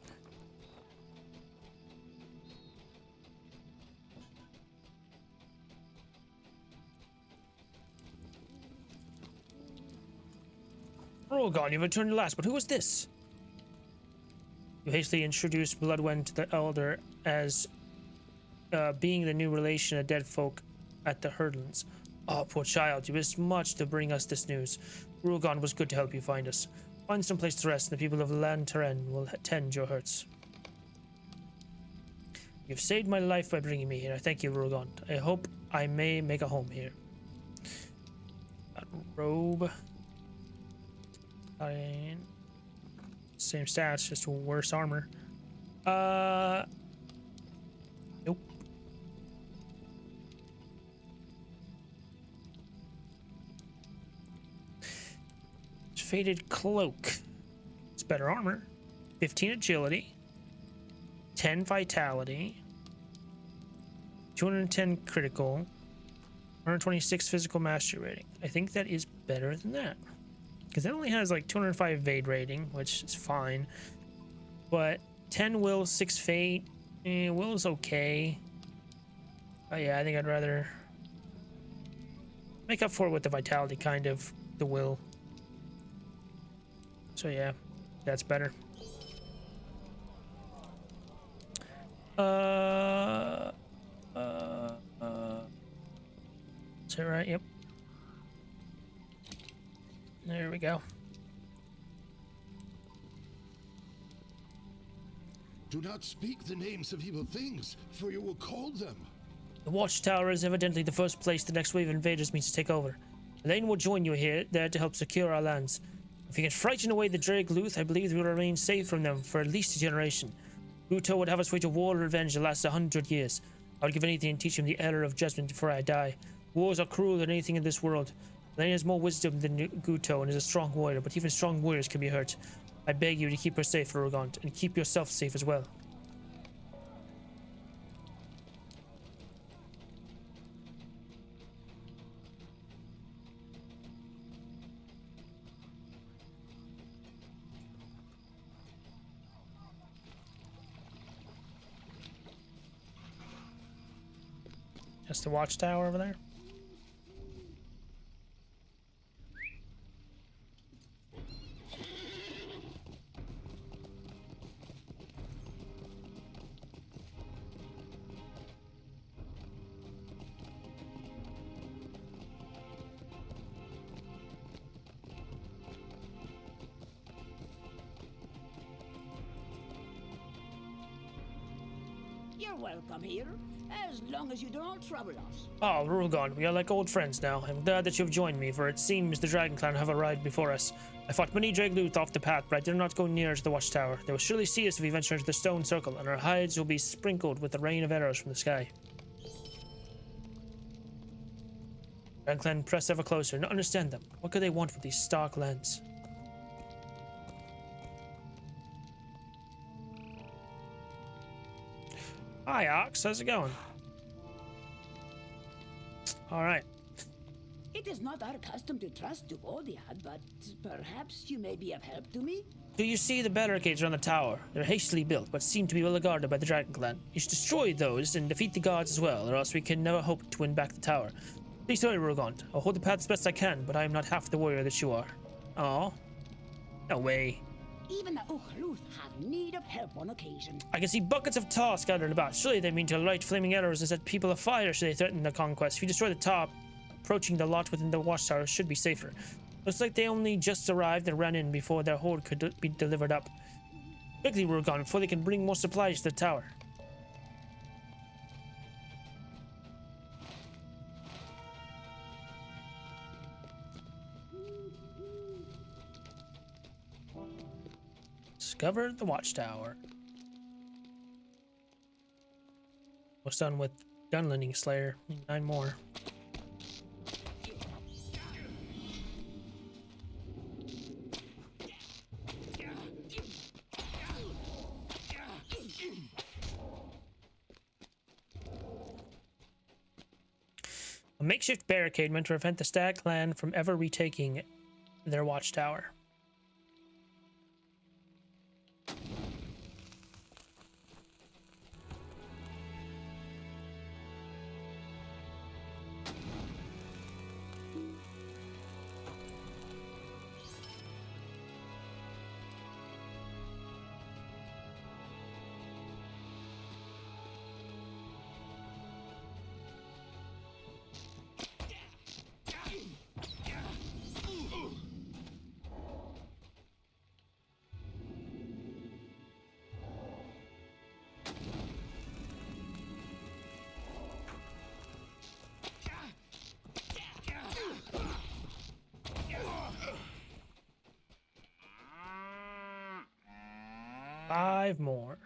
[SPEAKER 1] Oh god, you've returned at last, but who was this? You hastily introduced Bloodwen to the Elder as being the new relation of dead folk at the Herdlands. Oh, poor child, you missed much to bring us this news. Rugon was good to help you find us. Find some place to rest, and the people of Lantaren will tend your hurts. You've saved my life by bringing me here. Thank you, Rugon. I hope I may make a home here. That robe. Same stats, just worse armor. Nope. Faded cloak. It's better armor. 15 agility. 10 vitality. 210 critical. 126 physical mastery rating. I think that is better than that. Because it only has like 205 evade rating, which is fine. But 10 will, 6 fate. Will is okay. Oh yeah, I think I'd rather make up for it with the vitality, kind of. The will. So yeah, that's better. Is that right? Yep. There we go.
[SPEAKER 5] Do not speak the names of evil things, for you will call them.
[SPEAKER 1] The Watchtower is evidently the first place the next wave of invaders means to take over. Elaine will join you here, there to help secure our lands. If you can frighten away the Drake Luth, I believe we will remain safe from them for at least a generation. Guto would have us wage a war of revenge that lasts 100 years. I would give anything to teach him the error of judgment before I die. Wars are crueler than anything in this world. Elaine has more wisdom than Guto and is a strong warrior, but even strong warriors can be hurt. I beg you to keep her safe, Lorgant, and keep yourself safe as well. That's the watchtower over there.
[SPEAKER 3] You're welcome here, as long as you don't trouble us.
[SPEAKER 1] Oh, Rugon, we are like old friends now. I'm glad that you've joined me, for it seems the Dragon Clan have arrived before us. I fought many Dragluth off the path, but I did not go near to the watchtower. They will surely see us if we venture into the stone circle, and our hides will be sprinkled with the rain of arrows from the sky. Dragon Clan press ever closer, and understand them. What could they want with these stark lands? Hi, Ox. How's it going? All right.
[SPEAKER 3] It is not our custom to trust to Odiad, but perhaps you may be of help to me?
[SPEAKER 1] Do you see the barricades around the tower? They're hastily built, but seem to be well guarded by the Dragon Clan. You should destroy those and defeat the guards as well, or else we can never hope to win back the tower. Please tell me, Rogant. I'll hold the path as best I can, but I am not half the warrior that you are. Oh, no way.
[SPEAKER 3] Even the Uchluth have need of help on occasion.
[SPEAKER 1] I can see buckets of tar scattered about. Surely they mean to light flaming arrows and set people afire should they threaten the conquest. If you destroy the tar, approaching the lot within the watchtower should be safer. Looks like they only just arrived and ran in before their hoard could be delivered up. Quickly, Rugon, before they can bring more supplies to the tower. Discover the watchtower. What's done with Dunland Slayer? 9 more. A makeshift barricade meant to prevent the Stag clan from ever retaking their watchtower. Five more.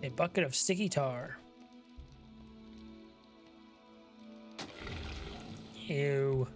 [SPEAKER 1] A bucket of sticky tar. Ew.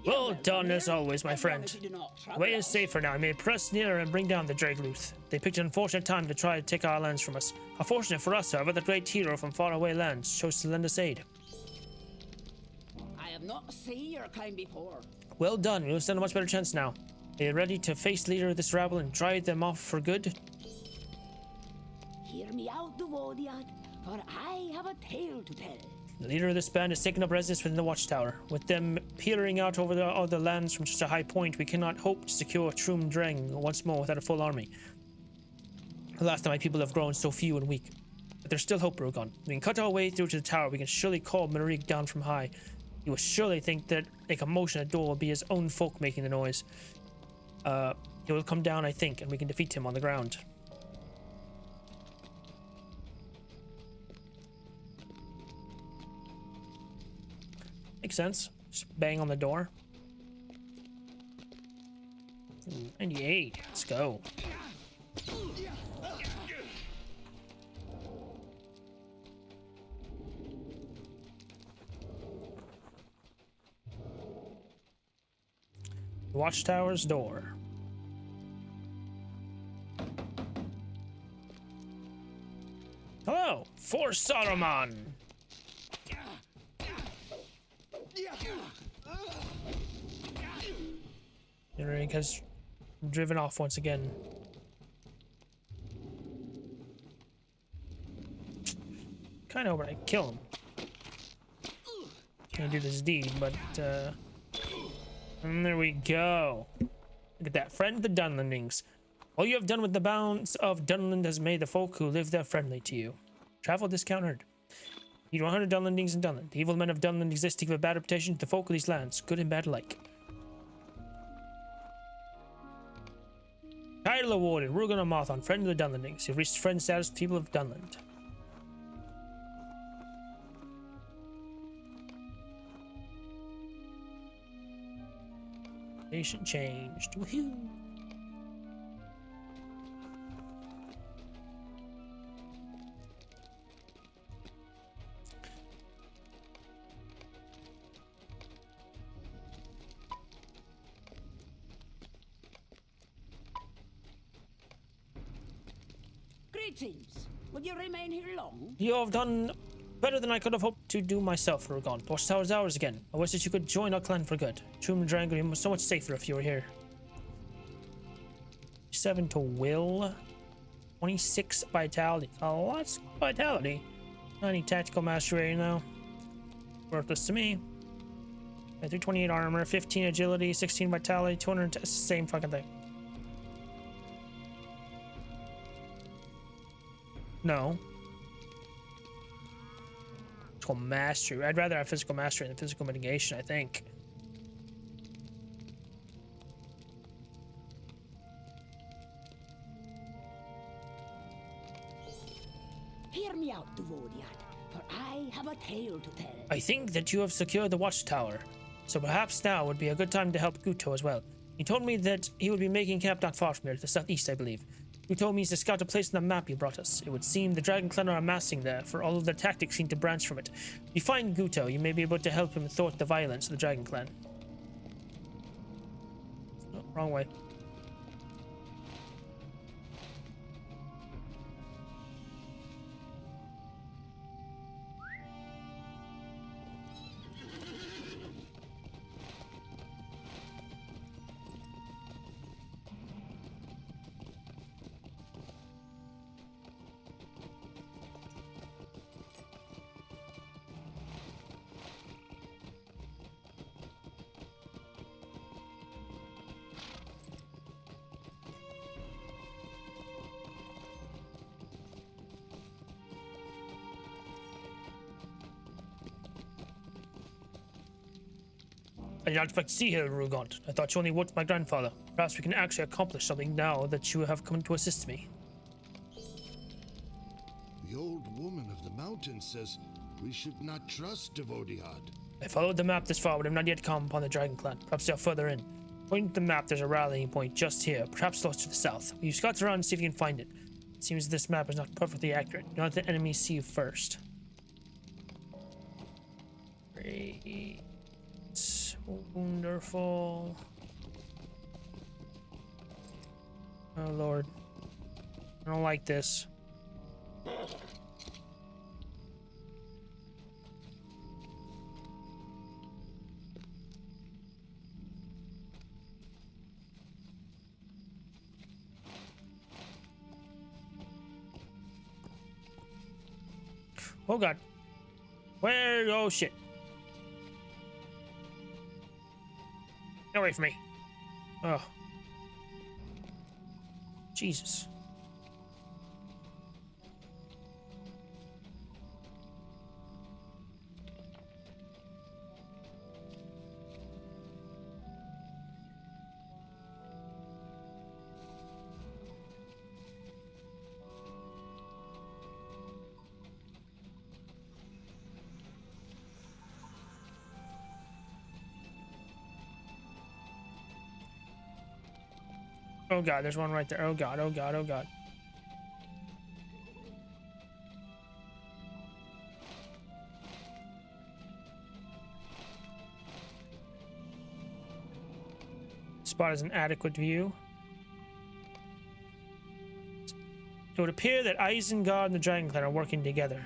[SPEAKER 1] Well done as always, my friend. The way is safe for now. I may press nearer and bring down the Dragluth. They picked an unfortunate time to try to take our lands from us. How fortunate for us, however, the great hero from faraway lands chose to lend us aid.
[SPEAKER 3] I have not seen your kind before.
[SPEAKER 1] Well done. We will stand a much better chance now. Are you ready to face the leader of this rabble and drive them off for good?
[SPEAKER 3] Hear me out, the Wodiad, for I have a tale to tell.
[SPEAKER 1] The leader of this band has taken up residence within the watchtower. With them peering out over the other lands from such a high point, we cannot hope to secure Trum Dreng once more without a full army. The last time my people have grown so few and weak. But there's still hope, Rogon. We can cut our way through to the tower. We can surely call Marik down from high. He will surely think that a commotion at the door will be his own folk making the noise. He will come down, I think, and we can defeat him on the ground. Makes sense. Just bang on the door. 98. Let's go. Watchtower's door. Hello, for Saruman. Henrik has driven off once again. kind of hoping I kill him. Can't do this deed, but and there we go. Look at that, friend of the Dunlandings. All you have done with the bounds of Dunland has made the folk who live there friendly to you. Travel discounted. You 100 Dunlandings in Dunland. The evil men of Dunland exist to give a bad reputation to the folk of these lands, good and bad alike. Title awarded, Rugen of Mothon, friend of the Dunlandings. You've reached friend status with people of Dunland. Patient changed. Woohoo!
[SPEAKER 3] Greetings. Will you remain here long?
[SPEAKER 1] You have done better than I could have hoped to do myself, Rugon. The watchtower is ours again. I wish that you could join our clan for good. Troom and Dragon would be so much safer if you were here. 7 to will. 26 vitality. A lot of vitality. 90 tactical mastery now. Worthless to me. 328 armor, 15 agility, 16 vitality, 200. It's the same fucking thing. No. Physical mastery. I'd rather have physical mastery than physical mitigation, I think.
[SPEAKER 3] Hear me out, Duvodiad, for I have a tale to tell.
[SPEAKER 1] I think that you have secured the watchtower, so perhaps now would be a good time to help Guto as well. He told me that he would be making camp not far from here, to the southeast, I believe. He told me he's to scout a place on the map you brought us. It would seem the Dragon Clan are amassing there, for all of their tactics seem to branch from it. If you find Guto, you may be able to help him thwart the violence of the Dragon Clan. Oh, wrong way. I did not expect to see you, Rugont. I thought you only worked with my grandfather. Perhaps we can actually accomplish something now that you have come to assist me.
[SPEAKER 5] The old woman of the mountain says we should not trust Devodiad.
[SPEAKER 1] I followed the map this far, but have not yet come upon the Dragon Clan. Perhaps they are further in. According to the map, there's a rallying point just here, perhaps close to the south. You scout around and see if you can find it. It seems this map is not perfectly accurate. Do not let the enemies see you first. Great. Wonderful. Oh Lord. I don't like this. Oh God. Where? Oh shit. Get away from me. Oh. Jesus. Oh God, there's one right there. Oh God, oh God, oh God. Spot is an adequate view. It would appear that Isengard and the Dragon Clan are working together.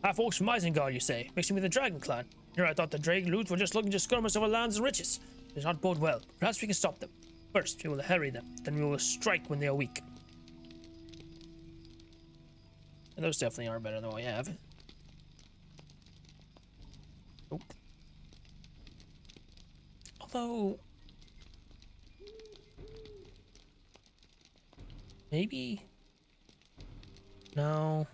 [SPEAKER 1] Half orcs from Isengard, you say, mixing with the Dragon Clan. Here I thought the Dragon Loot were just looking to skirmish over lands and riches. It does not bode well. Perhaps we can stop them. First, we will harry them, then we will strike when they are weak. And those definitely are better than what we have. Nope. Although... maybe... no...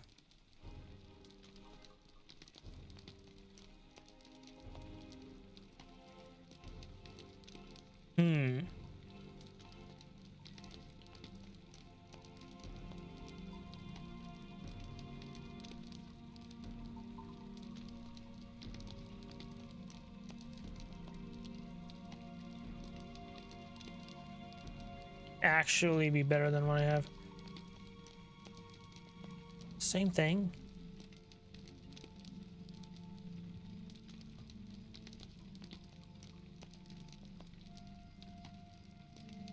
[SPEAKER 1] actually be better than what I have. Same thing.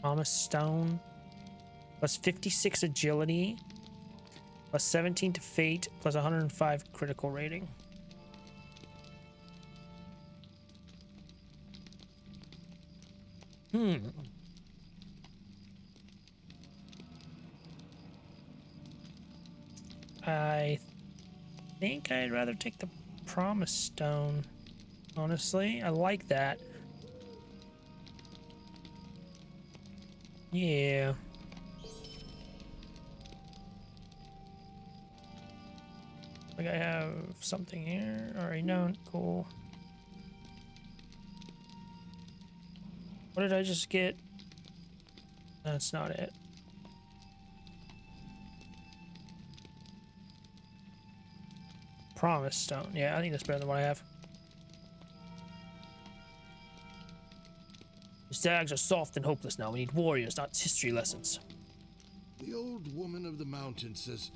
[SPEAKER 1] Promise Stone. Plus 56 agility. Plus 17 to fate. Plus 105 critical rating. I think I'd rather take the Promise Stone. Honestly, I like that. Yeah. Like I have something here. Alright, no, cool. What did I just get? That's not it. Promise Stone. Yeah, I think that's better than what I have. The stags are soft and hopeless now. We need warriors, not history lessons.
[SPEAKER 5] The old woman of the mountain says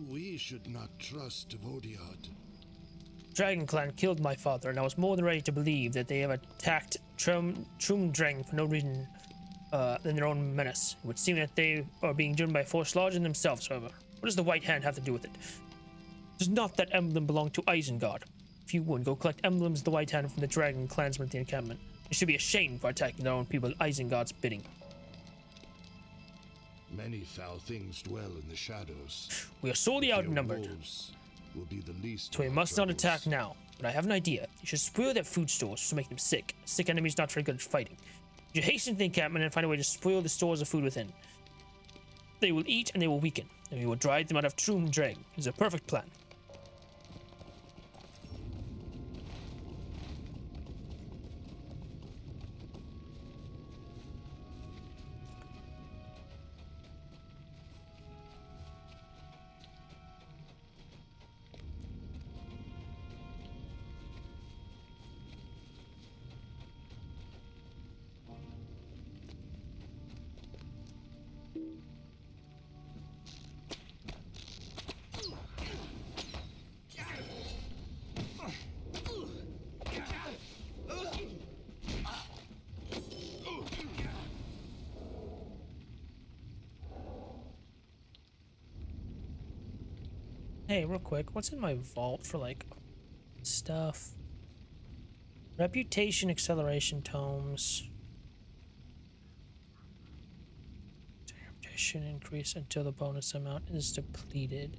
[SPEAKER 5] we should not trust Vodiad.
[SPEAKER 1] Dragon Clan killed my father, and I was more than ready to believe that they have attacked Trumdrang for no reason than their own menace. It would seem that they are being driven by a force larger than themselves, however. What does the White Hand have to do with it? Does not that emblem belong to Isengard? If you would, go collect emblems of the White Hand from the Dragon Clansmen at the encampment. They should be ashamed for attacking their own people at Isengard's bidding.
[SPEAKER 5] Many foul things dwell in the shadows.
[SPEAKER 1] We are sorely outnumbered,
[SPEAKER 5] will be the least
[SPEAKER 1] so we must not attack now. But I have an idea. You should spoil their food stores to make them sick. Sick enemies not very good at fighting. You should hasten to the encampment and find a way to spoil the stores of food within. They will eat and they will weaken, and we will drive them out of Trumdrang. It is a perfect plan. Hey, real quick, what's in my vault for, like, stuff? Reputation acceleration tomes. Reputation increase until the bonus amount is depleted.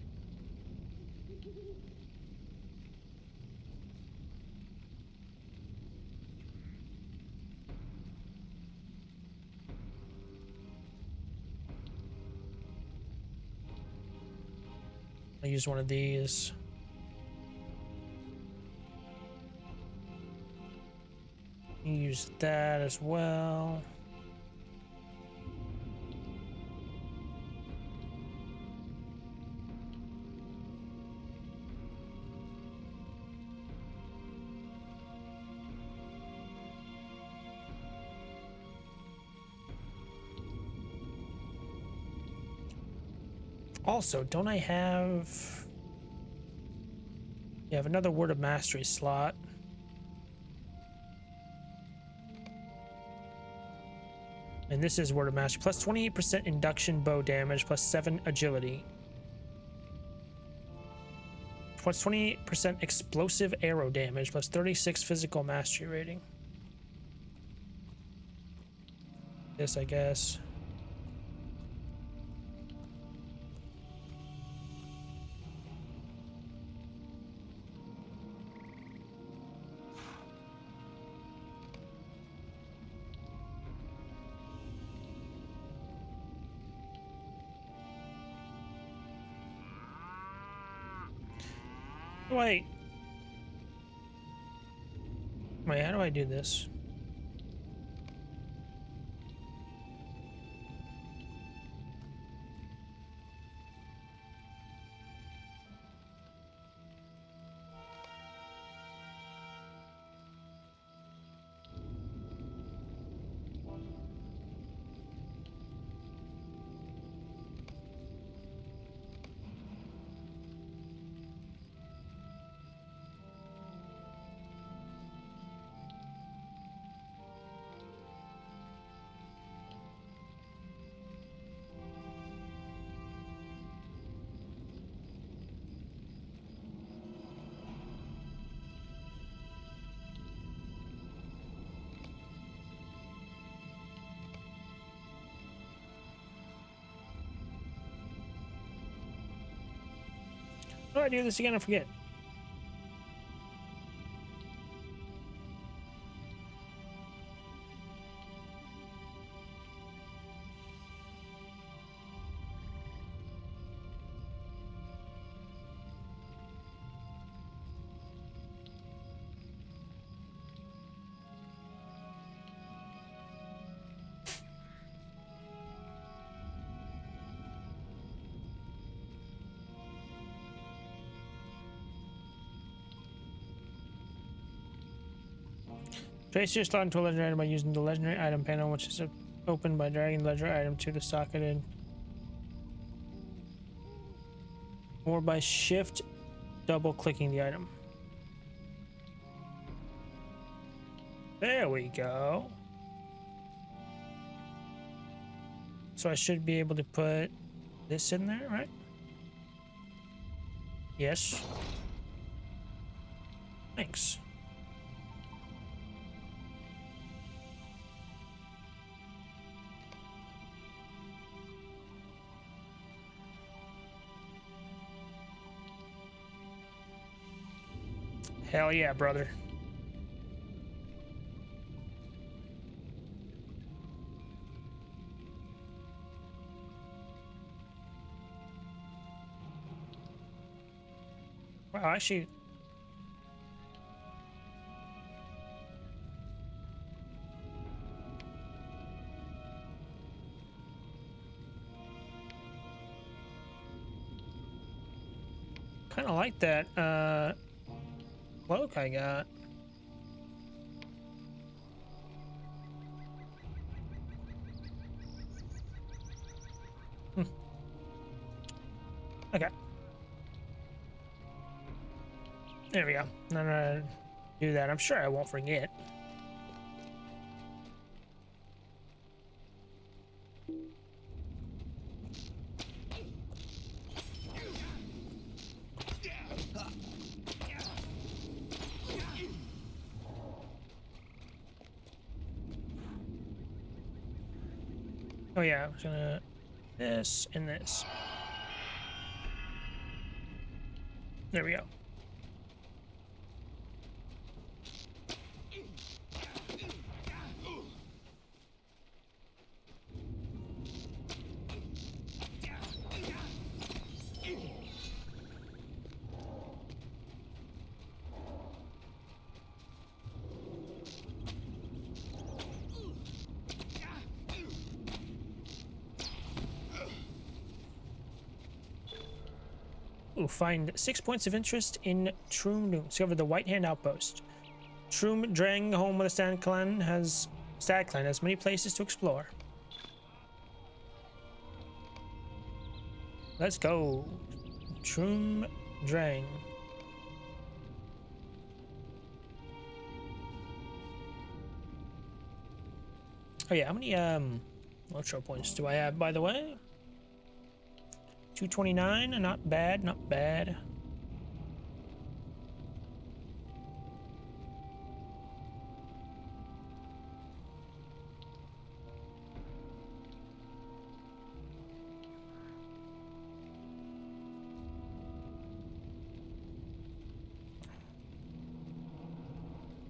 [SPEAKER 1] I use one of these. Use that as well. Also, don't I have... yeah, I have another Word of Mastery slot. And this is Word of Mastery. Plus 28% induction bow damage, plus 7 agility. plus 20% explosive arrow damage, plus 36 physical mastery rating. This, I guess. Wait. Wait, how do I do this? How do I do this again? I forget. Trace your slot into a legendary item by using the legendary item panel, which is opened by dragging the legendary item to the socketed, or by shift double clicking the item. There we go. So I should be able to put this in there, right? Yes. Thanks. Hell yeah, brother. Wow, actually... kind of like that, cloak I got. Okay. There we go. I'm gonna do that. I'm sure I won't forget. Oh yeah, I was gonna this and this. There we go. Ooh, find 6 points of interest in Troom Doom. Discover the White Hand Outpost. Troom Drang, home of the Stag Clan, has many places to explore. Let's go. Troom Drang. Oh yeah, how many ultra points do I have, by the way? 229, not bad, not bad.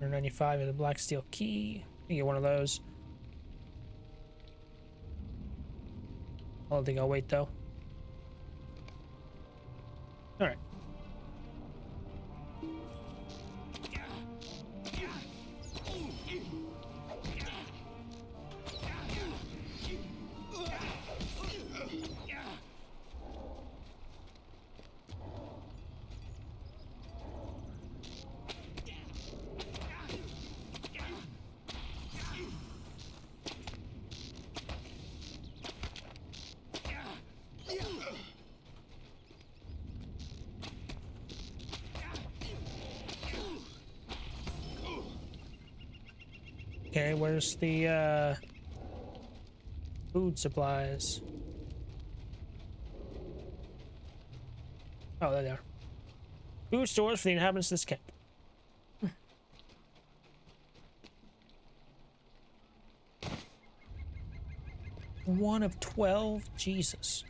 [SPEAKER 1] 195 is a black steel key. You get one of those. I don't think I'll wait though. All right. Okay, where's the food supplies? Oh, there they are. Food stores for the inhabitants of this camp. One of 12? Jesus.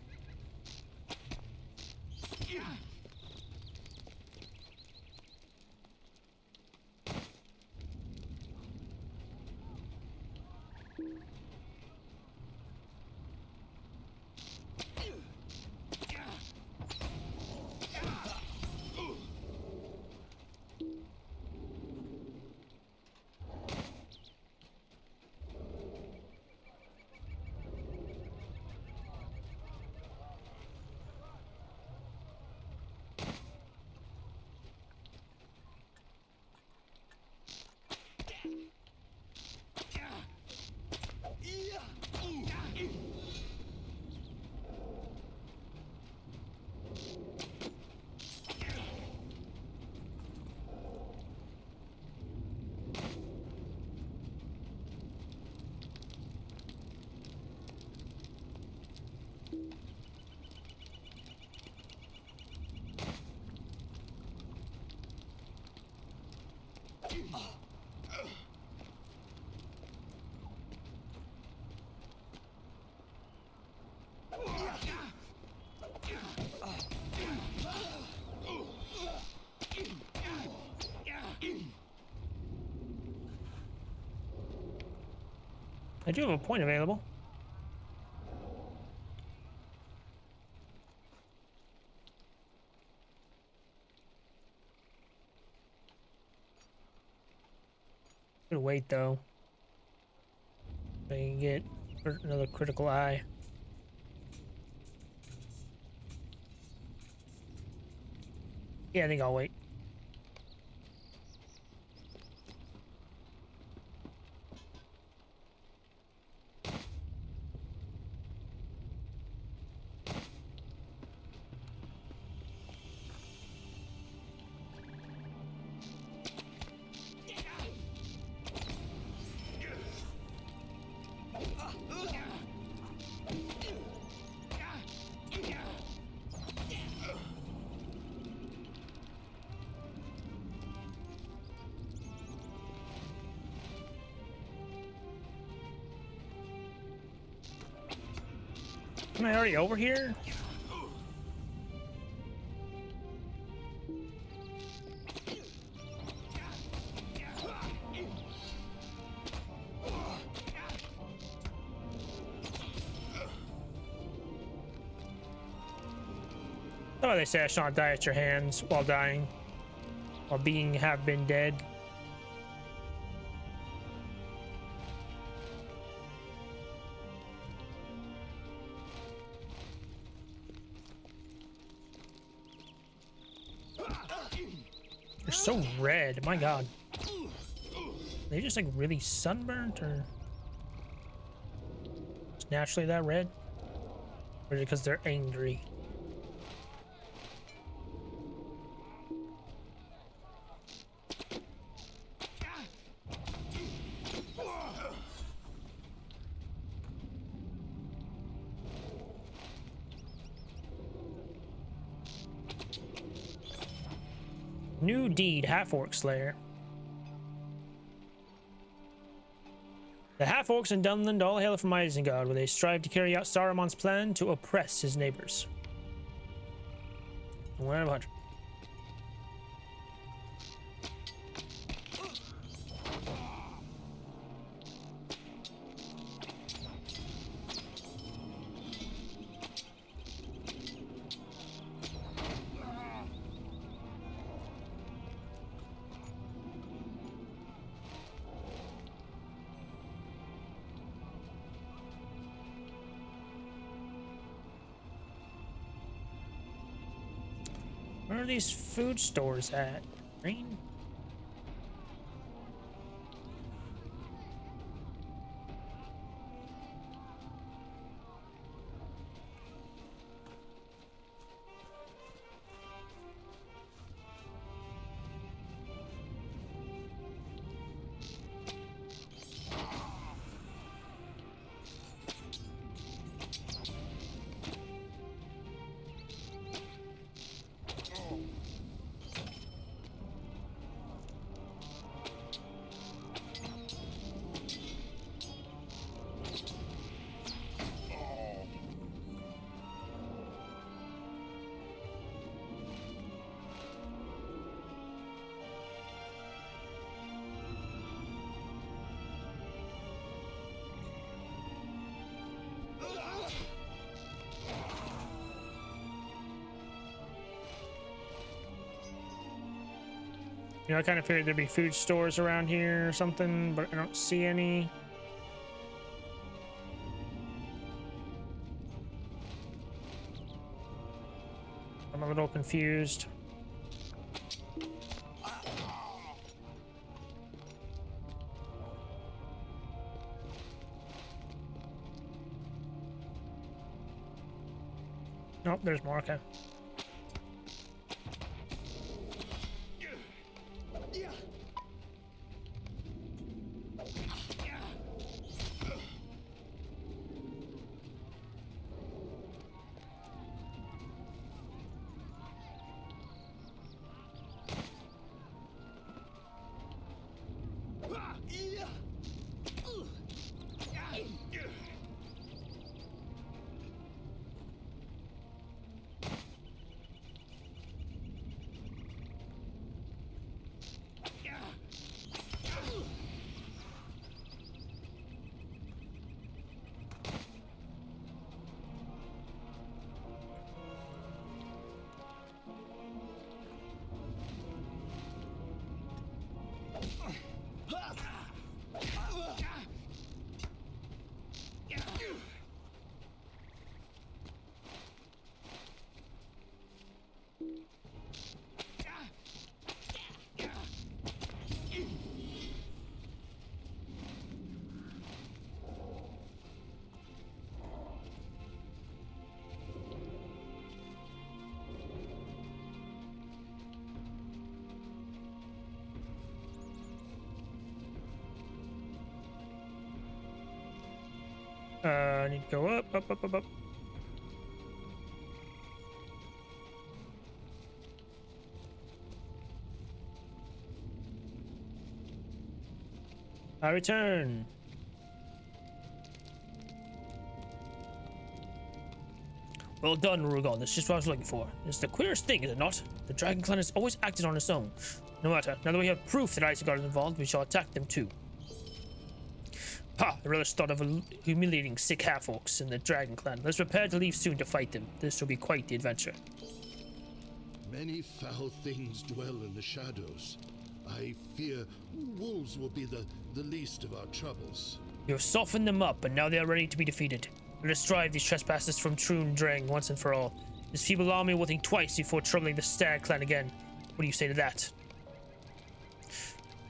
[SPEAKER 1] I do have a point available. Gonna wait though. I can get another critical eye. Yeah, I think I'll wait. Am I already over here? Oh, they say I shall not die at your hands while dying, while being have been dead. They're so red, my god. Are they just like really sunburnt or just naturally that red? Or is it because they're angry? New deed, Half-Orc Slayer. The Half-Orcs in Dunland all hail from Isengard, where they strive to carry out Saruman's plan to oppress his neighbors. 1 out of 100. Where are these food stores at? Green? You know, I kind of figured there'd be food stores around here or something, but I don't see any. I'm a little confused. Nope, there's more. Okay. I need to go up, up, up, up, up. I return. Well done, Rugon. That's just what I was looking for. It's the queerest thing, is it not? The Dragon Clan has always acted on its own. No matter. Now that we have proof that Isengard is involved, we shall attack them too. Ha! The relish thought of humiliating sick half-orcs in the Dragon Clan. Let's prepare to leave soon to fight them. This will be quite the adventure.
[SPEAKER 5] Many foul things dwell in the shadows. I fear wolves will be the least of our troubles.
[SPEAKER 1] You have softened them up, and now they are ready to be defeated. Let us drive these trespassers from Troon Drang once and for all. This feeble army will think twice before troubling the Stag Clan again. What do you say to that?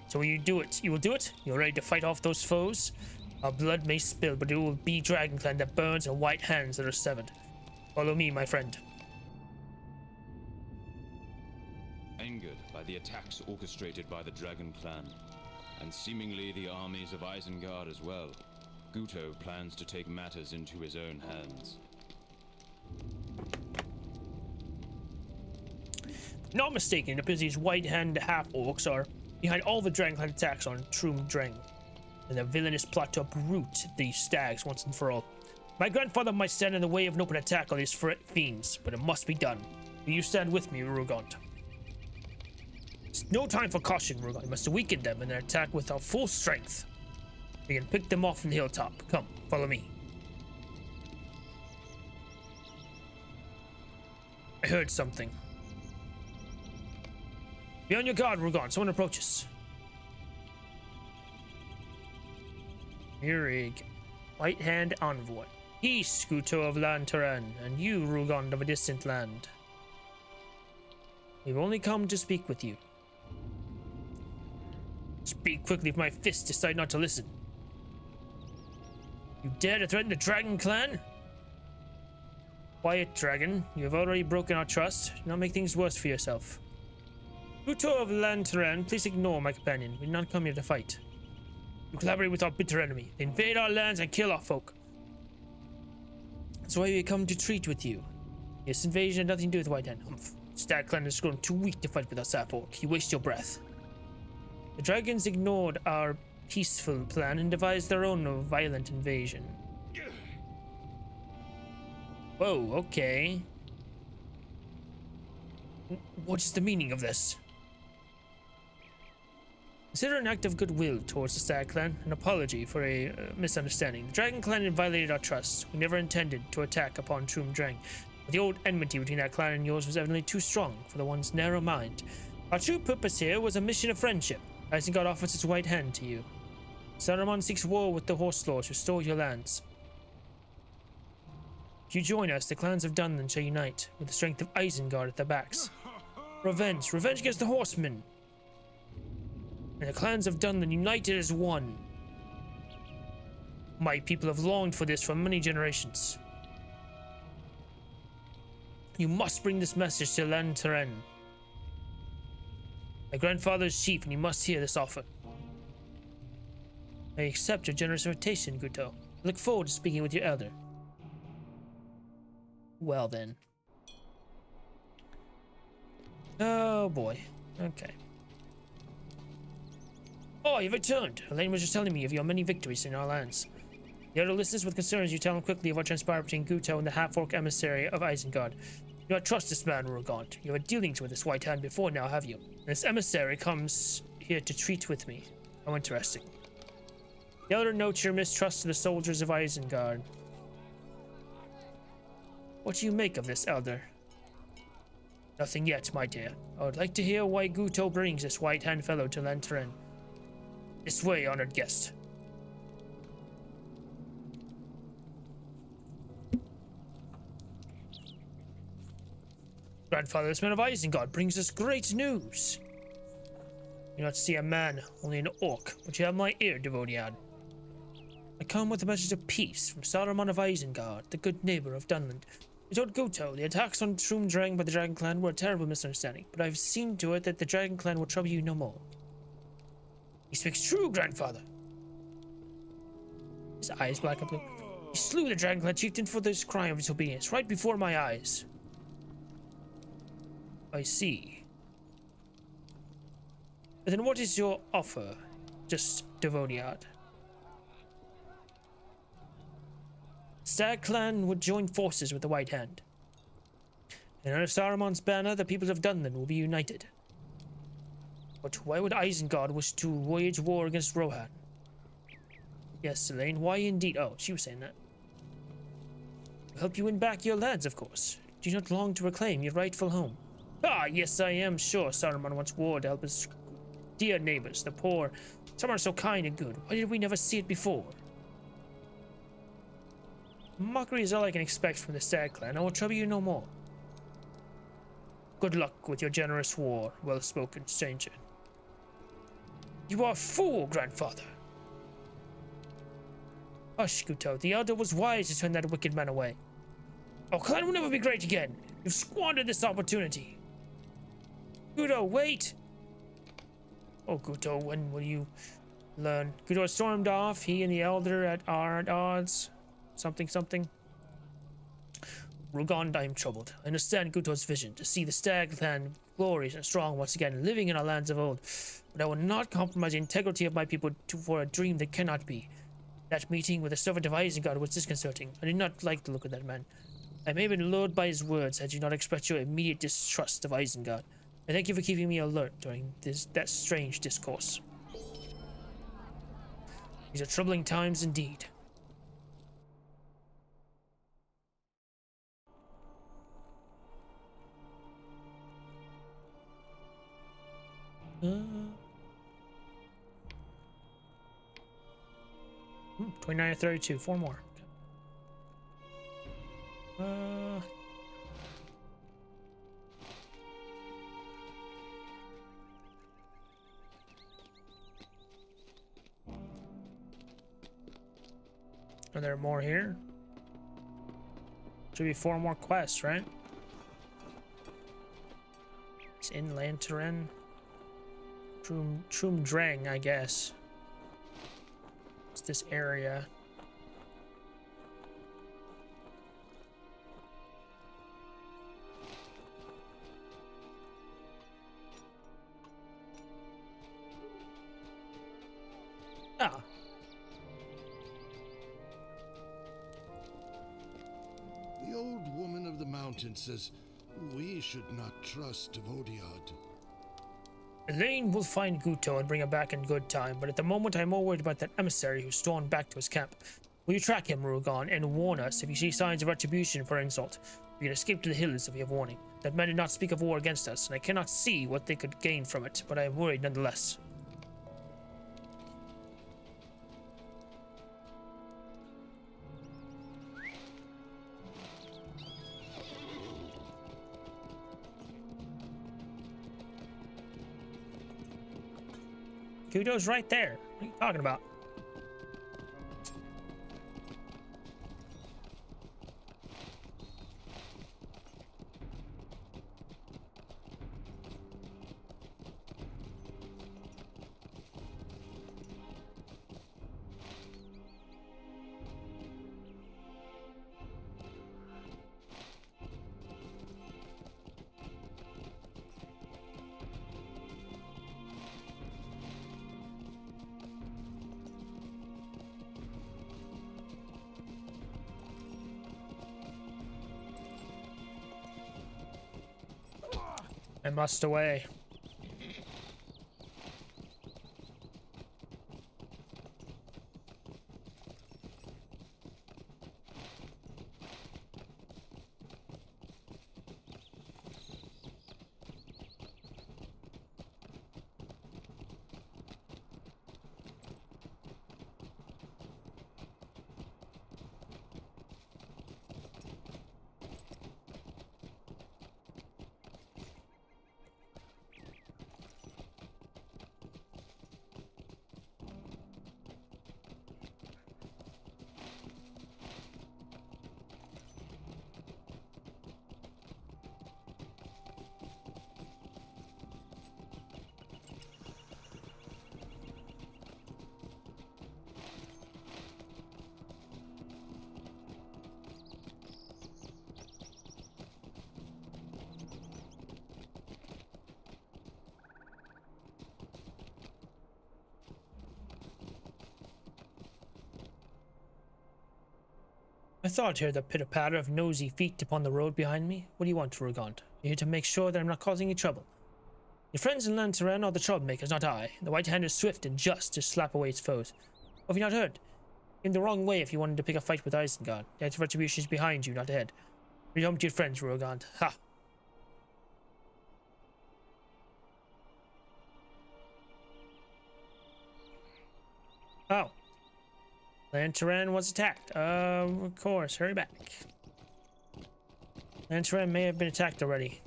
[SPEAKER 1] So will you do it? You will do it? You're ready to fight off those foes? Our blood may spill, but it will be Dragon Clan that burns and white hands that are severed. Follow me, my friend.
[SPEAKER 2] Angered by the attacks orchestrated by the Dragon Clan, and seemingly the armies of Isengard as well, Guto plans to take matters into his own hands.
[SPEAKER 1] Not mistaken, it appears these white-hand half-orcs are behind all the Dragon Clan attacks on Troon Drang, and their villainous plot to uproot these stags once and for all. My grandfather might stand in the way of an open attack on these fiends, but it must be done. Will you stand with me, Rugond? It's no time for caution, Rugond. We must weaken them in their attack with our full strength. We can pick them off from the hilltop. Come, follow me. I heard something. Be on your guard, Rugond. Someone approaches. Murig, White Hand Envoy. Peace, Guto of Lantaran, and you, Rugond of a distant land. We've only come to speak with you. Speak quickly if my fists decide not to listen. You dare to threaten the Dragon Clan? Quiet, Dragon. You have already broken our trust. Do not make things worse for yourself. Guto of Lantern, please ignore my companion. We did not come here to fight. You collaborate with our bitter enemy. They invade our lands and kill our folk. That's why we come to treat with you. This invasion had nothing to do with White Hand. Humph. Stag Clan has grown too weak to fight with us, Sapork. You waste your breath. The dragons ignored our peaceful plan and devised their own violent invasion. Whoa, okay. What is the meaning of this? Consider an act of goodwill towards the Stag Clan, an apology for a misunderstanding. The Dragon Clan had violated our trust. We never intended to attack upon Troom Drang. But the old enmity between that clan and yours was evidently too strong for the one's narrow mind. Our true purpose here was a mission of friendship. Isengard offers its right hand to you. Saruman seeks war with the Horse Lords to restore your lands. If you join us, the clans of Dunland shall unite, with the strength of Isengard at their backs. Revenge against the Horsemen! And the clans of Dunland united as one. My people have longed for this for many generations. You must bring this message to Lantern. My grandfather is chief, and you must hear this offer. I accept your generous invitation, Guto. I look forward to speaking with your elder. Well then. Oh boy. Okay. Oh, you've returned. Elaine was just telling me of your many victories in our lands. The elder listens with concern as you tell him quickly of what transpired between Guto and the half-orc emissary of Isengard. You do not trust this man, Urgant. You had dealings with this White Hand before now, have you? And this emissary comes here to treat with me. How interesting. The elder notes your mistrust of the soldiers of Isengard. What do you make of this, elder? Nothing yet, my dear. I would like to hear why Guto brings this White Hand fellow to Lantern. This way, honored guest. Grandfather, this man of Isengard brings us great news. You do not see a man, only an orc, but you have my ear, Devoniad. I come with a message of peace from Saruman of Isengard, the good neighbor of Dunland. I told Guto the attacks on Troom Drang by the Dragon Clan were a terrible misunderstanding, but I've seen to it that the Dragon Clan will trouble you no more. He speaks true, grandfather. His eyes black and blue. He slew the Dragon Clan chieftain for this crime of disobedience right before my eyes. I see. But then what is your offer, just Devoniad? Stag Clan would join forces with the White Hand. And under Saruman's banner, the people of Dunland will be united. But why would Isengard wish to wage war against Rohan? Yes, Elaine, why indeed? Oh, she was saying that. To help you win back your lands, of course. Do you not long to reclaim your rightful home? Ah, yes, I am sure Saruman wants war to help his dear neighbors, the poor. Some are so kind and good. Why did we never see it before? Mockery is all I can expect from the Stag Clan. I will trouble you no more. Good luck with your generous war, well-spoken stranger. You are a fool, grandfather. Hush, Guto. The elder was wise to turn that wicked man away. Our clan will never be great again. You've squandered this opportunity. Guto, wait! Oh, Guto, when will you learn? Guto stormed off. He and the elder at odds. Something. Rugond, I am troubled. I understand Guto's vision to see the Stag Clan glorious and strong once again, living in our lands of old. But I will not compromise the integrity of my people for a dream that cannot be. That meeting with the servant of Isengard was disconcerting. I did not like the look of that man. I may have been lured by his words had you not expressed your immediate distrust of Isengard. I thank you for keeping me alert during that strange discourse. These are troubling times indeed. Hmm, 29 or 32, 4 more. Are there more here? Should be 4 more quests, right? It's in Lantern. Troom Drang, I guess. It's this area. Ah.
[SPEAKER 5] The old woman of the mountain says we should not trust Vodiad.
[SPEAKER 1] Elaine will find Guto and bring him back in good time, but at the moment I'm more worried about that emissary who's stormed back to his camp. Will you track him, Rugon, and warn us if you see signs of retribution for insult? We can escape to the hills if we have warning. That men did not speak of war against us, and I cannot see what they could gain from it, but I am worried nonetheless. Guto's right there. What are you talking about? I must away. I thought I heard the pitter-patter of nosy feet upon the road behind me. What do you want, Rugant? You're here to make sure that I'm not causing you trouble. Your friends in Lantern are the troublemakers, not I. The White Hand is swift and just to slap away its foes. Or have you not heard? Came the wrong way if you wanted to pick a fight with Isengard. The Act of Retribution is behind you, not ahead. Read home to your friends, Rugant. Ha! Oh. Lantern was attacked. Of course. Hurry back. Lantern may have been attacked already.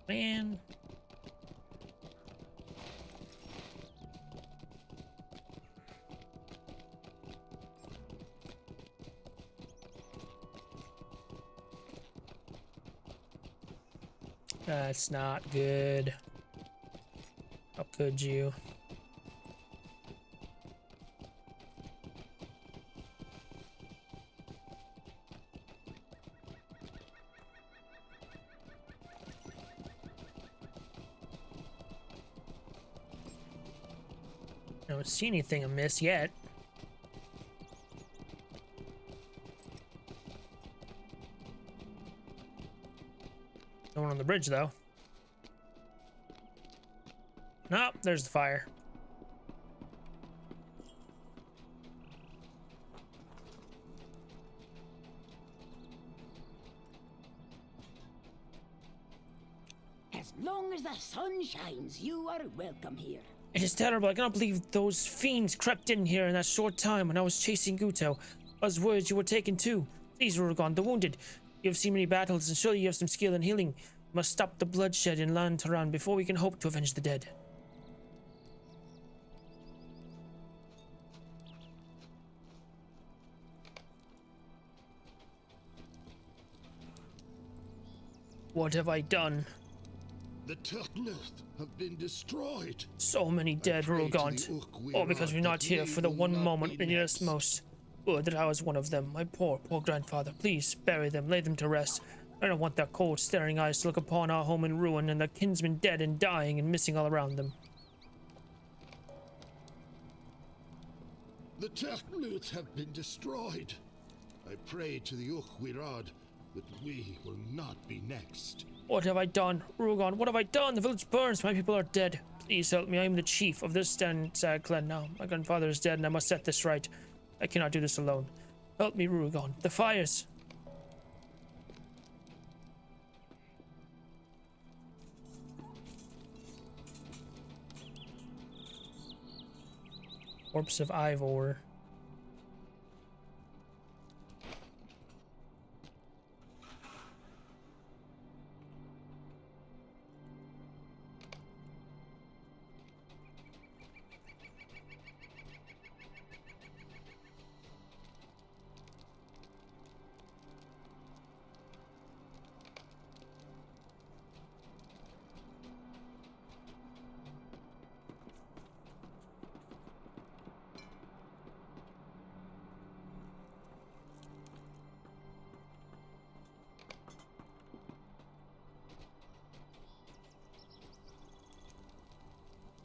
[SPEAKER 1] Man. That's not good. How could you? I don't see anything amiss yet. No one on the bridge, though. Nope, there's the fire.
[SPEAKER 3] As long as the sun shines, you are welcome here.
[SPEAKER 1] It is terrible. I cannot believe those fiends crept in here in that short time when I was chasing Guto. Buzzwords, you were taken too. Please, Rurgon, the wounded. You have seen many battles, and surely you have some skill in healing. We must stop the bloodshed in Lantern before we can hope to avenge the dead. What have I done?
[SPEAKER 5] The Turknuth have been destroyed.
[SPEAKER 1] So many dead,
[SPEAKER 5] pray to the
[SPEAKER 1] Rulgaunt.
[SPEAKER 5] Uch
[SPEAKER 1] All because we're
[SPEAKER 5] Wirad
[SPEAKER 1] not
[SPEAKER 5] that
[SPEAKER 1] here
[SPEAKER 5] we
[SPEAKER 1] for the
[SPEAKER 5] will
[SPEAKER 1] one
[SPEAKER 5] not
[SPEAKER 1] moment
[SPEAKER 5] be
[SPEAKER 1] they need us
[SPEAKER 5] next.
[SPEAKER 1] most. Would that I was one of them. My poor, poor grandfather. Please, bury them, lay them to rest. I don't want their cold, staring eyes to look upon our home in ruin and their kinsmen dead and dying and missing all around them.
[SPEAKER 5] The Turknuth have been destroyed. I pray to the Uch Wirad that we will not be next.
[SPEAKER 1] What have I done? Rulgaunt, what have I done? The village burns. My people are dead. Please help me. I am the chief of this sad clan now. My grandfather is dead and I must set this right. I cannot do this alone. Help me, Rulgaunt. The fires! Corpse of Ivor.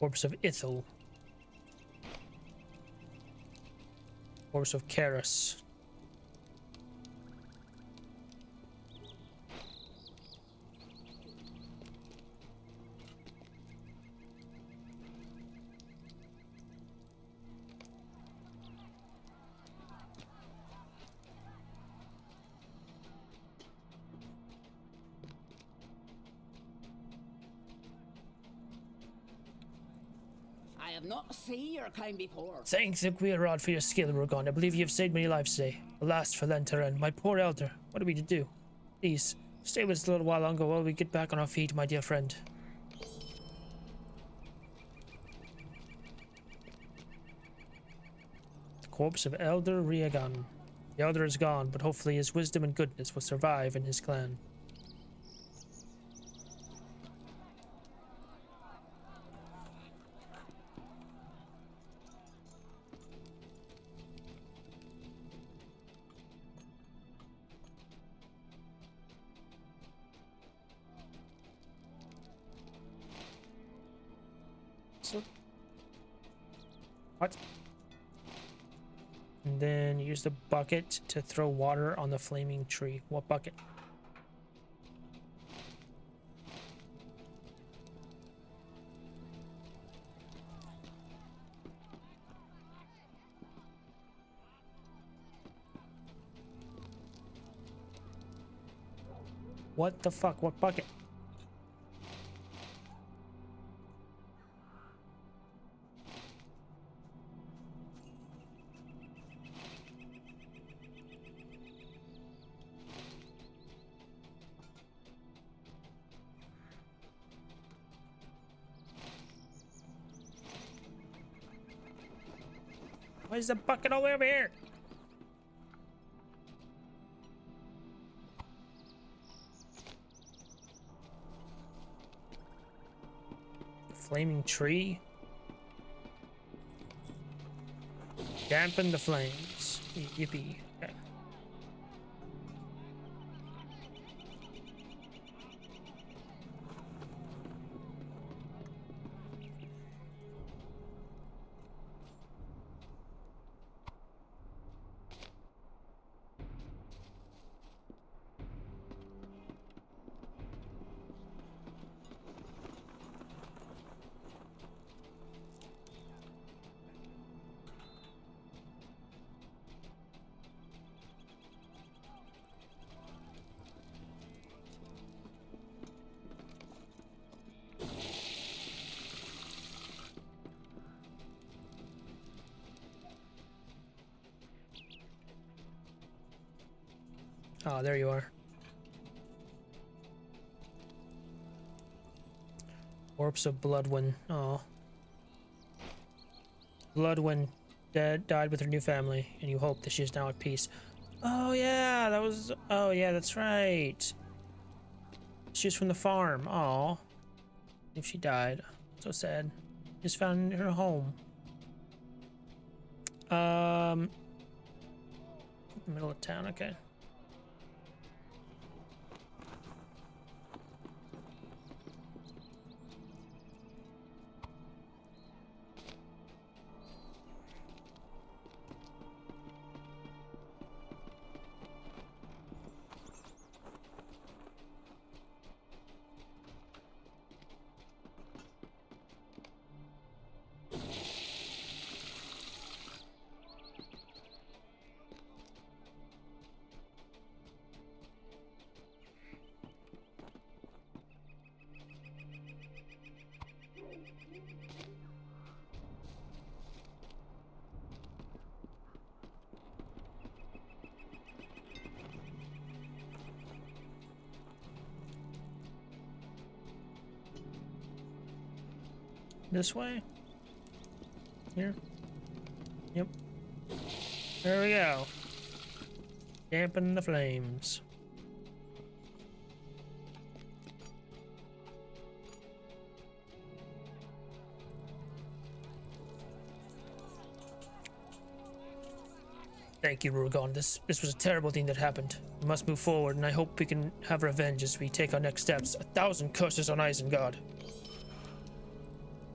[SPEAKER 1] Corpse of Ithel. Corpse of Karis.
[SPEAKER 3] I have not seen your kind before.
[SPEAKER 1] Thank the Gwyrod for your skill, Rulgaunt. I believe you have saved many lives today. Alas for Lenteren, my poor elder. What are we to do? Please, stay with us a little while longer while we get back on our feet, my dear friend. The corpse of Elder Riegan. The elder is gone, but hopefully his wisdom and goodness will survive in his clan. What? And then use the bucket to throw water on the flaming tree. What bucket? What the fuck? What bucket? Why is the bucket all the way over here? Flaming tree. Dampen the flames. Yippee. Okay. Oh, there you are. Corpse of Bloodwyn. Oh. Bloodwyn died with her new family, and you hope that she is now at peace. Oh yeah, that was... Oh yeah, that's right. She was from the farm. Aw. If she died. So sad. Just found her home. Middle of town, okay. This way? Here? Yep. There we go. Dampen the flames. Thank you, Rugon. This was a terrible thing that happened. We must move forward, and I hope we can have revenge as we take our next steps. 1,000 curses on Isengard.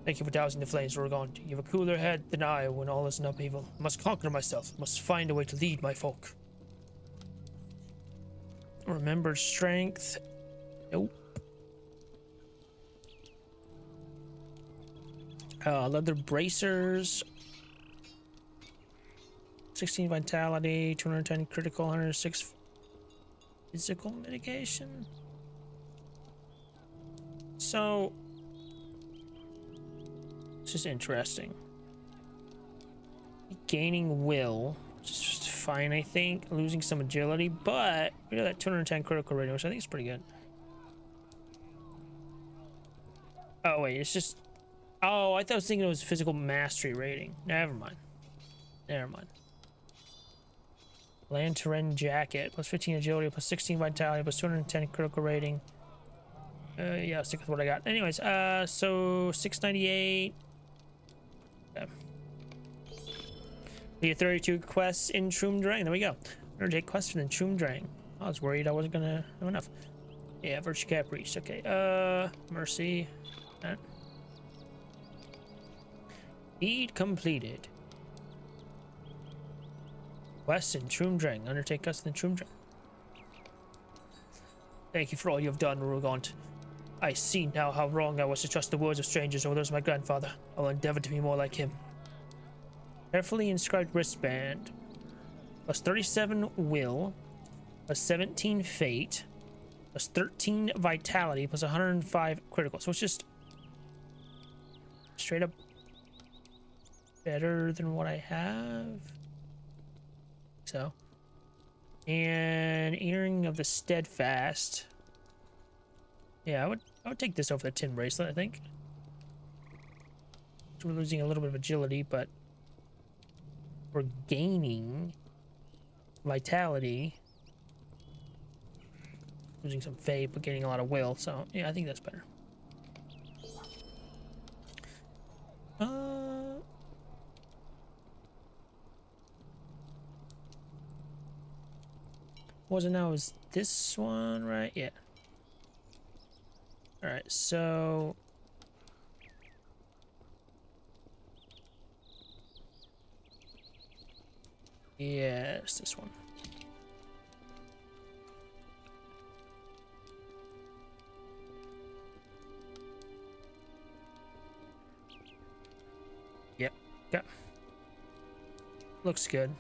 [SPEAKER 1] Thank you for dousing the flames, Rugon. You have a cooler head than I when all is in upheaval. I must conquer myself. I must find a way to lead my folk. Remember strength. Nope. Leather bracers. 16 vitality, 210 critical, 106 physical mitigation. So, this is interesting. Gaining will, just fine, I think. Losing some agility, but we got that 210 critical rating, which I think is pretty good. Oh wait, it's just. Oh, I thought I was thinking it was physical mastery rating. Never mind. Never mind. Land terrain jacket, plus 15 agility, plus 16 vitality, plus 210 critical rating. Yeah, I'll stick with what I got. Anyways, so 698. Okay. We have 32 quests in Troomdrang. There we go. 108 quests from the Troomdrang. I was worried I wasn't gonna have enough. Yeah, Virtue Cap reached. Okay. Mercy. That. Feed completed. Quests in Troomdrang. Undertake quests in Troomdrang. Thank you for all you have done, Rugant. I see now how wrong I was to trust the words of strangers over those of my grandfather. I will endeavor to be more like him. Carefully inscribed wristband. Plus 37 will. Plus 17 fate. Plus 13 vitality. Plus 105 critical. So it's just straight up better than what I have. So. And Earring of the Steadfast. Yeah, I would take this over the tin bracelet, I think. So we're losing a little bit of agility, but we're gaining vitality. Losing some fate, but gaining a lot of will. So yeah, I think that's better. Was it now? Is this one right? Yeah. All right, so yes, this one. Yep. Yeah. Looks good.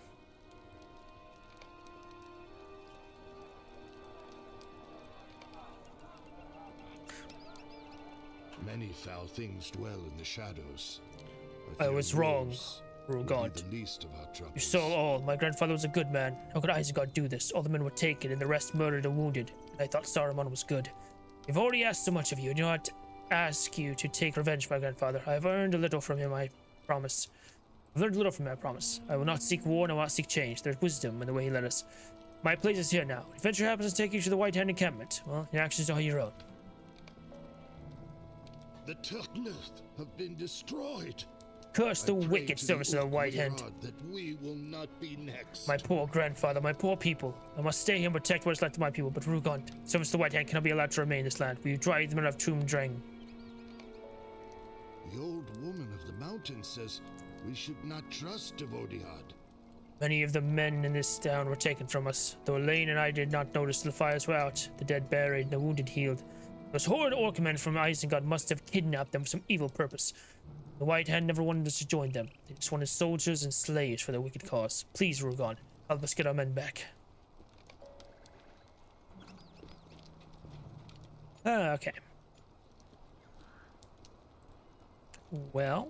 [SPEAKER 5] Many foul things dwell in the shadows.
[SPEAKER 1] I was wrong,
[SPEAKER 5] God.
[SPEAKER 1] Rugant.
[SPEAKER 5] The least of our troubles.
[SPEAKER 1] You saw all. My grandfather was a good man. How could Isengard do this? All the men were taken, and the rest murdered and wounded. And I thought Saruman was good. I've already asked so much of you. I do not ask you to take revenge, my grandfather. I have earned a little from him, I promise. I've learned a little from him, I promise. I will not seek war, and I will not seek change. There's wisdom in the way he led us. My place is here now. If adventure happens to take you to the White Hand encampment, well, your actions are your own.
[SPEAKER 5] The Turkluth have been destroyed.
[SPEAKER 1] Curse the
[SPEAKER 5] I pray
[SPEAKER 1] wicked
[SPEAKER 5] to
[SPEAKER 1] service of the White Hand.
[SPEAKER 5] Ukhwirad that we will not be next.
[SPEAKER 1] My poor grandfather, my poor people. I must stay here and protect what is left of my people, but Rugond, service of the White Hand cannot be allowed to remain in this land. We drive them out of Tomb Drang.
[SPEAKER 5] The old woman of the mountain says we should not trust Devodiad.
[SPEAKER 1] Many of the men in this town were taken from us, though Elaine and I did not notice the fires were out, the dead buried, the wounded healed. Those horrid Orcmen from Isengard must have kidnapped them for some evil purpose. The White Hand never wanted us to join them. They just wanted soldiers and slaves for their wicked cause. Please, Rugon, help us get our men back. Okay. Well.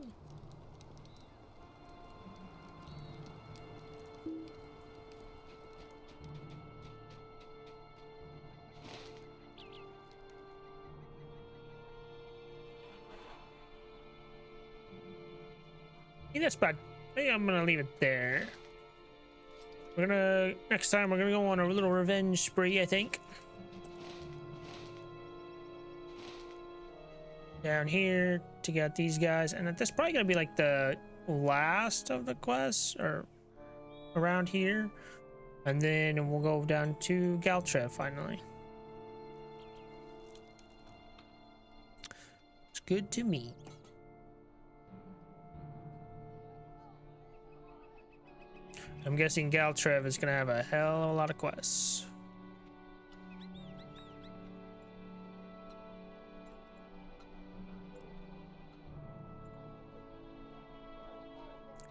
[SPEAKER 1] I think that's bad. I think I'm gonna leave it there. Next time we're gonna go on a little revenge spree, I think. Down here to get these guys, and that's probably gonna be like the last of the quests, or around here. And then we'll go down to Galtrev finally. It's good to me. I'm guessing Galtrev is gonna have a hell of a lot of quests.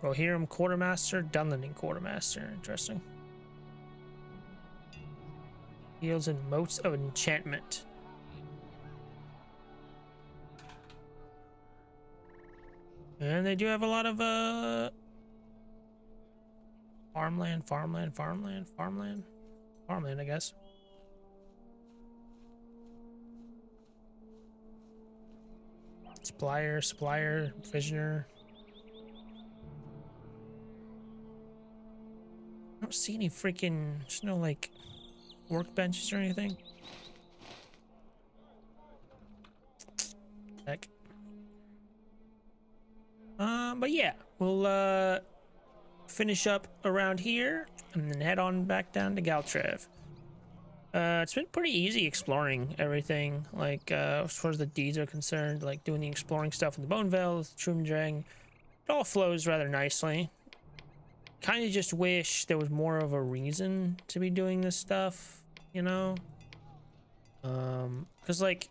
[SPEAKER 1] Rohirrim Quartermaster, Dunland Quartermaster. Interesting. Fields and Moats of Enchantment. And they do have a lot of farmland, I guess. Supplier, Visioner. I don't see any freaking, there's no like workbenches or anything. Heck. But yeah, we'll finish up around here and then head on back down to Galtrev. It's been pretty easy exploring everything, like as far as the deeds are concerned, like doing the exploring stuff in the Bone Vale, Trumdrang. It all flows rather nicely. Kind of just wish there was more of a reason to be doing this stuff, you know? Because like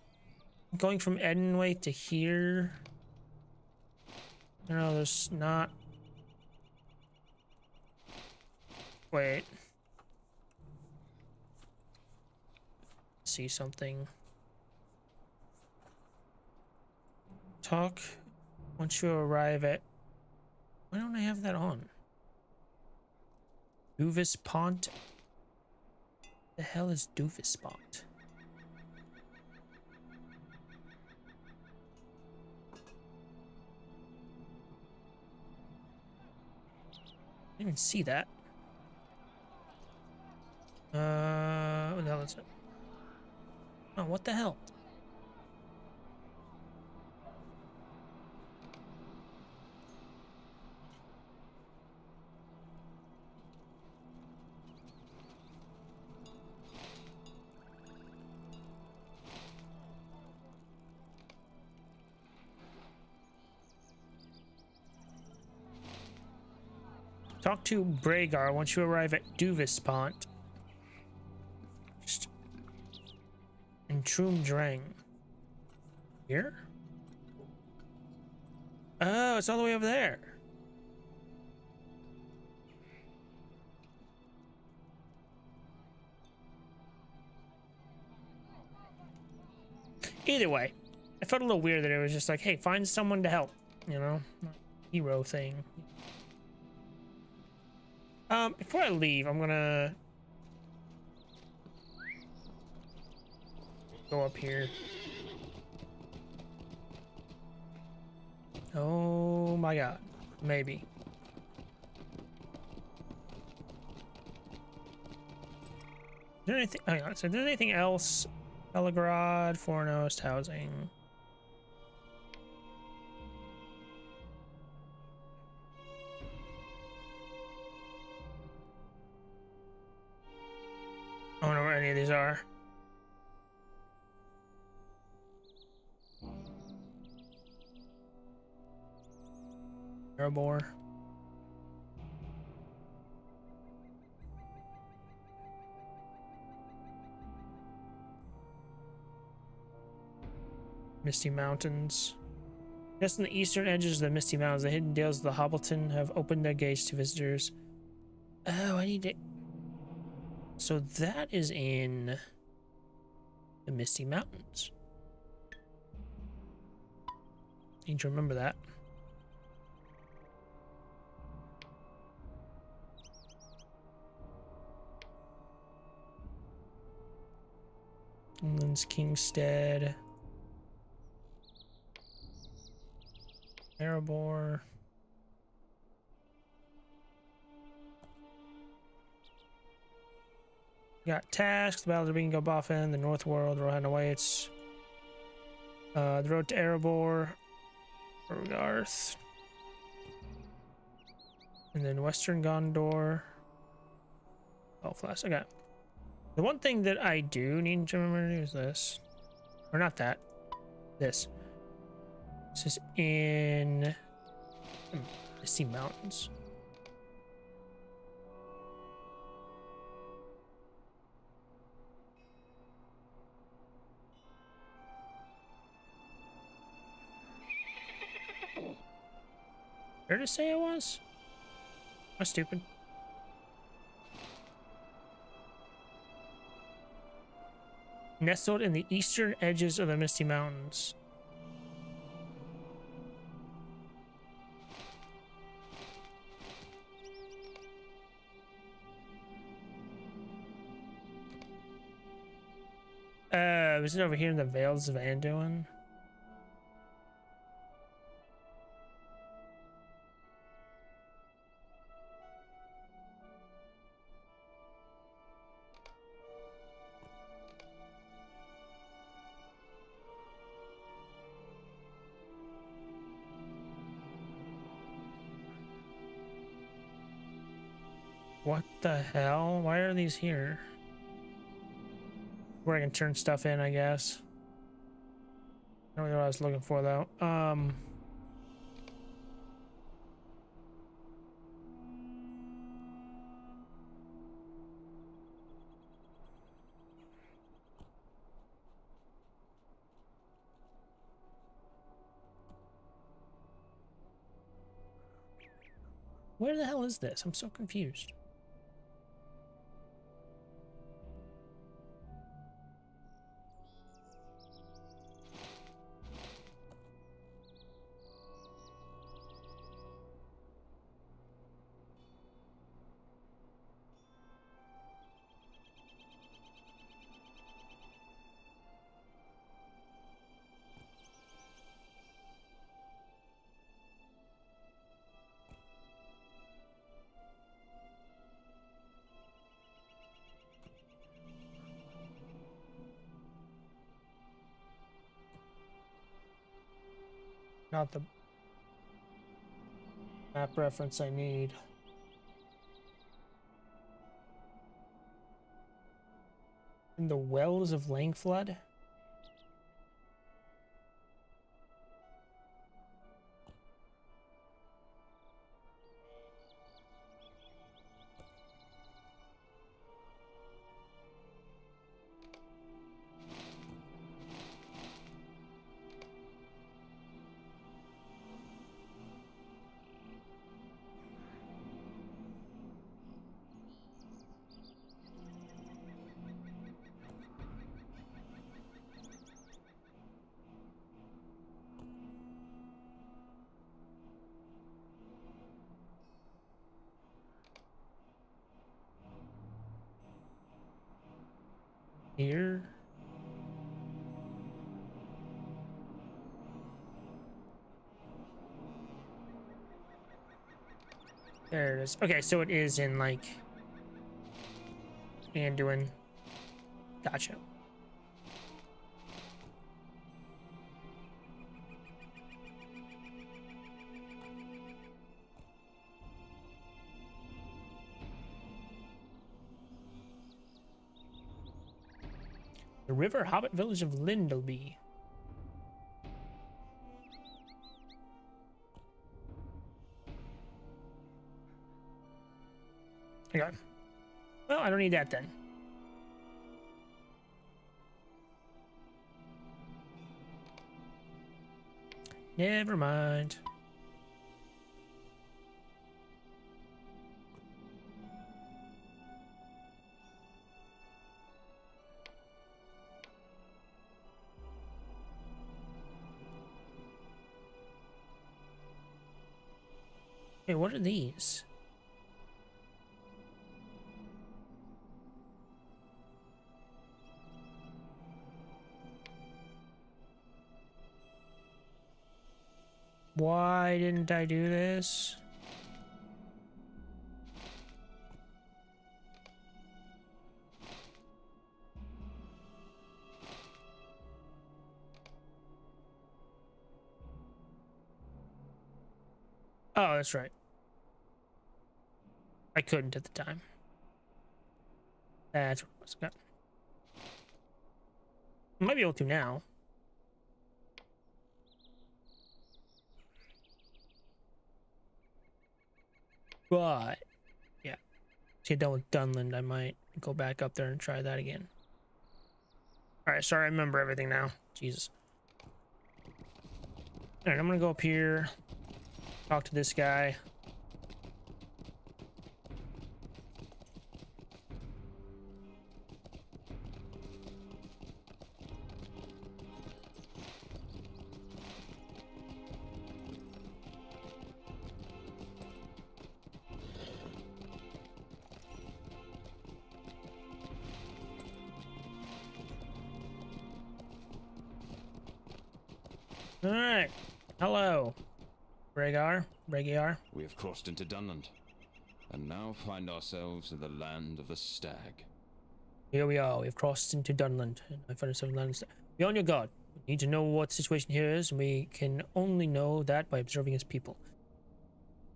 [SPEAKER 1] going from Edenway to here, you know, there's not. Wait. See something. Talk once you arrive at. Why don't I have that on? Duvis Pont. The hell is Duvis Pont? I didn't even see that. What the hell is it? Oh, what the hell? Talk to Bragar once you arrive at Duvis Pont. In Trumdrang. Here? Oh, it's all the way over there. Either way, I felt a little weird that it was just like, hey, find someone to help, you know? Hero thing. Before I leave, I'm gonna go up here. Oh my god. Maybe. Is there anything? Hang on. So, is there anything else? Belgrade, Fornost, housing. Erebor. Misty Mountains. Just on the eastern edges of the Misty Mountains, the hidden dales of the Hobbleton have opened their gates to visitors. Oh, I need to... So that is in the Misty Mountains. Need to remember that. Dunland's Kingstead. Erebor. Got tasks, the Battle of Bingo Boffin, the North World, Rohan awaits. The road to Erebor, Urgarth. And then Western Gondor. Oh, Flash. Okay. The one thing that I do need to remember is this. Or not that. This. This is in the Misty Mountains. Where did it say it was? Am I stupid? Nestled in the eastern edges of the Misty Mountains. Was it over here in the Vales of Anduin? What the hell? Why are these here? Where I can turn stuff in, I guess. I don't know what I was looking for, though. Where the hell is this? I'm so confused. Not the map reference I need. In the Wells of Langflood? Here. There it is. Okay, so it is in like Anduin. Gotcha. The River Hobbit village of Lindleby. Okay. Well, I don't need that then. Never mind. Hey, what are these? Why didn't I do this? Oh, that's right. I couldn't at the time. That's what it was. Okay. I might be able to now. But, yeah. To get done with Dunland, I might go back up there and try that again. Alright, sorry, I remember everything now. Jesus. Alright, I'm gonna go up here. Talk to this guy. Alright. Hello. Rhaegar.
[SPEAKER 2] We have crossed into Dunland, and now find ourselves in the land of the stag.
[SPEAKER 1] Here we are. We've crossed into Dunland. And I found ourselves in the land of the stag. Be on your guard. We need to know what the situation here is, and we can only know that by observing its people.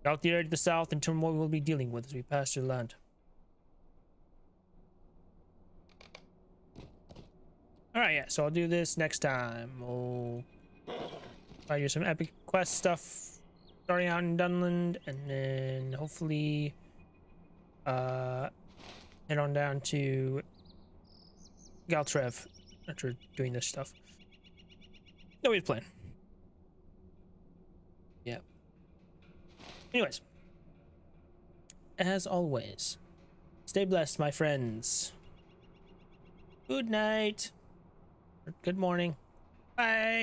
[SPEAKER 1] Out the area to the south and determine what we will be dealing with as we pass through the land. Alright, yeah, so I'll do this next time. We'll try to do some epic quest stuff starting out in Dunland, and then hopefully head on down to Galtrev after doing this stuff. No way to plan. Yeah. Anyways, as always, stay blessed, my friends. Good night. Good morning. Bye.